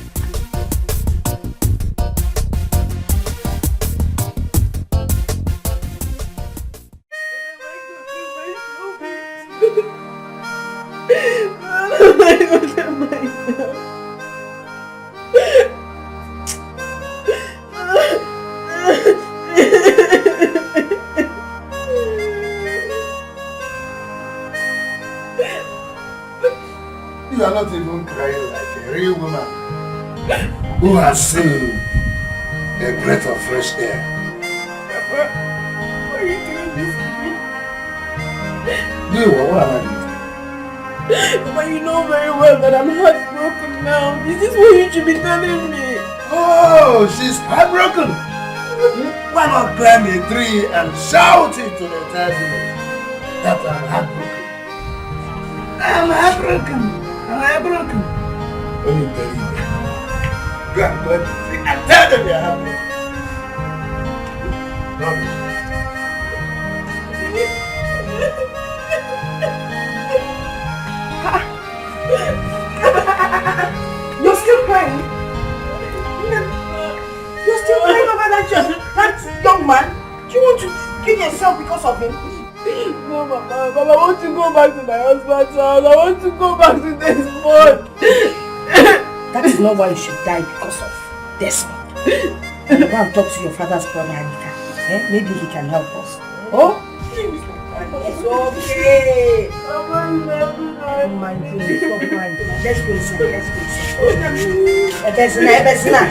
You are not even crying like a real woman who has seen a breath of fresh air. Papa, why are you doing this to me? You, what am I doing? Papa, you know very well that I'm heartbroken now. Is this what you should be telling me? Oh, she's heartbroken. Why not climb a tree and shout it to the entire village that I'm heartbroken? I'm heartbroken. I'm heartbroken. When you tell them, go and climb the tree and tell them you're heartbroken. You're still crying? You're still crying over that young man? Do you want to kill yourself because of him? No, Mama, I want to go back to my husband's house. I want to go back to Desmond. That is not why you should die because of Desmond. Go and talk to your father's brother, Anika. Maybe he can help us. Oh? It's okay. Oh my goodness, stop crying. Let's go inside, let's go inside. There's not.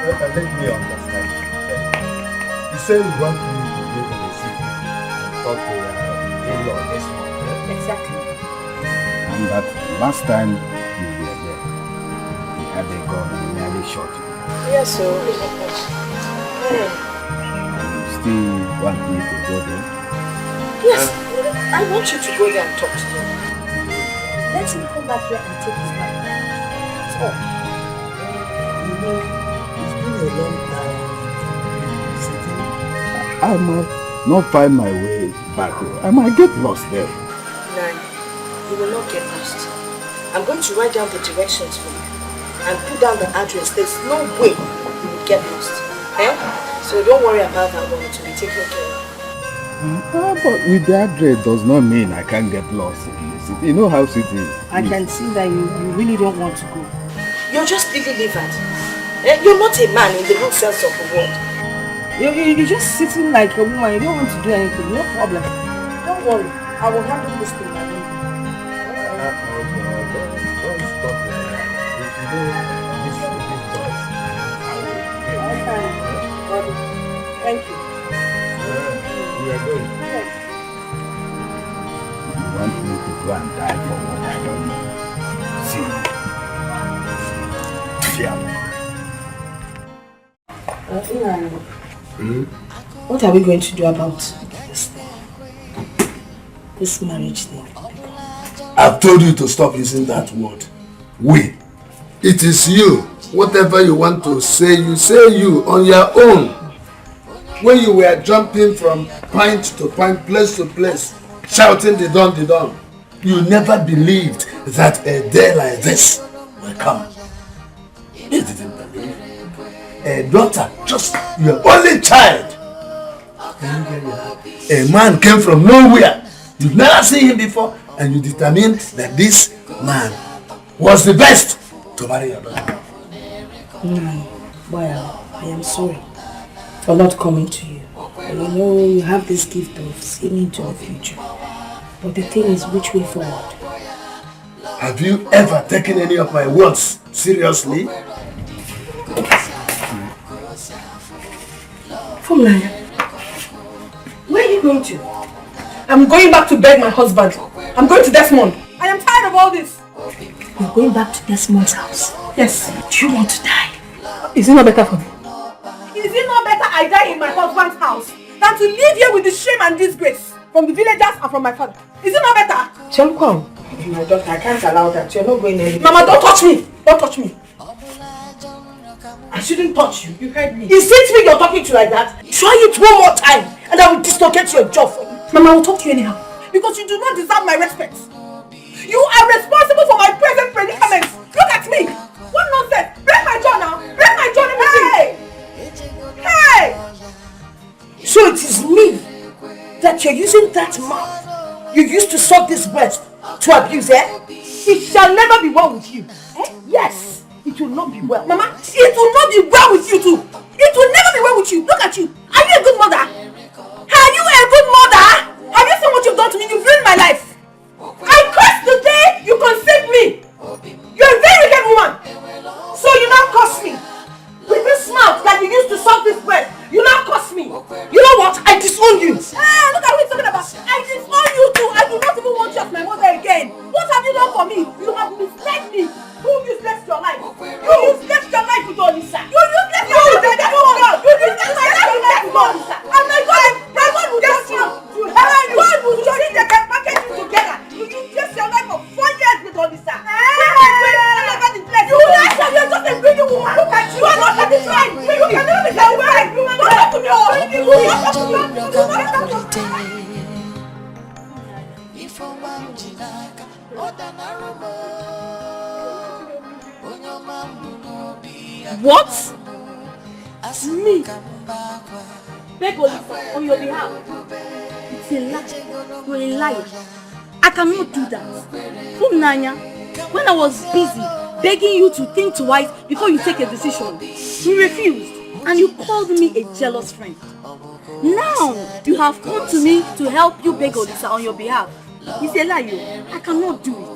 Let me understand. You say you want me to go to the city and talk to your in-law this month. Exactly. And that last time you were there, he had a gun and nearly shot you. Yes, sir. And you still want me to go there? Yes, I want you to go there and talk to him. Let him come back here and take his life. That's all. You know, it's been a long time sitting. I might not find my way back. I might get lost there. No, you will not get lost. I'm going to write down the directions for you and put down the address. There's no way you will get lost. So don't worry about that one. It will be taken care of. But with the address does not mean I can't get lost in the city. You know how city is. I can see that you really don't want to go. You're just Billy Livered. You're not a man in the good sense of the word. You're just sitting like a woman. You don't want to do anything. No problem. Don't worry. I will handle this thing. Thank you. We are going. Yes. You want me to go and die for what I don't know? See. What are we going to do about this marriage thing? I've told you to stop using that word. We. It is you. Whatever you want to say you on your own. When you were jumping from point to point, place to place, shouting the dawn, you never believed that a day like this will come. You didn't believe. A daughter, just your only child. A man came from nowhere. You've never seen him before, and you determined that this man was the best to marry your daughter. Well, I am sorry for not coming to you. You know, you have this gift of seeing into the future. But the thing is, which way forward? Have you ever taken any of my words seriously? Fumlaya, where are you going to? I'm going back to beg my husband. I'm going to Desmond. I am tired of all this. You're going back to Desmond's house? Yes. Do you want to die? Is it not better for me? Is it not better I die in my husband's house than to live here with the shame and disgrace from the villagers and from my father? Is it not better? Chelukong, my daughter, I can't allow that. You're not going anywhere. Mama, don't touch me. Don't touch me. I shouldn't touch you. You heard me. Is it me you're talking to like that? Try it one more time and I will dislocate your jaw for you. Mama, I will talk to you anyhow because you do not deserve my respect. You are responsible for my present predicament. Look at me. What nonsense. Break my jaw now. Break my jaw. Hey! Hey! So it is me that you're using that mouth you used to suck this breast to abuse, eh? It shall never be well with you. Eh? Yes. It will not be well. Mama, it will not be well with you too. It will never be well with you. Look at you. Are you a good mother? Are you a good mother? Have you seen what you've done to me? You've ruined my life. I cursed the day you conceived me. You're a very wicked woman. So you now curse me. With this mouth that you used to suck this bread, you now curse me. You know what? I disown you. Hey, look at what you're talking about. I disown you too. I do not even want you as my mother again. What have you done for me? You have misled me. You useless your life. You useless your life with Olisa. You useless your life with God. You useless your life with Olisa. And my God will just you. God will just see they can package you together. You useless your life for 4 years with Olisa. You are just a greedy woman. Look at you. You are not satisfied. You can never be satisfied. Don't talk to me. What? Me? Beg Olisa on your behalf. It's a lie. You're a liar. I cannot do that. Nanya, when I was busy begging you to think twice before you take a decision, you refused and you called me a jealous friend. Now you have come to me to help you beg Olisa on your behalf. It's a lie. I cannot do it.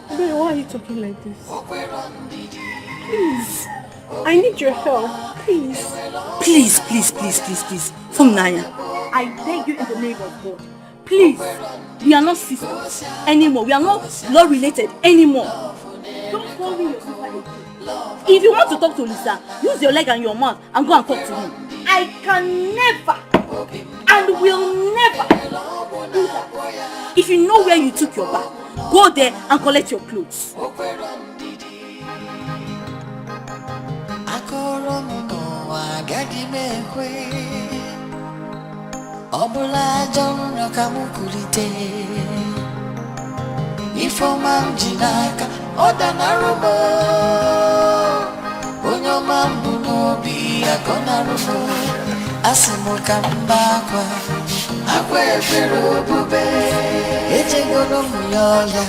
Babe, why are you talking like this? Please, I need your help. Please. Please. Nanya, I beg you in the name of God. Please, we are not sisters anymore. We are not blood related anymore. Don't call me your sister again. If you want to talk to Lisa, use your leg and your mouth and go and talk to him. I can never and will never do that. If you know where you took your bath, go there and collect your clothes. Obula jonno kamukulite Ifoma mjinaka odanarumo Onyoma mbunobi akonarumo Asimuka mbakwa Akwe fero bube Echegono muyoya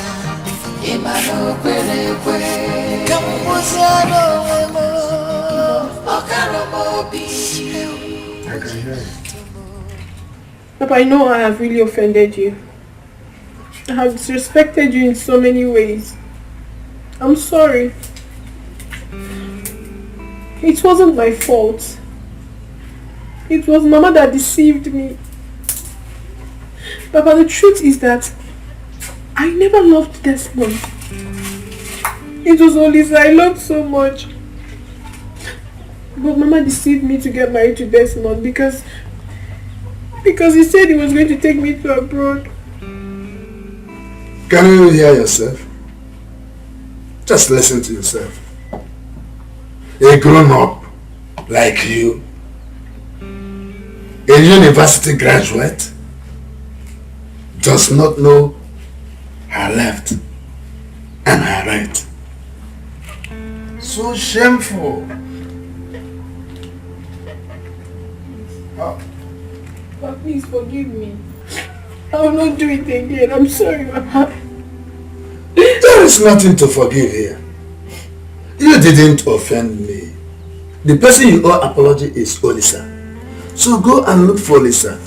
Papa, I know I have really offended you. I have disrespected you in so many ways. I'm sorry. It wasn't my fault. It was Mama that deceived me. Papa, the truth is that I never loved Desmond. It was Olisa I loved so much. But Mama deceived me to get married to Desmond because he said he was going to take me to abroad. Can you hear yourself? Just listen to yourself. A grown-up like you, a university graduate, does not know her left and her right. So shameful. But please forgive me. I will not do it again. I'm sorry, Mama. There is nothing to forgive here. You didn't offend me. The person you owe apology is Olisa. So go and look for Olisa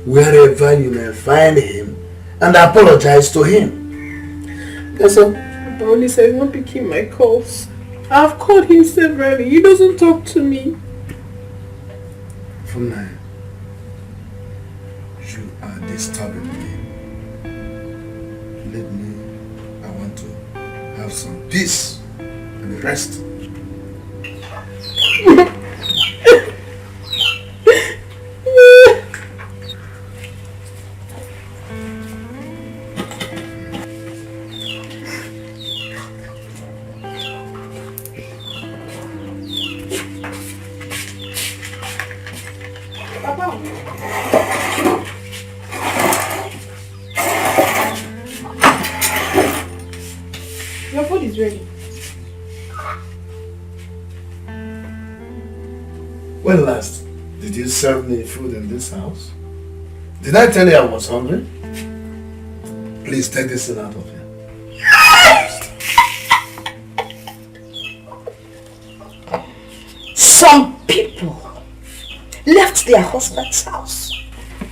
wherever you may find him and apologize to him. That's all. But Olisa is not picking my calls. I've called him severally. He doesn't talk to me. From now, you are disturbing me. Let me, I want to have some peace and rest. Your food is ready. When last did you serve me food in this house? Did I tell you I was hungry? Please take this thing out of here. Some people left their husband's house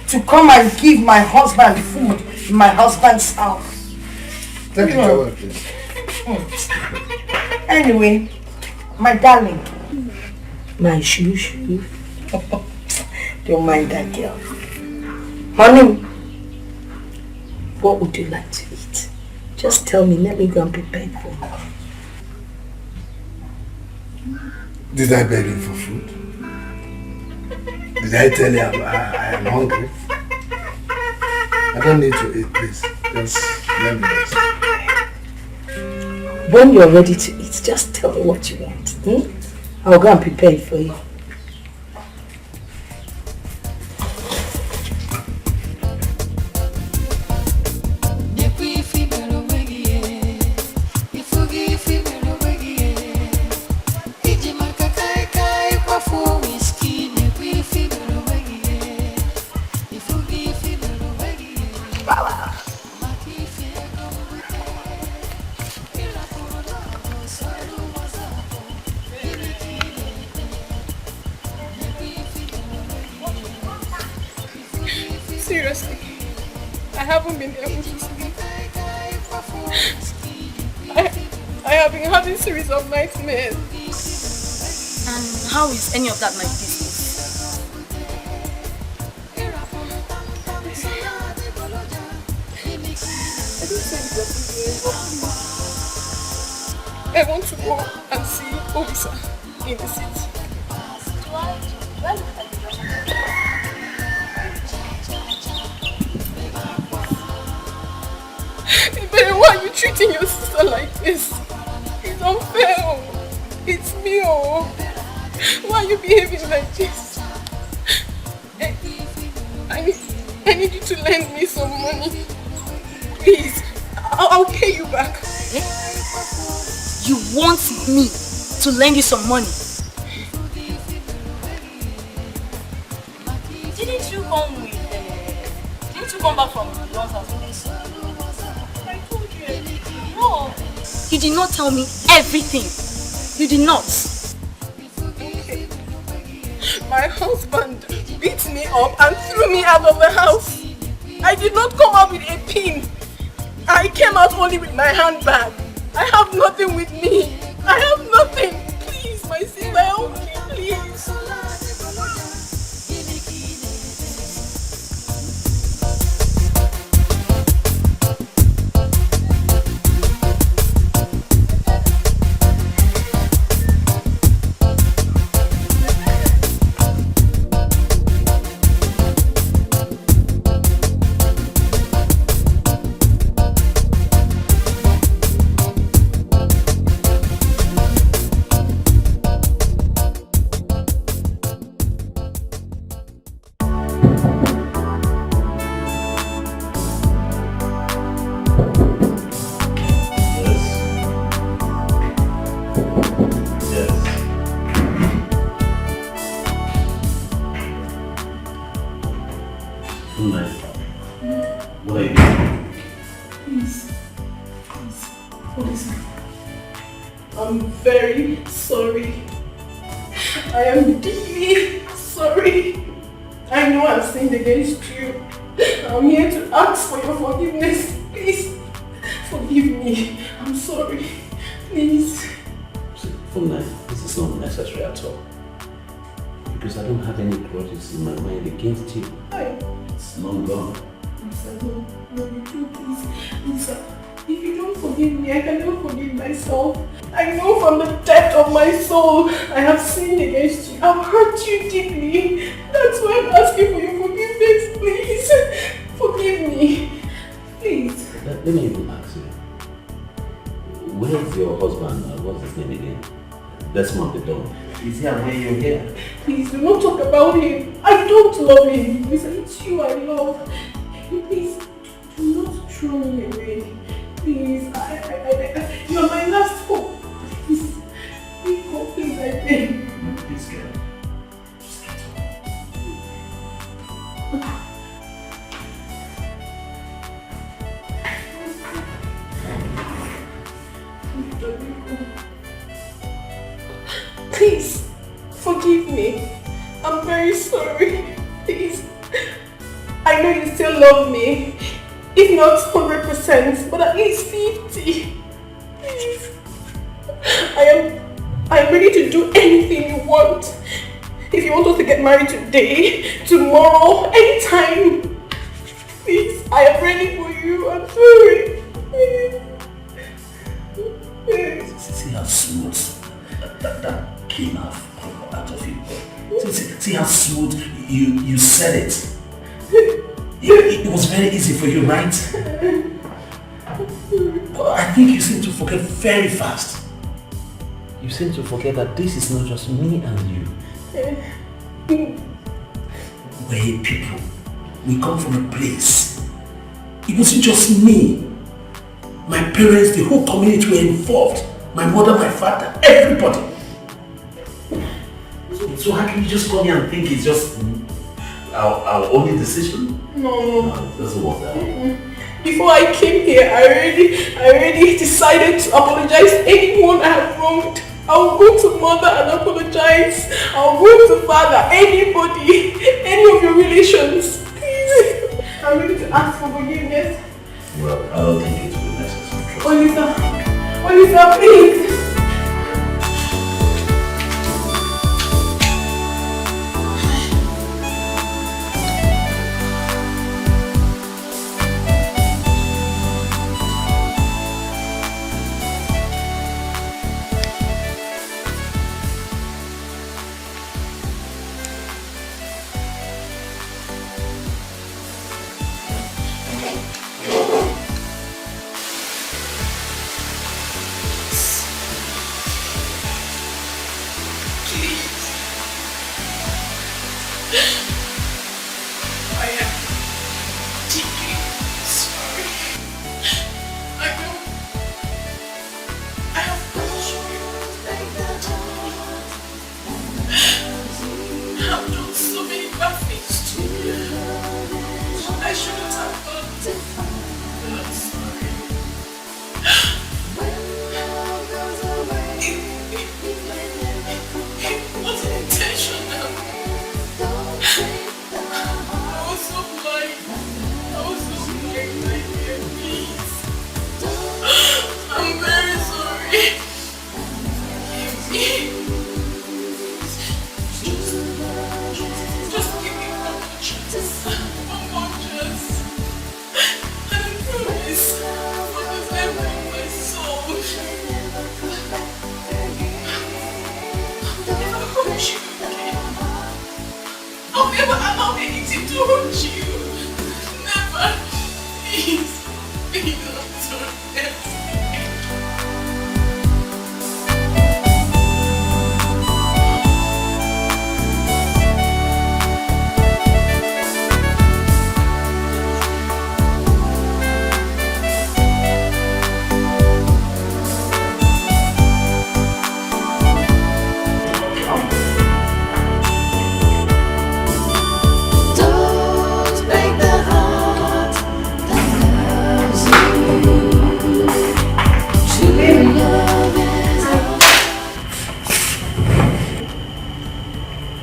to come and give my husband food in my husband's house. Take it away, please. Anyway, my darling, my shoo. Don't mind that girl. Honey, what would you like to eat? Just tell me, let me go and prepare it for you. Did I beg you for food? Did I tell you I am hungry? I don't need to eat, please. Just let me rest. When you're ready to eat, just tell me what you want. I'll go and prepare it for you. Seriously, I haven't been able to sleep. I have been having series of nightmares. And how is any of that my business? I want to go and see Olisa in the city. Why are you treating your sister like this? It's unfair. It's me. Why are you behaving like this? I need you to lend me some money. Please, I'll pay you back. You want me to lend you some money? Didn't you come back from John's house? I told you. No. You did not tell me everything. You did not. Okay. My husband beat me up and threw me out of the house. I did not come out with a pin. I came out only with my handbag. I have nothing with me. I have nothing. Please, my sister, help me, please. In my mind against you. It's long gone. Lisa, no, you do, please. Lisa, if you don't forgive me, I cannot forgive myself. I know from the depth of my soul I have sinned against you. I've hurt you deeply. That's why I'm asking for your forgiveness, please. Forgive me. Please. Let me even ask you. Where's your husband? What's his name again? Desmond the dog. Is he aware you're here? Please do not talk about him. I don't love him. Listen, it's you I love. Please do not throw me away. Please, you're my last hope. Please, please, I beg. Please, girl. Just get up. Please, forgive me. I'm very sorry. Please. I know you still love me. If not 100%, but at least 50. Please. I am ready to do anything you want. If you want us to get married today, tomorrow, anytime. Please, I am ready for you. I'm sorry. See how smooth that came out of you. See how smooth you said it. It was very easy for you, right? But I think you seem to forget very fast. You seem to forget that this is not just me and you. We're people. We come from a place. It wasn't just me. My parents, the whole community were involved. My mother, my father, everybody. So how can you just come here and think it's just our only decision? No, it doesn't work that way. Before I came here, I already decided to apologize to anyone I have wronged. I'll go to mother and apologize. I'll go to father, anybody, any of your relations. Please. I'm ready to ask for forgiveness. Well, I don't think it will be necessary. Olisa, please.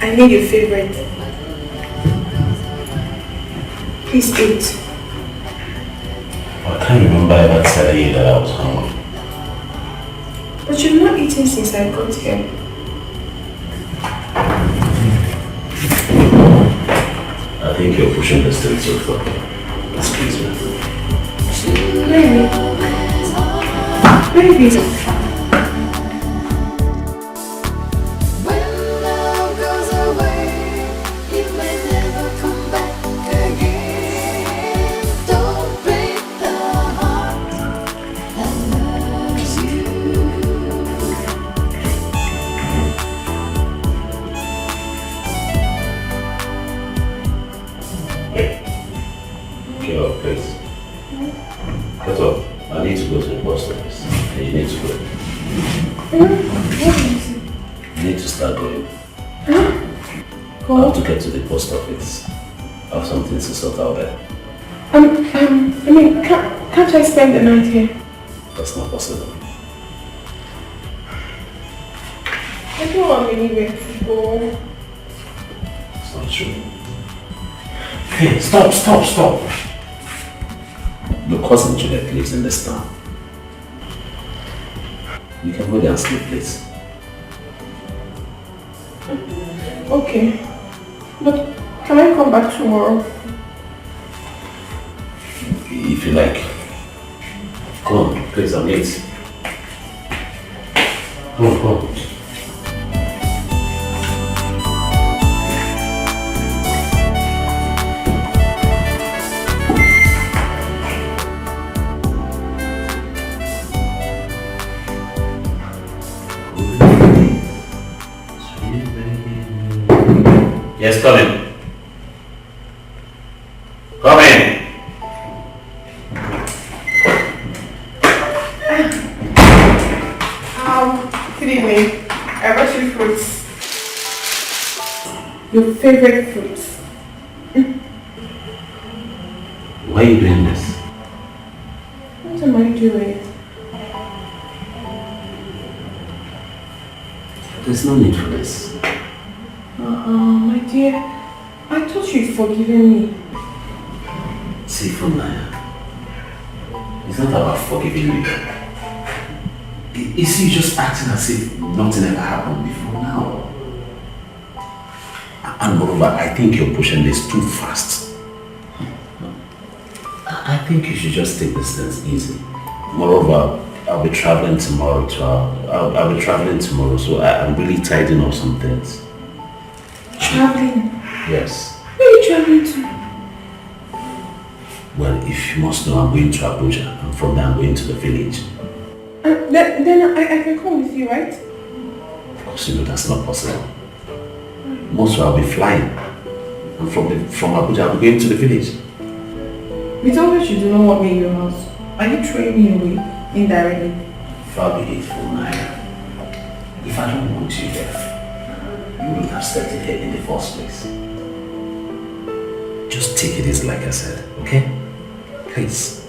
I made your favorite. Please eat. I can't remember ever telling you that I was hungry. But you've not eaten since I got here. I think you're pushing this thing too far. Excuse me. Baby. To sort out there. I mean, can't I spend the night here? That's not possible. I don't want anywhere to go. It's not true. Hey, stop. Your cousin Juliet lives in this town. You can go there and sleep, please. Okay. But can I come back tomorrow? If you like. Come on, please, I'm late. Come on. Yes, come in. Come in. Good evening. I brought you fruits. Your favorite fruits. Why are you doing this? What am I doing? There's no need for this. My dear, I thought you'd forgiven me. See, from Naya, it's not about forgiving you. It's you just acting as if nothing ever happened before now. And moreover, I think you're pushing this too fast. I think you should just take this things easy. Moreover, I'll be traveling tomorrow I'll be traveling tomorrow, so I'm really tidying up some things. Traveling? Yes. Where are you traveling to? Well, if you must know, I'm going to Abuja, and from there I'm going to the village. Then I can come with you, right? Of course, you know that's not possible. Most I'll be flying, and from Abuja I'll be going to the village. You told me you do not want me in your house. Are you throwing me away indirectly? Far be it from Naya. If I don't want you there, you wouldn't have stepped in here in the first place. Just take it easy, like I said, okay? Please.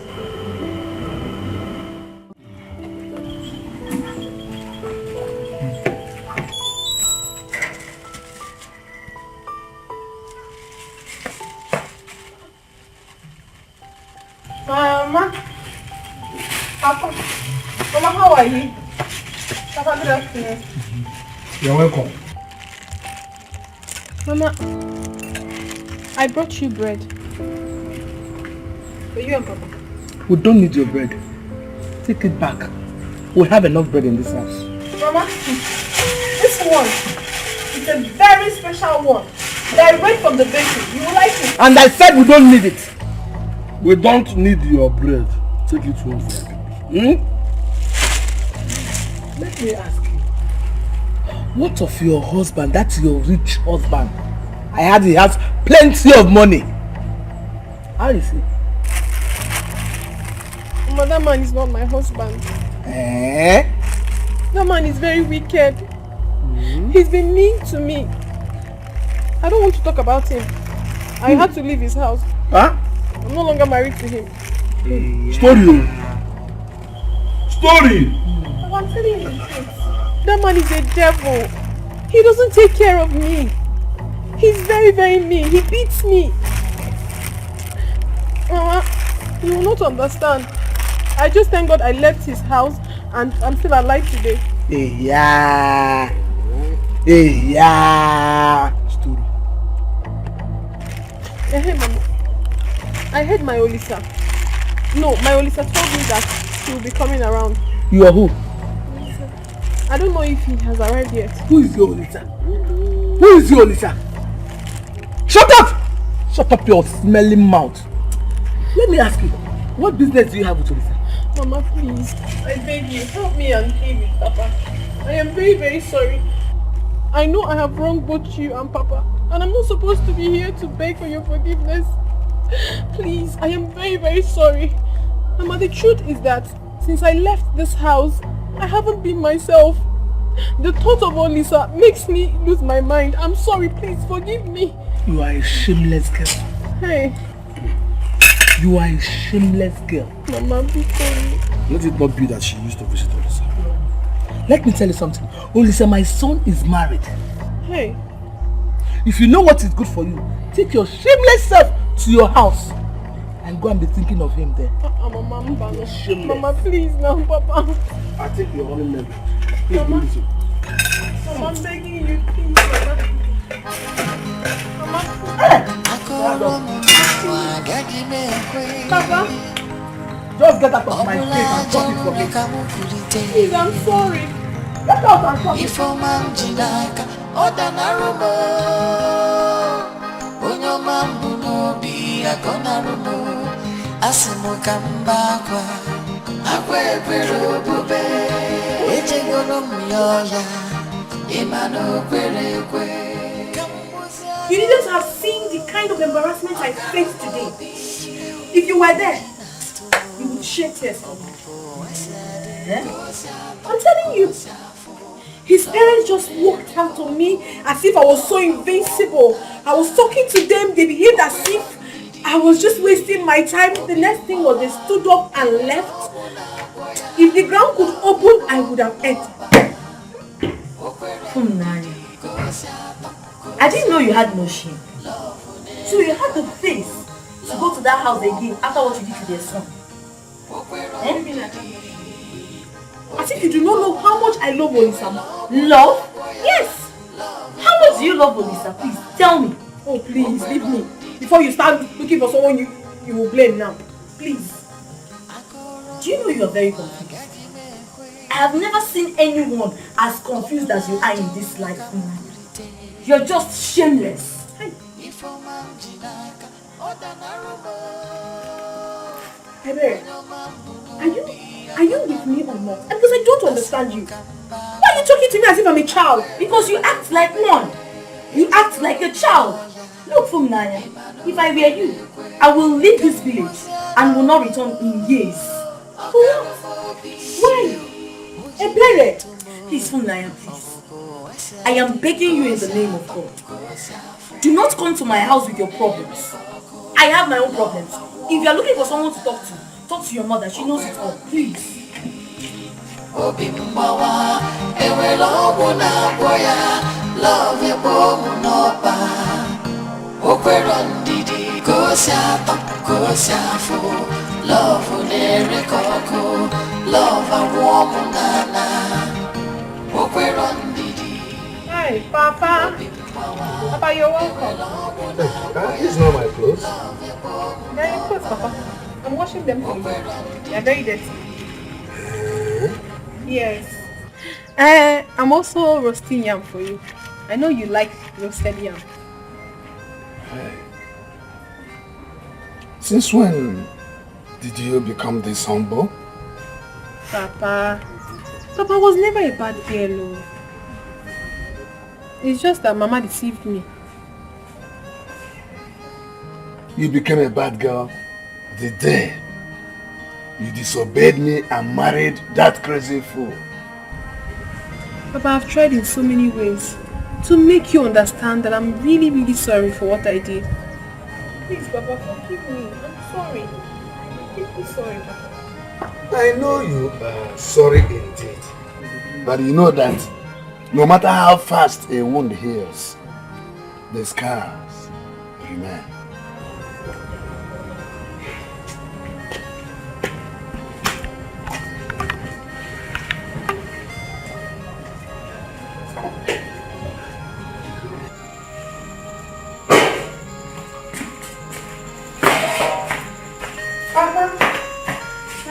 Mama, Papa, Mama, how are you? Papa, good afternoon. You're welcome. Mama, I brought you bread. For you and Papa. We don't need your bread. Take it back. We have enough bread in this house. Mama, this one is a very special one. Direct from the bakery. You will like it. And I said we don't need it. We don't need your bread. take it home for you. Let me ask you, what of your husband, that's your rich husband? I heard he has plenty of money. How is he? That man is not my husband. Eh? That man is very wicked. He's been mean to me. I don't want to talk about him. I had to leave his house. Huh? I'm no longer married to him. Story. I'm telling you the truth. That man is a devil. He doesn't take care of me. He's very, very mean. He beats me. Mama, you will not understand. I just thank God I left his house and I'm still alive today. Yeah. Story. Hey, Mama. I heard my Olisa. No, my Olisa told me that he will be coming around. You are who? I don't know if he has arrived yet. Who is your Olisa? Who is your Olisa? Shut up! Shut up your smelling mouth. Let me ask you, what business do you have with Olisa? Mama, please. I beg you, help me and pay with Papa. I am very, very sorry. I know I have wronged both you and Papa, and I'm not supposed to be here to beg for your forgiveness. Please, I am very, very sorry. Mama, the truth is that since I left this house, I haven't been myself. The thought of Olisa makes me lose my mind. I'm sorry, please forgive me. You are a shameless girl. Hey. You are a shameless girl. Mama, be sorry. Let it not be that she used to visit Olisa. Let me tell you something. Olisa, my son is married. Hey. If you know what is good for you, take your shameless self to your house and go and be thinking of him there. Mama, please now, Papa. I think you're only member. Mama, I'm begging you, please, Mama. Papa. Just get out of my face and talk it for me. Please, I'm sorry. Get out and talk it for me. You needn't have seen the kind of embarrassment I faced today. If you were there, you would shed tears for me. I'm telling you. His parents just walked out on me as if I was so invincible. I was talking to them, they behaved as if I was just wasting my time. The next thing was they stood up and left. If the ground could open, I would have entered. I didn't know you had no shame. So you had the face to go to that house again after what you did to their son. As if you do not know how much I love Olisa. Love? Yes! How much do you love Olisa? Please, tell me. Oh, please, leave me. Before you start looking for someone you will blame now. Please. Do you know you are very confused? I have never seen anyone as confused as you are in this life. You're just shameless. Hey, are you with me or not? Because I don't understand you. Why are you talking to me as if I'm a child? Because you act like one. You act like a child. Look, Funaya, if I were you, I will leave this village and will not return in years. Why? Ebere! Please, Funaya, please. I am begging you in the name of God. Do not come to my house with your problems. I have my own problems. If you are looking for someone to talk to your mother. She knows it all. Please. Hi, Papa. Papa, you're welcome. These are my clothes. They're your clothes, Papa. I'm washing them for you. They're very dirty. Yes. I'm also roasting yam for you. I know you like roasted yam. Since when did you become this humble? Papa was never a bad girl. It's just that Mama deceived me. You became a bad girl the day you disobeyed me and married that crazy fool. Papa, I've tried in so many ways to make you understand that I'm really, really sorry for what I did. Please, Papa, forgive me. I'm sorry. I'm deeply sorry, Papa. I know you are sorry indeed. But you know that no matter how fast a wound heals, the scars remain.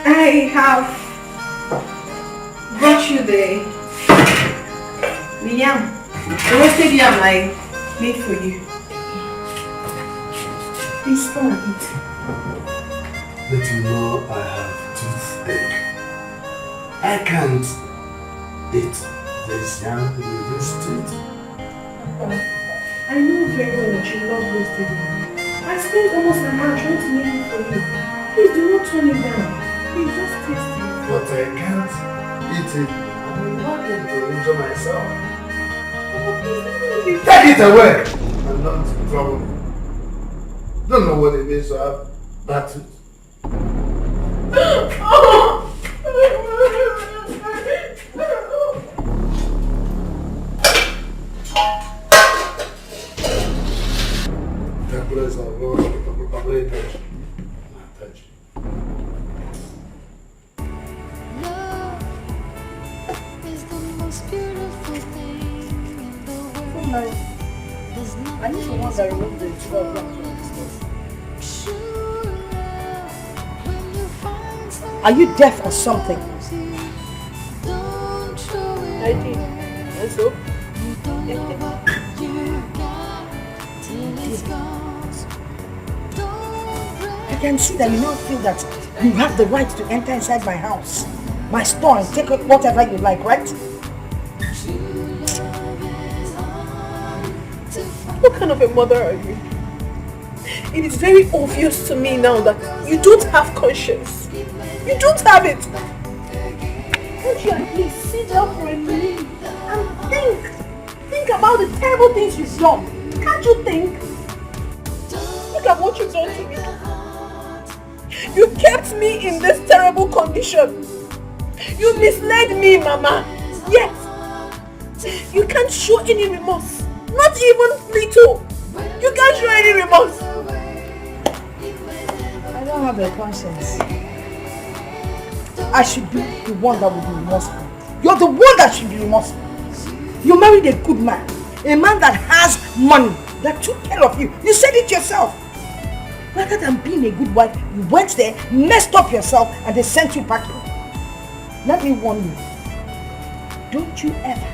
I have brought you the yam. The roasted yam I made for you. Please come and eat. But you know I have toothache. I can't eat this yam with this tooth. I know very well that you love roasted yam. I spent almost an hour trying to make it for you. Please do not turn it down. Please just taste it. But I can't eat it. I'm not going to enjoy myself. Take it away! I'm not in trouble. Don't know what it means to have bad tooth. That place I'll go to touch. I need the ones that remove the 12 lamps from this place. Are you deaf or something? I did. And so? I can see that you now feel that you have the right to enter inside my house, my store, and take whatever you like, right? What kind of a mother are you? It is very obvious to me now that you don't have conscience. You don't have it. Can't you at least sit down for a minute and think about the terrible things you've done? Can't you think? Look at what you've done to me. You kept me in this terrible condition. You misled me, Mama. Yes. You can't show any remorse. Not even little. You can't show any remorse. I don't have a conscience. I should be the one that would be remorseful. You're the one that should be remorseful. You married a good man. A man that has money. That took care of you. You said it yourself. Rather than being a good wife, you went there, messed up yourself, and they sent you packing. Let me warn you. Don't you ever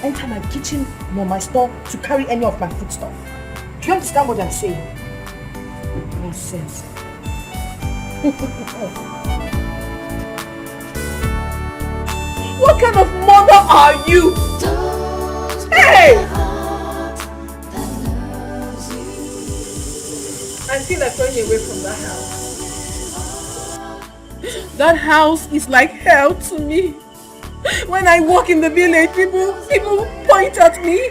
enter my kitchen nor my store to carry any of my foodstuff. Do you understand what I'm saying? Nonsense. What kind of mother are you? Hey! I feel like running away from that house. That house is like hell to me. When I walk in the village, people point at me,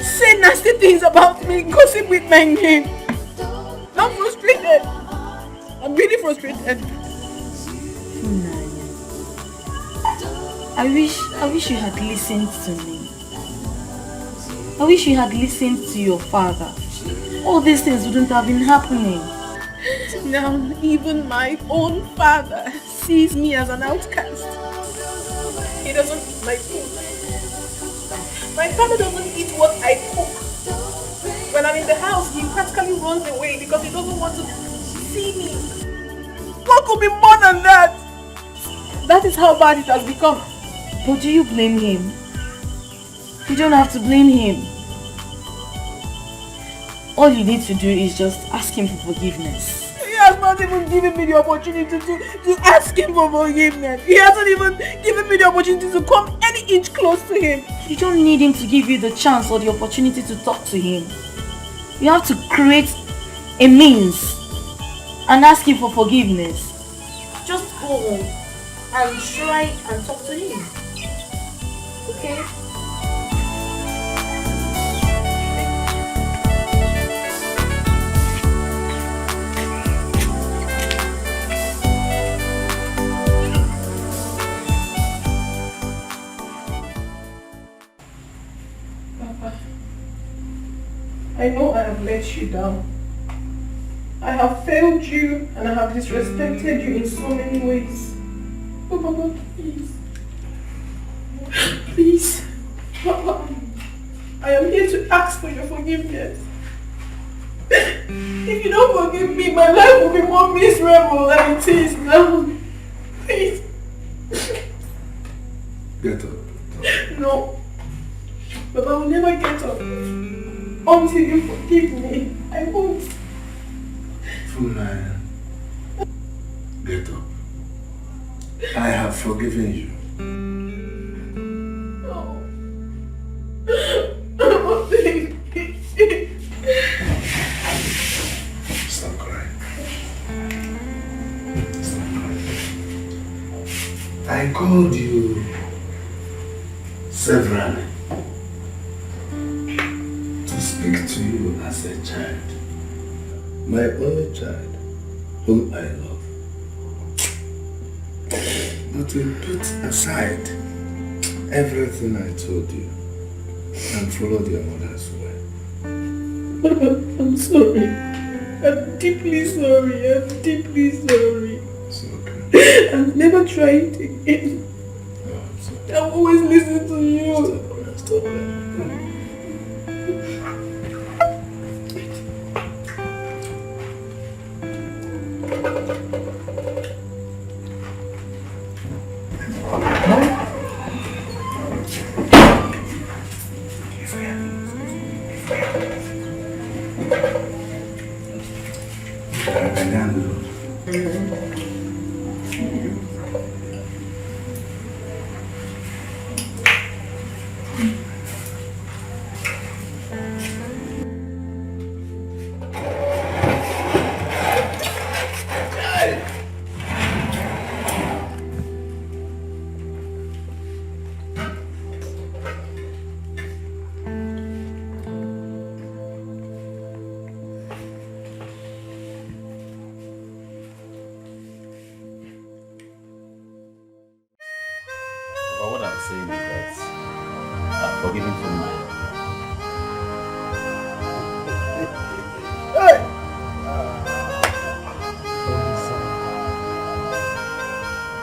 say nasty things about me, gossip with my name. I'm frustrated. I'm really frustrated. I wish you had listened to me. I wish you had listened to your father. All these things wouldn't have been happening. Now even my own father sees me as an outcast. He doesn't eat my food. My father doesn't eat what I cook. When I'm in the house, he practically runs away because he doesn't want to see me. What could be more than that? That is how bad it has become. But do you blame him? You don't have to blame him. All you need to do is just ask him for forgiveness. He has not even given me the opportunity to ask him for forgiveness. He hasn't even given me the opportunity to come any inch close to him. You don't need him to give you the chance or the opportunity to talk to him. You have to create a means and ask him for forgiveness. Just go home and try and talk to him. Okay? I know I have let you down. I have failed you and I have disrespected you in so many ways. Oh, Papa, please. Please. Papa, I am here to ask for your forgiveness. If you don't forgive me, my life will be more miserable than it is now. Please. Get up. No. But I will never get up. Until you forgive me, I won't. Funaya, get up. I have forgiven you. No. Stop crying. Stop crying. I called you severally to speak to you as a child. My only child, whom I love. But you put aside everything I told you and followed your mother's way. I'm sorry. I'm deeply sorry. I'm deeply sorry. It's okay. I've never tried again. No, I'm sorry. I've always listened to you. Stop that.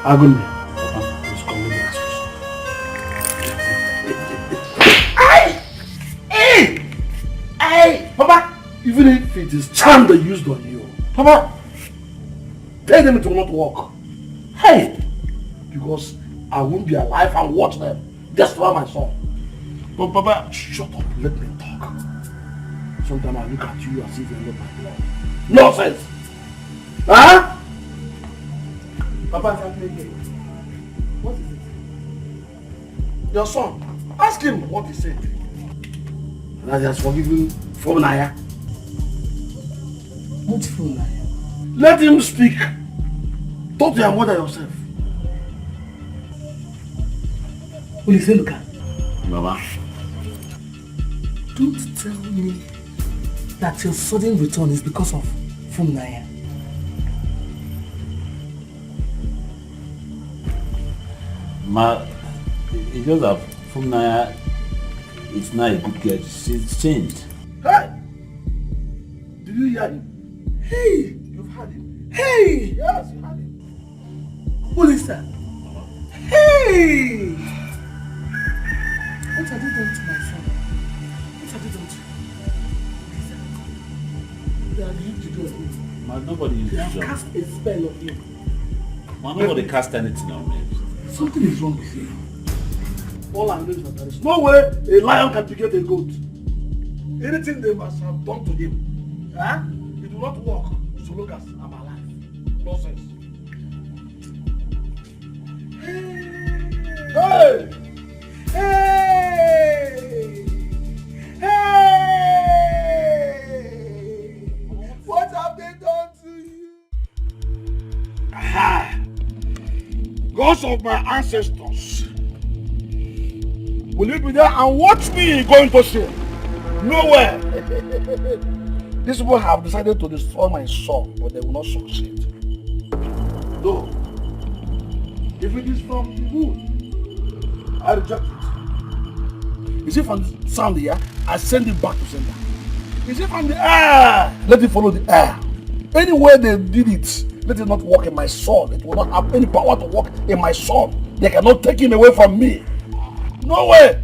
Agony. He's coming to ask you. Hey! Papa! Even if it is charm they used on you, Papa, tell them it will not work. Hey! Because I won't be alive and watch them destroy my son. But Papa, shut up. Let me talk. Sometimes I look at you as if you're not my blood. Nonsense! Huh? Papa, what is it? Your son. Ask him what he said. That he has forgiven Funaya. What Funaya? Let him speak. Talk to your mother yourself. Will you say, Luka? Mama. Don't tell me that your sudden return is because of Funaya. Ma, it's just that Funaya is not a good girl. She's changed. Hey! Did you hear him? Hey! You've heard him. Hey! Yes, you heard him. Who is that? Hey! What have you done to my son? What have you done to him? They have used to do it. Ma, nobody used They to have do it. cast a spell on you. Ma, nobody cast anything on me. Something is wrong with you. All I know is that there is no way a lion can pick a goat. Anything they must have done to him, it will not work so long as I'm alive. Nonsense. Hey! Hey! Hey! What have they done to you? Aha! Gods of my ancestors, will you be there and watch me going to shame? Nowhere! These people have decided to destroy my son, but they will not succeed. Though, if it is from the wood, I reject it. Is it from the sound here? I send it back to sender. Is it from the air? Let it follow the air. Anywhere they did it, let it not work in my son. It will not have any power to work in my son. They cannot take him away from me. No way!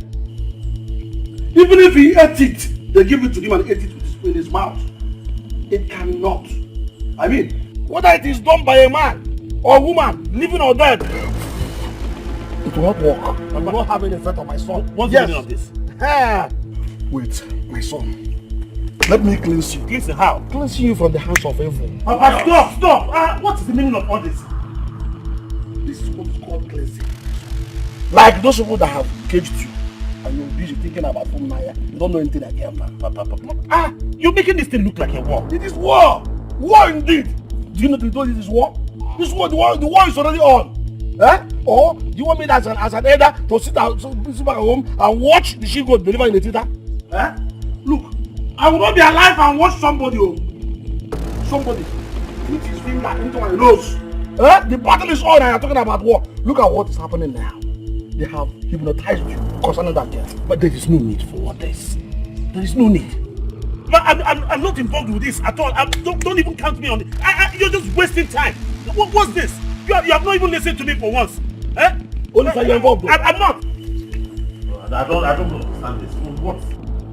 Even if he ate it, they give it to him and ate it with his mouth. It cannot. I mean, whether it is done by a man or a woman, living or dead, it will not work. It will not have any effect on my son. What's the meaning of this? Wait, my son. Let me cleanse you. Cleanse how? Cleanse you from the hands of evil. Papa, stop! What is the meaning of all this? This is what is called cleansing. Like those people that have caged you, and you're busy thinking about Maya. You don't know anything again, Papa. You're making this thing look like a war. It is war! War indeed! Do you know this is war? This war, the war is already on. Or do you want me as an elder to sit back at home and watch the sheep goat deliver in the theater? Look, I will not be alive and watch somebody put his finger into my nose. The battle is on and you're talking about war. Look at what is happening now. They have hypnotized you concerning that girl. But there is no need for all this. There is no need. But I'm not involved with this at all. Don't even count me on it. You're just wasting time. What's this? You have not even listened to me for once. Only you're involved. I'm not. I don't understand this. What?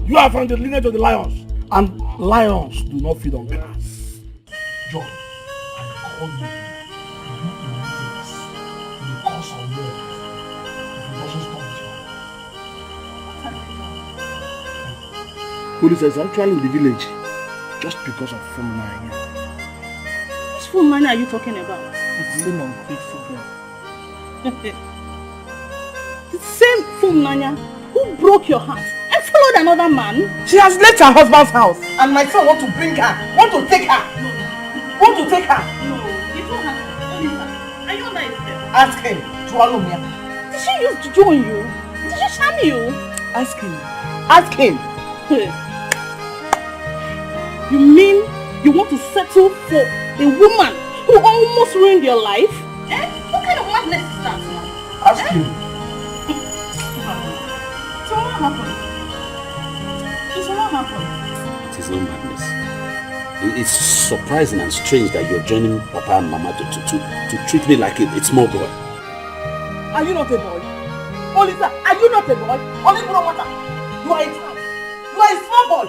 You are from the lineage of the lions. And lions do not feed on grass. John, I call you. Because of them. If you doesn't stop this. Police is actually in the village. Just because of Fulmania. Which Fulmania are you talking about? It's the same ungrateful girl. The same Fulmania who broke your heart and followed another man? She has left her husband's house and my son want to bring her, want to take her. No. You don't have to. Are you under his spell? Ask him. Did she use juju on you? Did she charm you? Ask him. Ask him. You mean you want to settle for a woman who almost ruined your life? What kind of madness is that now? Ask him. So what happened? It is not madness. It's surprising and strange that you're joining Papa and Mama to treat me like a small boy. Are you not a boy? Olisa, are you not a boy? Only you are a child. You are a small boy.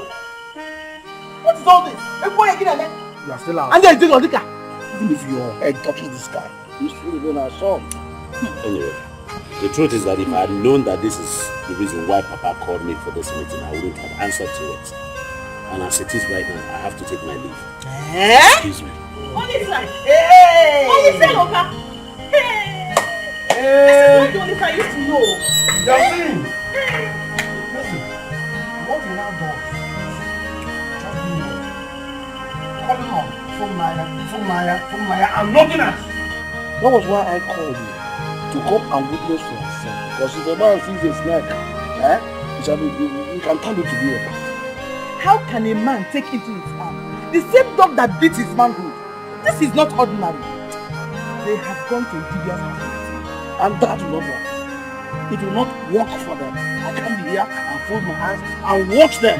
What is all this? You are still out. And then you do Dikeh. Even if your head touches the sky, you still remain our son. Anyway, the truth is that if I had known that this is the reason why Papa called me for this meeting, I wouldn't have answered to it. And as it is right now, I have to take my leave. Excuse me. Olisa! Hey! Olisa, Loka! Hey! This is what the Olisa used to know. Yasin! Listen, what you now do? Just do it. Calling on Fulmaya, and nothing else. That was why I called you. To come and witness for yourself. Because if a man sees a snake, you can turn it to be a bat. How can a man take into his arm the same dog that beats his manhood? This is not ordinary. They have gone to Gideon's house. And that will not work. It will not work for them. I can't be here and fold my hands and watch them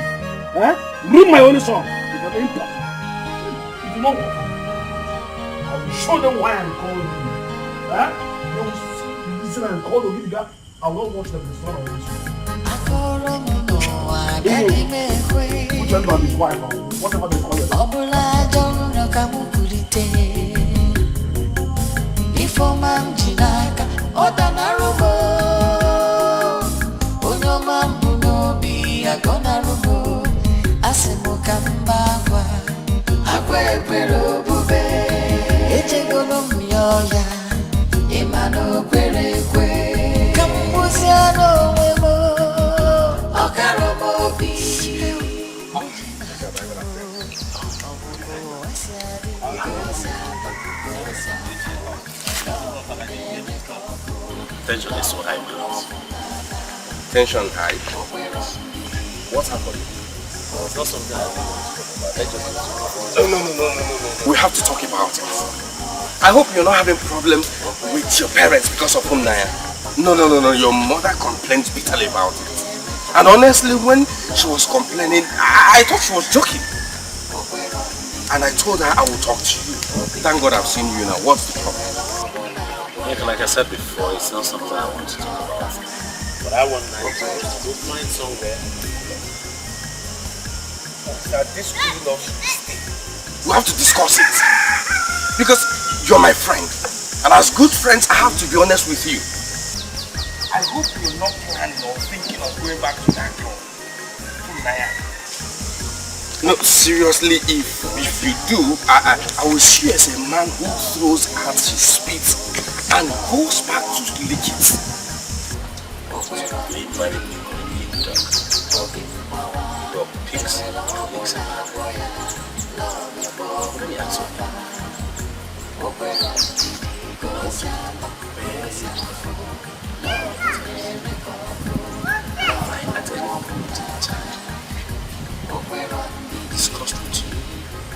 ruin my only son. It will not work. It will not work. I will show them why I'm calling you. They will see the reason I'm calling you. I will not watch them destroy my only son. Which one is his wife or whatever they call it. Echego Tension is so high, man. Tension high? What happened? It's not something I really want to talk about. No. We have to talk about it. I hope you're not having problems with your parents because of Naya. No. Your mother complained bitterly about it. And honestly, when she was complaining, I thought she was joking. And I told her I would talk to you. Thank God I've seen you now. What's the problem? Like I said before, it's not something I want to talk about. But I want to go find somewhere that this real love should stay. We have to discuss it. Because you're my friend. And as good friends, I have to be honest with you. I hope you're not planning or thinking of going back to that club. No, seriously, if you do, I will see you as a man who throws out his spit and goes back to lick it. Your pigs, licks and let me ask you. At any point in time, discussed with you,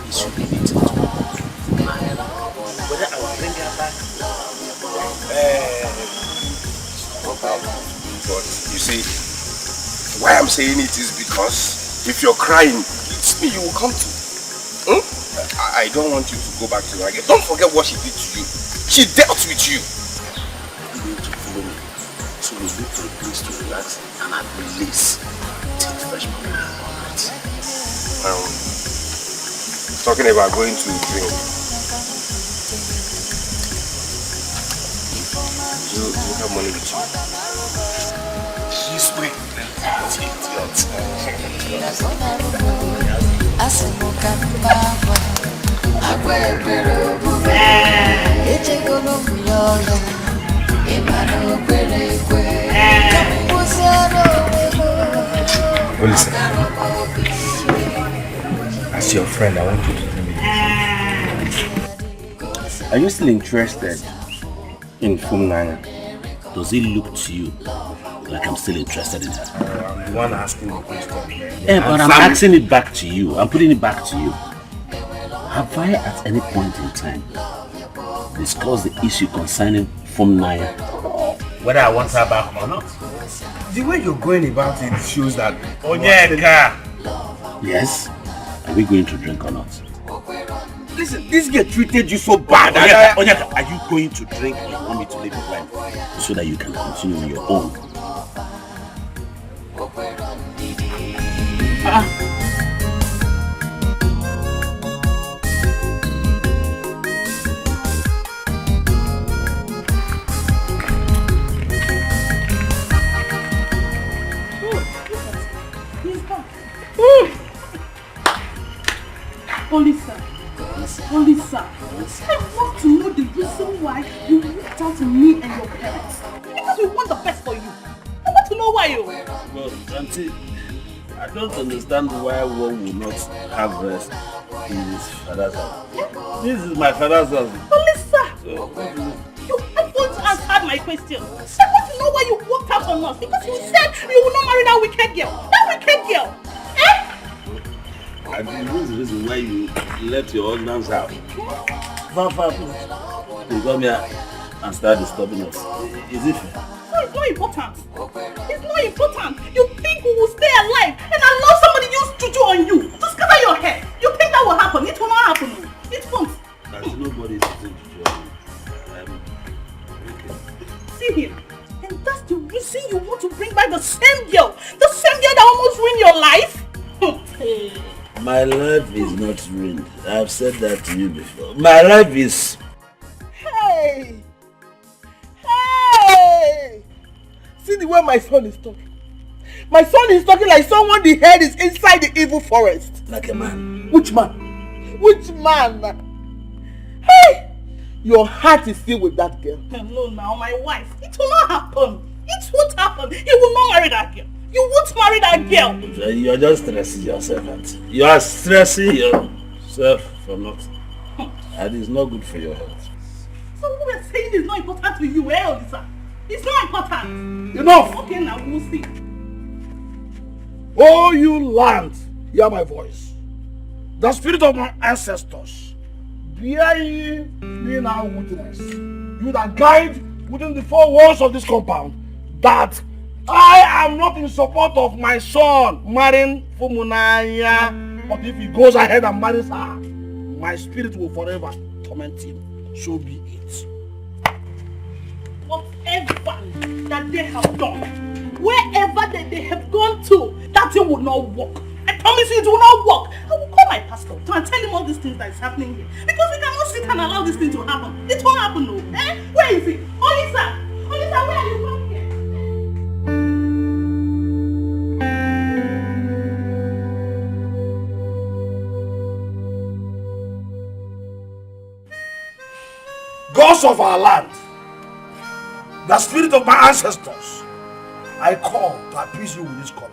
it should be meeting to whether I will bring her back. But you see, why I'm saying it is because if you're crying, it's me you will come to. I don't want you to go back to her again. Don't forget what she did to you. She dealt with you. You need to follow me. So we look for a place to relax and have release. Take fresh money all night. Talking about going to drink. You have money with you? She's waiting. Well, listen. As your friend, I want you to tell me this. Are you still interested in Naya? Does it look to you like I'm still interested in her? I'm the one asking the question. Yeah, but I'm asking it back to you. I'm putting it back to you. Have I at any point in time discussed the issue concerning Naya? Whether I want her back or not? The way you're going about it shows that... Yes? Are we going to drink or not? Listen, this girl treated you so bad. Onyeka, are you going to drink or you want me to leave your wife so that you can continue on your own? Olisa, I want to know the reason why you reached out to me and your parents. Because we want the best for you. I want to know why you... Well, Auntie, I don't understand why one will not have rest in his father's house. Yeah? This is my father's house. Olisa, so, you haven't answered my question. I want to know why you walked out on us. Because you said you will not marry that wicked girl. That wicked girl. Eh? And this is the reason why you left your husband's house. Far, please. You come here and start disturbing us. Is it fair? No, it's not important. It's not important. You think we will stay alive and allow somebody use juju on you to scatter your head? You think that will happen? It will not happen. It won't. There's nobody using juju on you. Okay. See here. And that's the reason you want to bring back the same girl. The same girl that almost ruined your life. Hey. My life is not ruined. I've said that to you before. My life is... Hey! Hey! See the way my son is talking. My son is talking like someone the head is inside the evil forest. Like a man. Which man? Which man? Hey! your heart is still with that girl. No, now my wife. It will not happen. It won't happen. You will not marry that girl. You won't marry that girl. You are just stressing yourself, auntie. You are stressing yourself for nothing. And it's not good for your health. So what we're saying is not important to you, Lisa. It's not important. Enough! Okay, now we'll see. Oh, you land, hear my voice. The spirit of my ancestors, bear ye me now witness. You that guide within the four walls of this compound, that I am not in support of my son marrying Fumunaya. But if he goes ahead and marries her, my spirit will forever torment him. So be it. Whatever that they have done, wherever that they have gone to, that thing will not work. I promise you it will not work. I will call my pastor to and tell him all these things that is happening here. Because we cannot sit and allow this thing to happen. It won't happen, no. Eh? Where is it? Olisa! Olisa, where are you from here? Gods of our land, the spirit of my ancestors, I call to appease you with this color.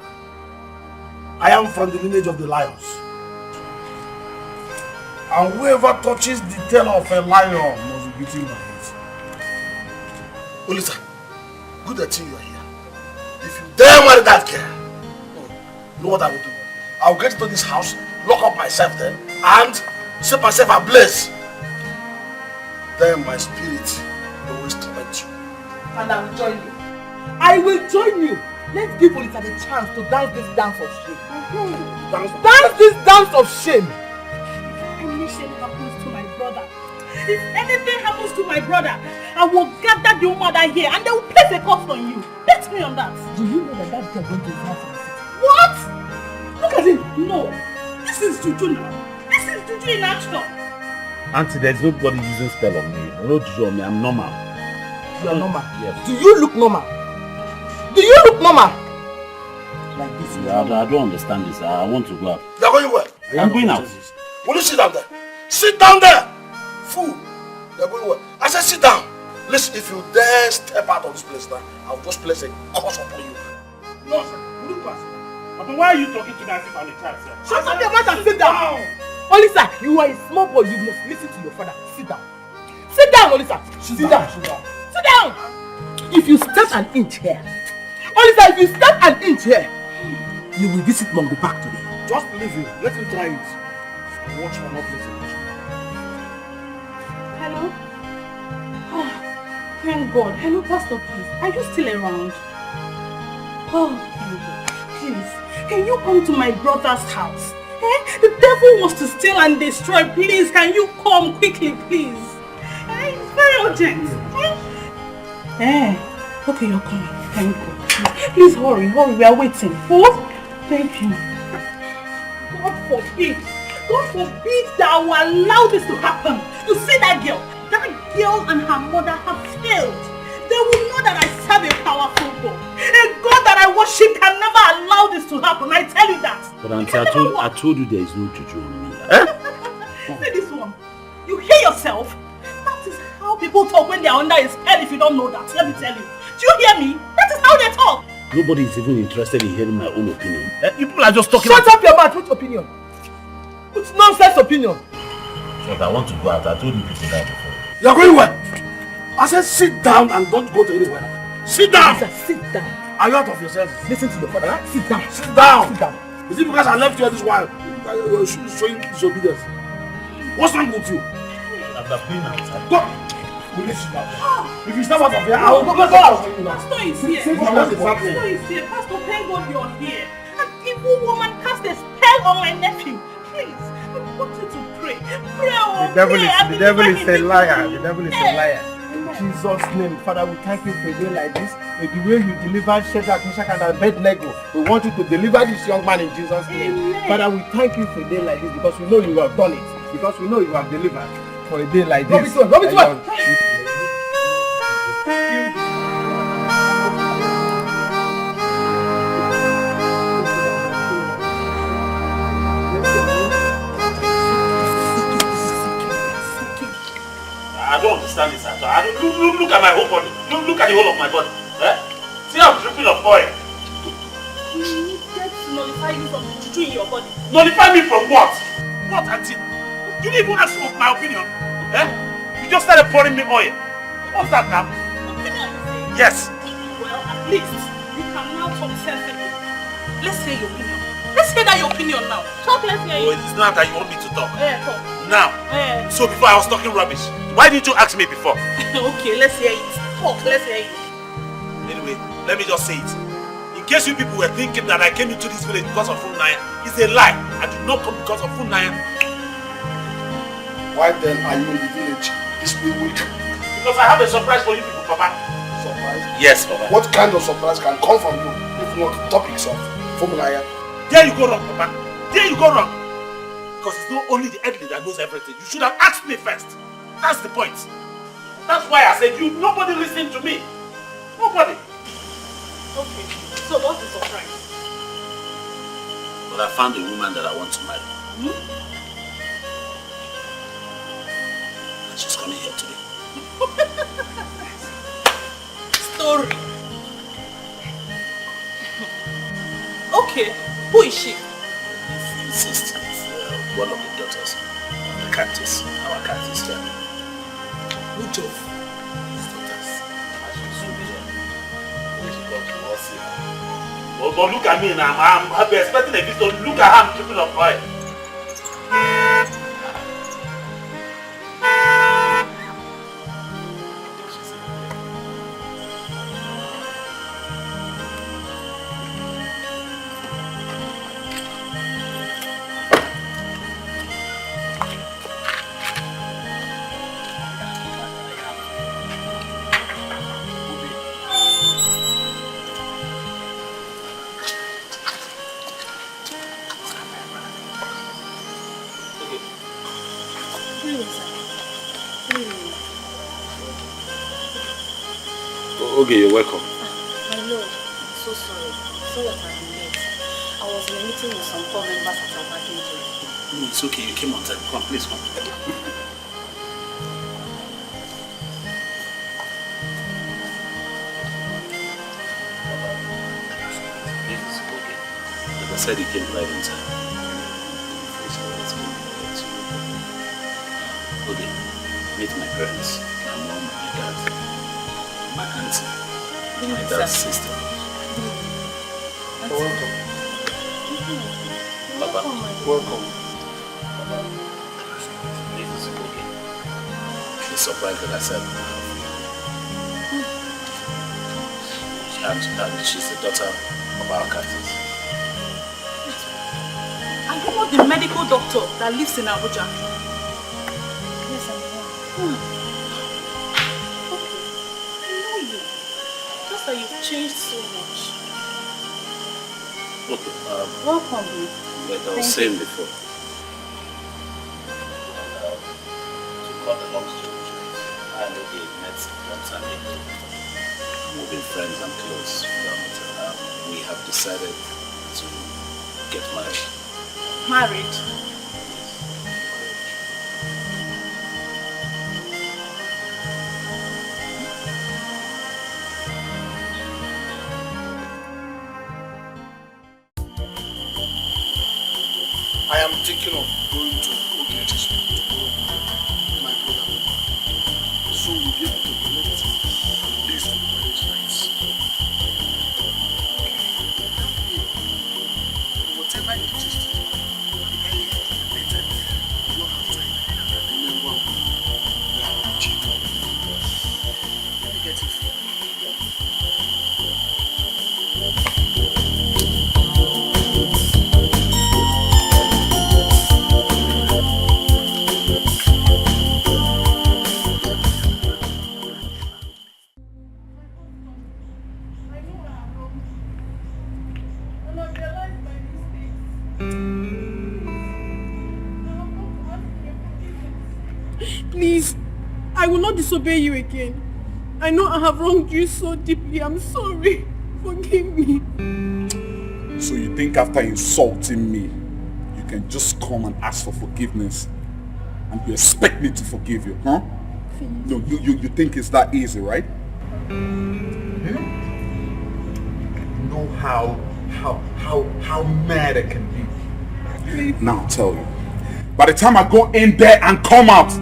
I am from the lineage of the lions. And whoever touches the tail of a lion must be beaten by it. Olisa, good that you are here. If you dare marry that girl, know what I will do? I will get into this house, lock up myself there, and set myself ablaze. Then my spirit will always torment you. And I will join you. I will join you. Let's give Olisa the chance to dance this dance of shame. Dance this dance of shame. Anything happens to my brother, if anything happens to my brother, I will gather the mother here and they will place a curse on you. Bet me on that. Do you know that girl going to his house? What? Look at him. No. This is juju now. This is juju in action. Auntie, there's nobody using spell on me. No juju on me. I'm normal. You are normal? Yes. Do you look normal? Do you look normal? Like this? Yeah, I don't understand this. I want to go out. You're going where? I'm going out. Will you sit down there? Sit down there! Fool! You're going where? I said sit down. Listen, if you dare step out of this place now, I'll just place a curse upon you. No, sir. You look past. But why are you talking to me as if I'm a child, sir? Shut up your mouth and sit down! Olisa, you are a small boy. You must listen to your father. Sit down. Sit down, Olisa. Sit down. Sit down. If you step an inch here, Olisa, if you step an inch here, you will visit Mongo Park today. Just leave him. Let him try it. Watch for not listening. Hello? Oh, thank God. Hello, Pastor, please. Are you still around? Oh, thank God. Please, can you come to my brother's house? The devil wants to steal and destroy. Please, can you come quickly, please? It's very urgent. Okay, you're coming. Thank God. Please hurry, we are waiting. What? Thank you. God forbid that I will allow this to happen. You see that girl and her mother have failed. They will know that I serve a powerful God. A God that I worship can never allow this to happen. I tell you that. But auntie, I told you there is no juju on me. See this one. You hear yourself? That is how people talk when they are under a spell if you don't know that. Let me tell you. Do you hear me? That is how they talk. Nobody is even interested in hearing my own opinion. People are just talking. Shut up your mouth. Which opinion? Which nonsense opinion? Shut, I want to go out. I told you people that before. You're going where? I said sit down and don't go to anywhere. Sit down! Sit down. Are you out of your senses? Listen to your father. Sit down. Sit down! Sit down. Is it because I left you this while? You're showing disobedience. What's wrong with you? I've been outside. Go! Will you sit down? If you step out of here, I will go out. Pastor is here. Pastor is here. Pastor, thank God you're here. An evil woman cast a spell on my nephew. Please, I want you to pray. Pray, The devil is a liar. The devil is a liar. In Jesus' name, Father, we thank you for a day like this. The way you delivered Shadrach, Meshach, and Abednego, we want you to deliver this young man in Jesus' name. Amen. Father, we thank you for a day like this because we know you have done it. Because we know you have delivered for a day like this. Rub it on. I don't Look at my whole body. Look at the whole of my body. Eh? See how I'm dripping of oil. We needed to nullify you from the juju in your body. Nullify me from what? What, auntie? You didn't even ask for my opinion. Eh? You just started pouring me oil. What's that now? Opinion, you say? Yes. Well, at least you can now talk sensibly. Let's hear your opinion. Let's hear that your opinion now. Talk, let's hear Oh, it. it's not that you want me to talk. Yeah, talk. Now. Yeah. So before I was talking rubbish. Why didn't you ask me before? Okay, let's hear it. Talk, let's hear it. Anyway, let me just say it. In case you people were thinking that I came into this village because of Funaya, it's a lie. I did not come because of Funaya. Why then are you in the village this week? Because I have a surprise for you people, Papa. Surprise? Yes, Papa. What kind of surprise can come from you if not topics of Funaya? There you go wrong, Papa. There you go wrong. Because it's not only the elderly that knows everything. You should have asked me first. That's the point. That's why I said nobody listened to me. Nobody. Okay, so what's the surprise? But I found a woman that I want to marry. And she's coming here today. Story. Okay, who is she? Insist. One of the daughters of the cactus, our cactus here. Which of? His daughters. As you soon be here. When she comes, we'll all see her. But look at me now. I'm expecting a visitor. Look at how I'm tripping up oil. Okay, you're welcome. I know. I'm so sorry. So that I've been late. I was in a meeting with some core members at our parking place. No, it's okay. You came on time. Come on, please come. Like I said, you came right on time. Okay, meet my parents, my mom, my dad, my auntie, my dad's sister. Welcome. Papa. Welcome. This is okay. The surprise that I said and she's the daughter of our cactus. Are you not the medical doctor that lives in Abuja? Yes, I am. Okay, I know you. Just that you've changed so much. Okay, Welcome, babe. like I was saying before, to cut the long story short, I know they met one time ago. We've been friends and close, but we have decided to get married. Married? I am thinking of going to go get his my brother. So we'll be able to collect this for marriage rights. Whatever it is to do, the earlier the better. You don't have time. And then one, we are cheap. Let me get it. Please, I will not disobey you again. I know I have wronged you so deeply. I'm sorry. Forgive me. So you think after insulting me, you can just come and ask for forgiveness and you expect me to forgive you, huh? feelings. No, you think it's that easy, right? Know how mad it can be. Now I'll tell you. By the time I go in there and come out.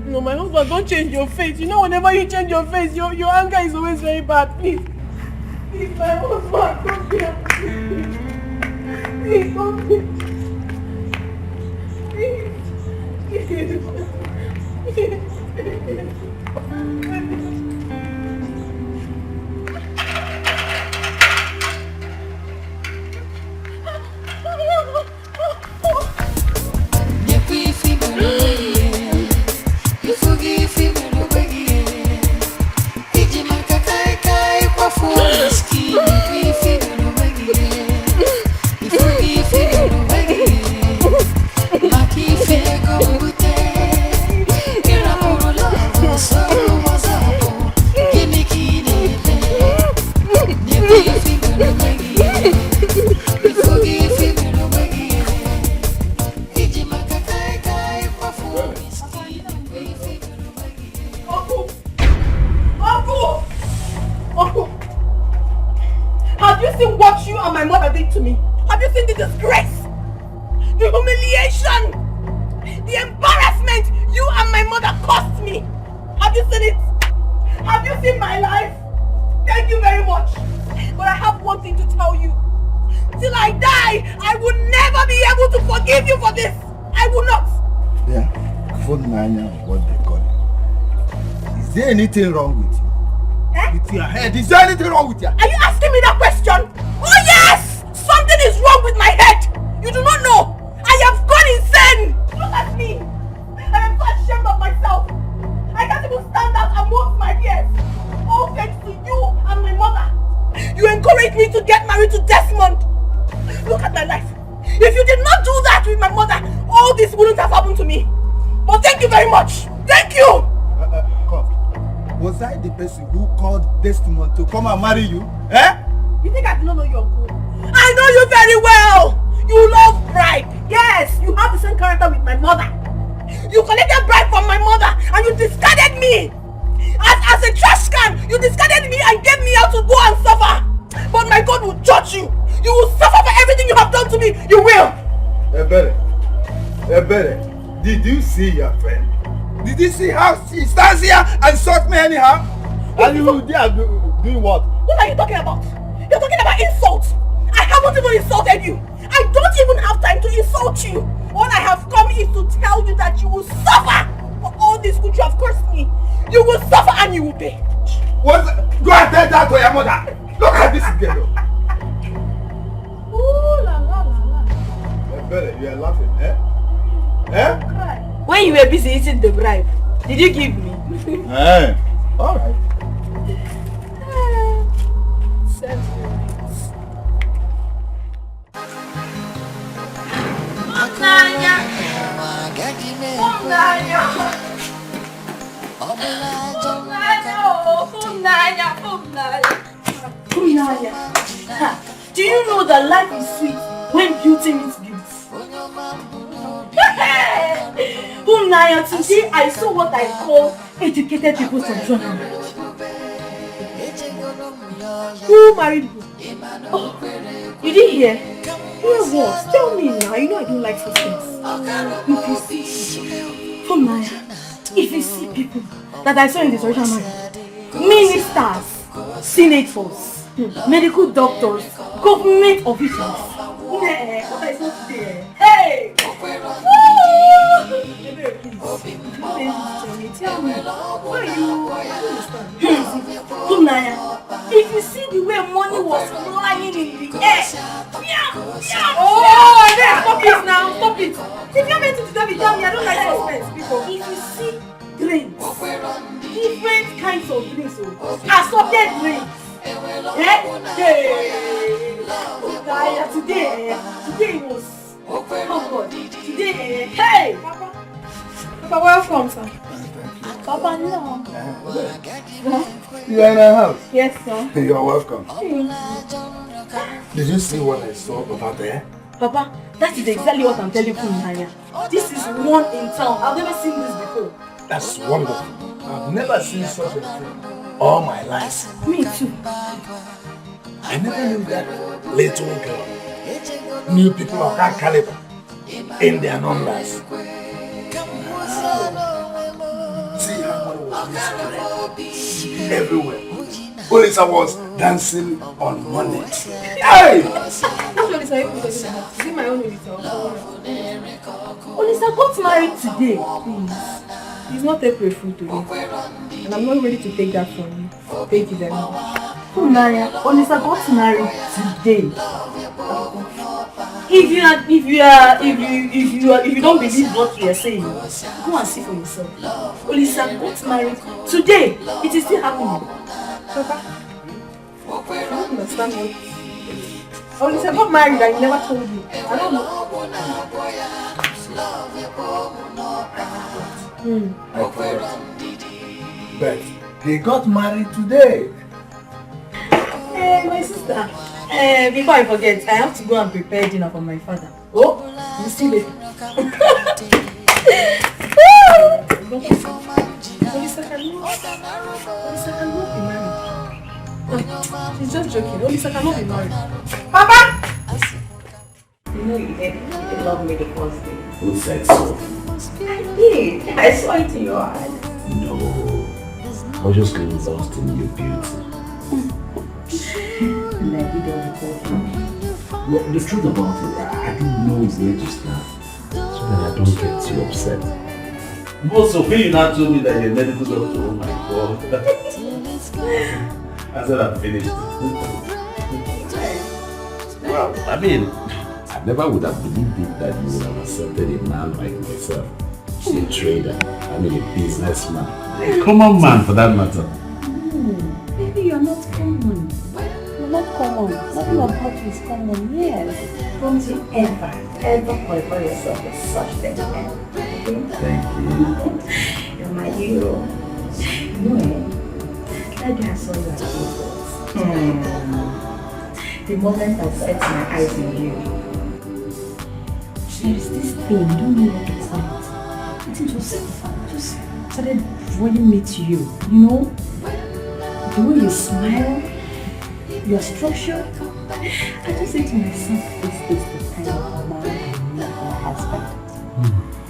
No, my husband, don't change your face. You know, whenever you change your face, your anger is always very bad. Please. Please, my husband, don't be angry. Please, don't be. Have you seen what you and my mother did to me? Have you seen the disgrace? The humiliation? The embarrassment you and my mother caused me? Have you seen it? Have you seen my life? Thank you very much. But I have one thing to tell you. Till I die, I will never be able to forgive you for this. I will not. Yeah, phone Nanya, what they call it. Is there anything wrong with you? With your head? Is there anything wrong with you? Are you asking me that question? Oh yes! Something is wrong with my head. You do not know. I have gone insane. Look at me. I am so ashamed of myself. I can't even stand out amongst my peers. All thanks to you and my mother. You encouraged me to get married to Desmond. Look at my life. If you did not do that with my mother, all this wouldn't have happened to me. But thank you very much. Thank you. Come. Was I the person who called Desmond to come and marry you? Eh? You think I do not know your goal? I know you very well. You love bribe. Yes, you have the same character with my mother. You collected bribe from my mother and you discarded me. As a trash can, you discarded me and gave me out to go and suffer. But my God will judge you. You will suffer for everything you have done to me. You will. Ebere, did you see your friend? Did you see how she stands here and insults me anyhow? And you are doing what? What are you talking about? You're talking about insults. I haven't even insulted you. I don't even have time to insult you. All I have come is to tell you that you will suffer for all this which you have cursed me. You will suffer and you will pay. What? Go and tell that to your mother. Look at this girl. Ooh la la la la. Ebere, you are laughing, eh? Eh? When you were busy eating the bribe, did you give me? Eh. Alright. Do you know that life is sweet when beauty meets beauty? Naya, today I saw what I call educated people's traditional marriage. Who married who? Oh, you didn't hear? Hear what? Tell me now. You know I don't like such things. If you see, Naya, if you see people that I saw in the traditional marriage, ministers, senators, medical doctors, government officials. What I saw today? Hey! Tell me, why you understand? Naya, if you see the way money was flying in the air. Oh, stop it now, stop it. If you're meant to tell me, I don't like suspense people. If you see drinks, different kinds of drinks, assorted drinks. Hey! Naya, today was, oh God, today, hey! Papa, welcome, sir. Papa, no. You are in our house? Yes, sir. You are welcome. Did you see what I saw over there? Papa, that is exactly what I'm telling you, Naya. This is one in town. I've never seen this before. That's wonderful. I've never seen such a thing all my life. Me too. I never knew that little girl knew people of that caliber in their numbers. See how money was everywhere. Olisa was dancing on money. Hey! Which Olisa are you talking about? Is it my own Olisa? Olisa got married today. Please. It's not April Fool today. And I'm not ready to take that from you. Thank you very much. Oh, Naya, Olisa got married today. If you don't believe what we are saying, go and see for yourself. Olisa got married today. It is still happening. Papa, I don't understand what. Olisa got married and he never told you. I don't know. I forgot. But they got married today. My sister. Before I forget, I have to go and prepare dinner for my father. Oh, you see it. Olisa cannot be married. She's just joking. Olisa cannot be married. Papa! You know you didn't love me the first day. Who said so? I did. I saw it in your eyes. No. I was just getting lost in your beauty. And I did all the talking. Well, the truth about it, I didn't know where to start. So that I don't get too upset. Also, when you now told me that you're medical doctor, oh my God. I said I'm finished. Well, I mean, I never would have believed it that you would have accepted a man like myself. A trader, I mean a businessman. A common man for that matter. Baby, you're not common. You're not common. Nothing about you is common, yes. Don't you ever qualify yourself as such thing. Thank you. You're my hero. No, that day I saw you at the The moment I set my eyes on you, there is this thing, I don't know what to call it. It just started drawing me to you, you know? The way you smile, your structure. I just say to myself, this is the kind of man I need my husband.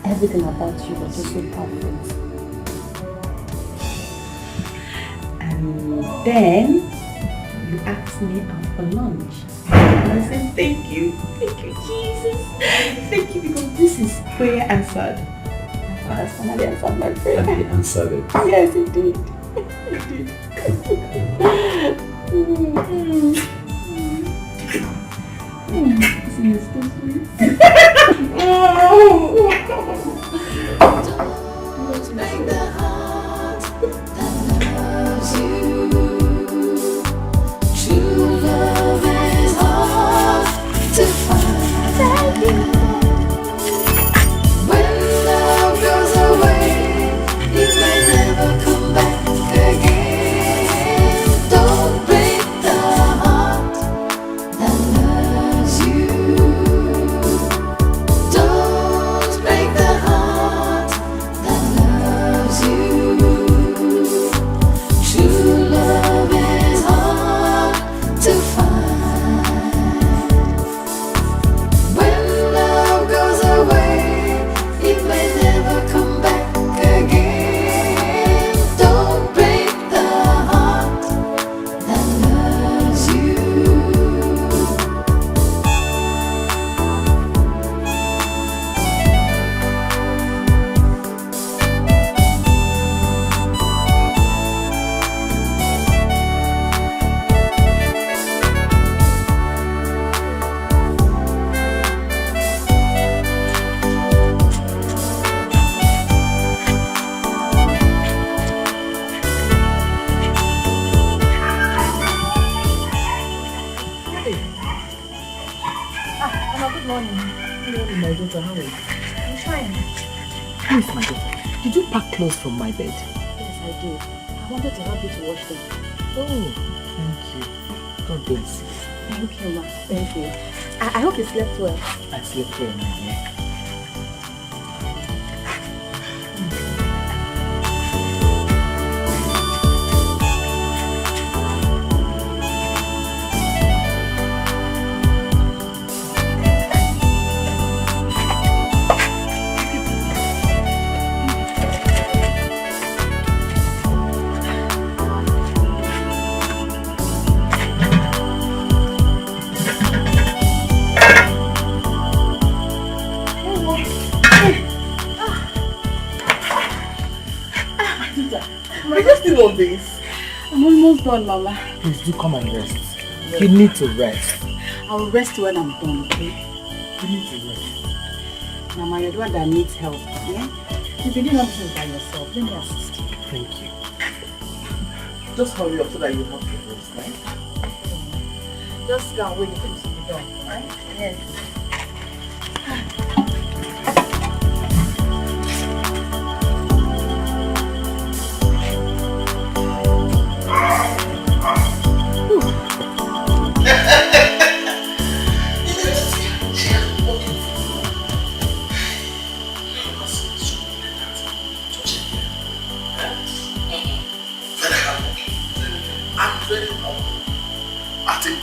Everything about you was just so perfect. And then you asked me out for lunch. And I said, thank you, Jesus. Thank you, because this is prayer answered. My father finally answered my prayer. And he answered it. Yes, he did. Isn't it so sweet? Don't make the heart that loves you. True love is hard to find. When love goes away, it may never come back again. Don't break the heart that loves you. Don't break the heart that loves you. True love is hard to find. When love goes away, it may never come back again. Don't break the heart that loves you. Good morning. Hello, my daughter, how are you? I'm fine. Please, my daughter, did you pack clothes from my bed? Yes, I did. I wanted to help you to wash them. Oh, thank you. God bless you. Thank you, ma. Thank you. I hope you slept well. I slept well, my dear. On this. I'm almost done, Mama. Please do come and rest. You need to rest. I'll rest when I'm done, okay? You need to rest. Mama, you're the one that needs help, yeah? You've been doing everything by yourself. Let me assist you. Thank you. Just hurry up so that you have to rest, right? Just go and wait for things to be done, right? Yes.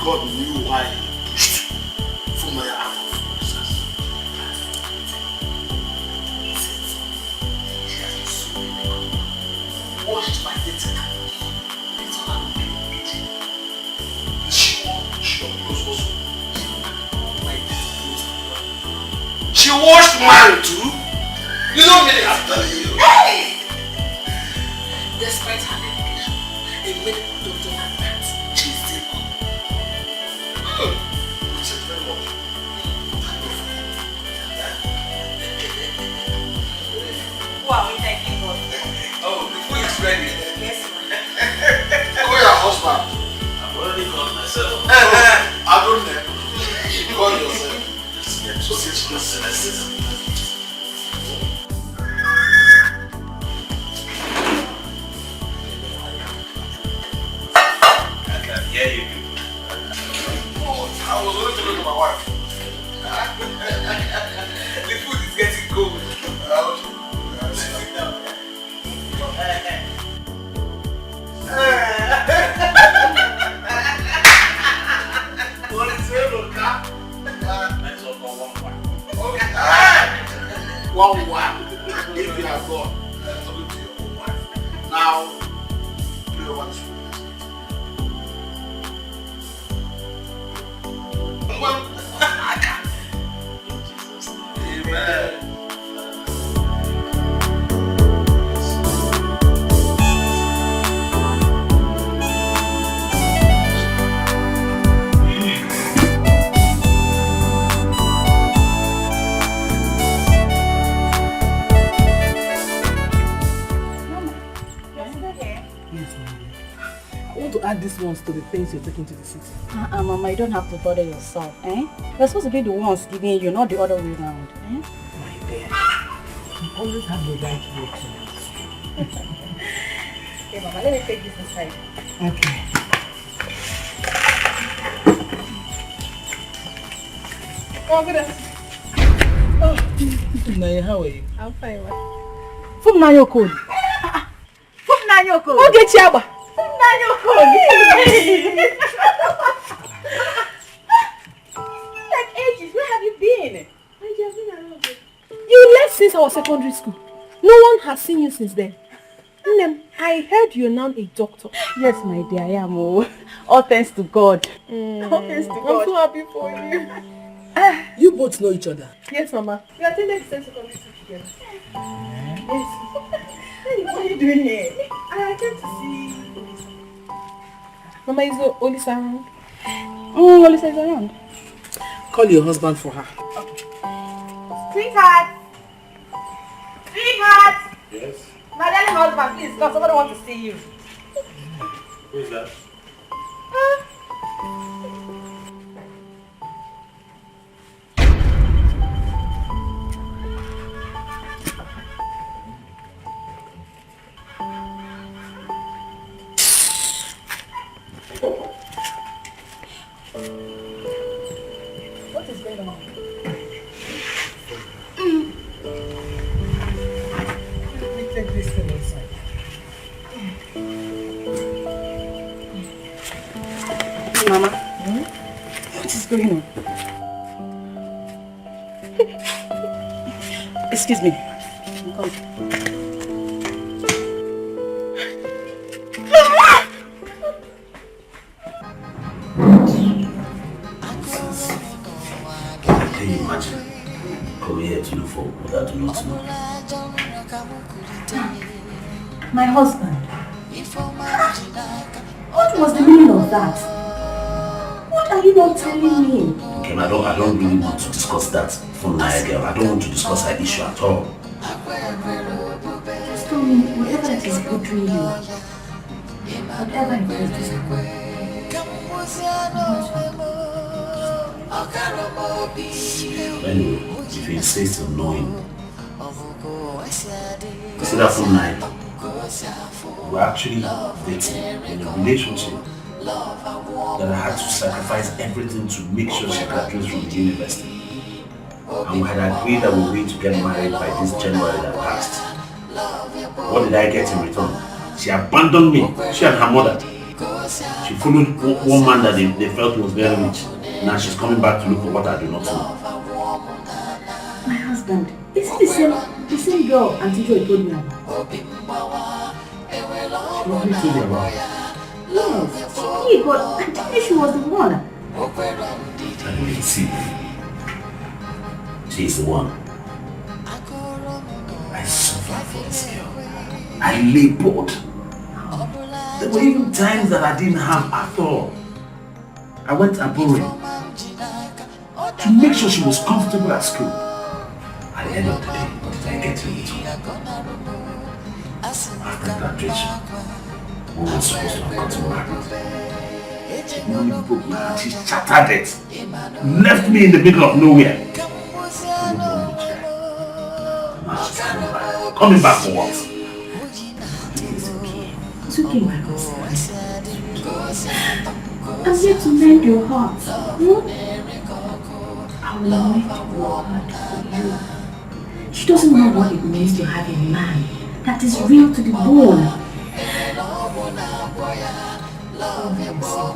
God knew why he pushed from my out of process. She has been so many washed my dirty hands. It's all I'm doing. She was also my dirty clothes. She washed mine too. You don't really have to tell you. Hey! Despite her education, a medical doctor like that, she's still good. Who are we thanking God? Oh, the food is ready. Yes, Call your husband. I've already called myself. I don't know. You call yourself. Let's get to it. I can hear you. I was only to look at my wife. The food is getting cold. Sit down. What is it, Luca? Let's all go one. Okay. One. If you have gone, talking to your own wife. Now, play over this food. Amen. To add these ones to the things you're taking to the city. Mama, you don't have to bother yourself, eh? You're supposed to be the ones giving you, not the other way around, eh? My dear, you always have the right way to. Okay, Mama, let me take this inside. Okay. Oh, good. Oh, Naya, how are you? I'm fine, ma. From Nayo Code. From Nayo Code. Oh, get Chiaba. Nayo Code. Like ages, where have you been? You left since our secondary school. No one has seen you since then. Nnem, I heard you're now a doctor. Yes, my dear, I am. All thanks to God. All thanks to God. I'm so happy for you. You both know each other? Yes, Mama. We attended the same secondary school together. Yes. What are you doing here? I came to see... Mama, is Olisa around? Oh, Olisa is around. Call your husband for her. Okay. Sweetheart! Sweetheart! Yes? My darling husband, please come. Somebody wants to see you. Who is that? Mama, what is going on? Excuse me. Come. Can you imagine? Come here to look for what I do not know. My husband. What was the meaning of that? What are you not telling me? Okay, I don't really want to discuss that from Naya girl. I don't want to discuss that issue at all. Just tell me whatever that is bothering you. Whatever it is. Anyway, if you insist on knowing, see that from Naya. We're actually dating in a relationship that I had to sacrifice everything to make sure she graduates from the university. And we had agreed that we were going to get married by this January that passed. What did I get in return? She abandoned me, she and her mother. She followed one man that they felt was very rich. Now she's coming back to look for what I do not know. My husband, is it the same girl Auntie Joy told me about? What did you tell me about? Yes, she did, but I think she was the one. I didn't see. She's the one. I suffered for this girl. I labored. There were even times that I didn't have at all. I went abroad to make sure she was comfortable at school. At the end of the day, what did I get in return? After graduation, we were supposed to have gotten married. She broke my heart, she shattered it. Left me in the middle of nowhere. Now she's coming back. Coming back for what? It's okay, my husband. I'm here to mend your heart. I will make it hard for you. She doesn't know what it means to have a man that is real to the bone. I'll make sure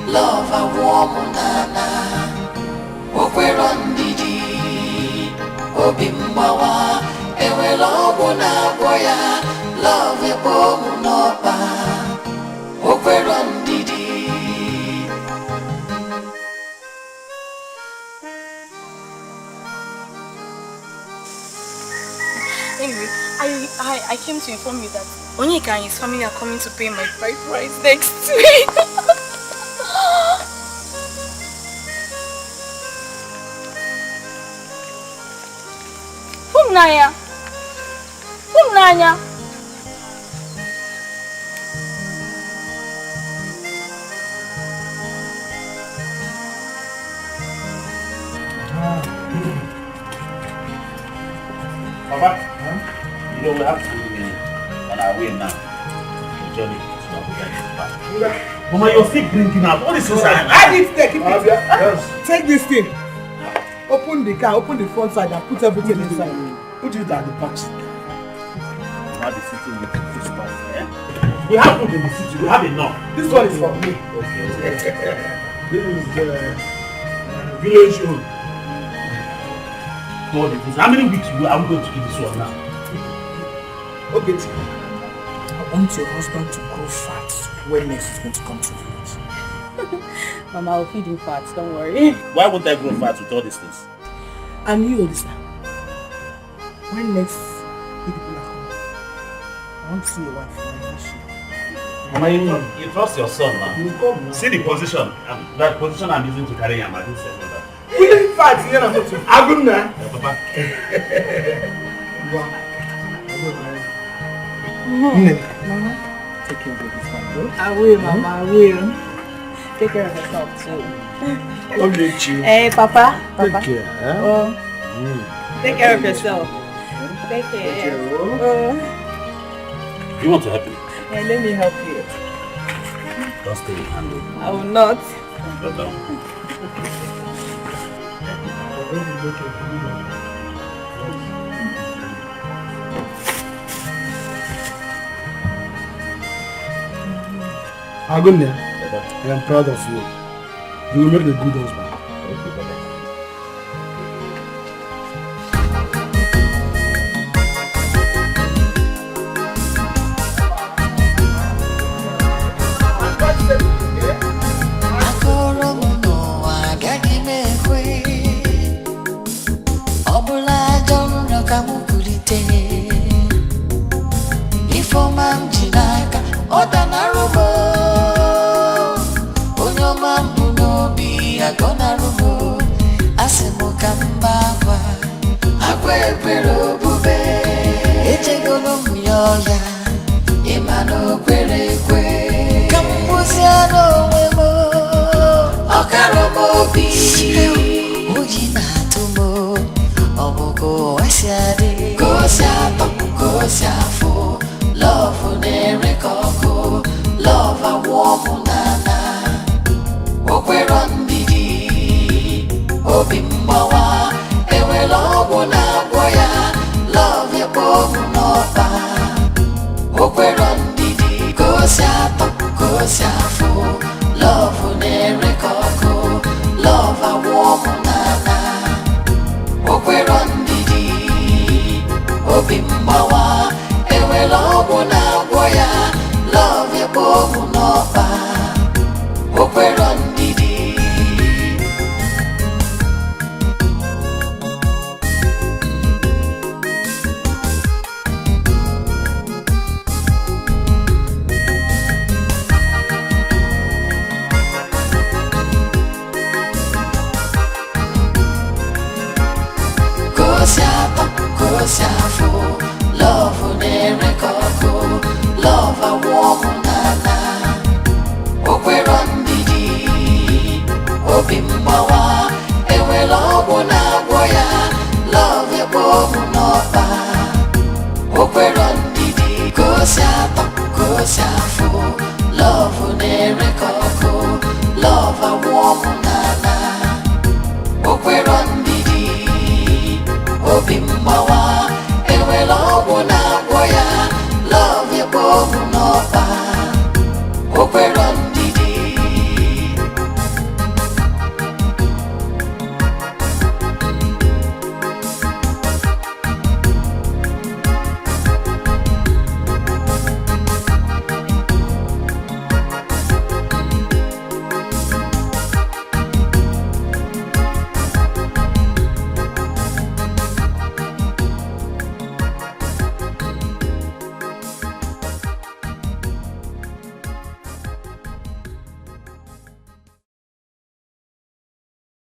love a woman okwero ndidi obimbawa ewela obuna boya love ebomu noba okwero ndidi. Anyway, I came to inform you that Onyeka and his family are coming to pay my bride price next week. Naya. Nanya. Papa, you know we have to be on our way now. The journey to Abuja is back. Mama, you're still drinking out. What is this? I need to take it. Yes. Take this thing. Open the car, open the front side and put everything inside. Put it at the back seat. Now the sitting with this part. We have food in the city. We have enough. This one is for me. Okay. This is the village room. How many weeks are we going to do this one now? Okay. I want your husband to grow fat when next is going to come to the village. Mama, I'll feed him fat, don't worry. Why won't I grow fat with all these things? And you, Olisa, when next you people are coming, I want to see your wife. Mama, you trust your son now. You come now. See the position, that position I'm using to carry him. I didn't say that. We didn't fight here. I'm going to. Yeah, Papa. Mama, take care of this man, bro. I will, Mama, I will. Take care of yourself too. Okay, Hey, Papa. Take care. Oh. Take care of yourself. Take care. You want to help me? Yeah, let me help you. Don't stay with handle. I will not. Go down. Agunya, I am proud of you. You will make a good husband. Love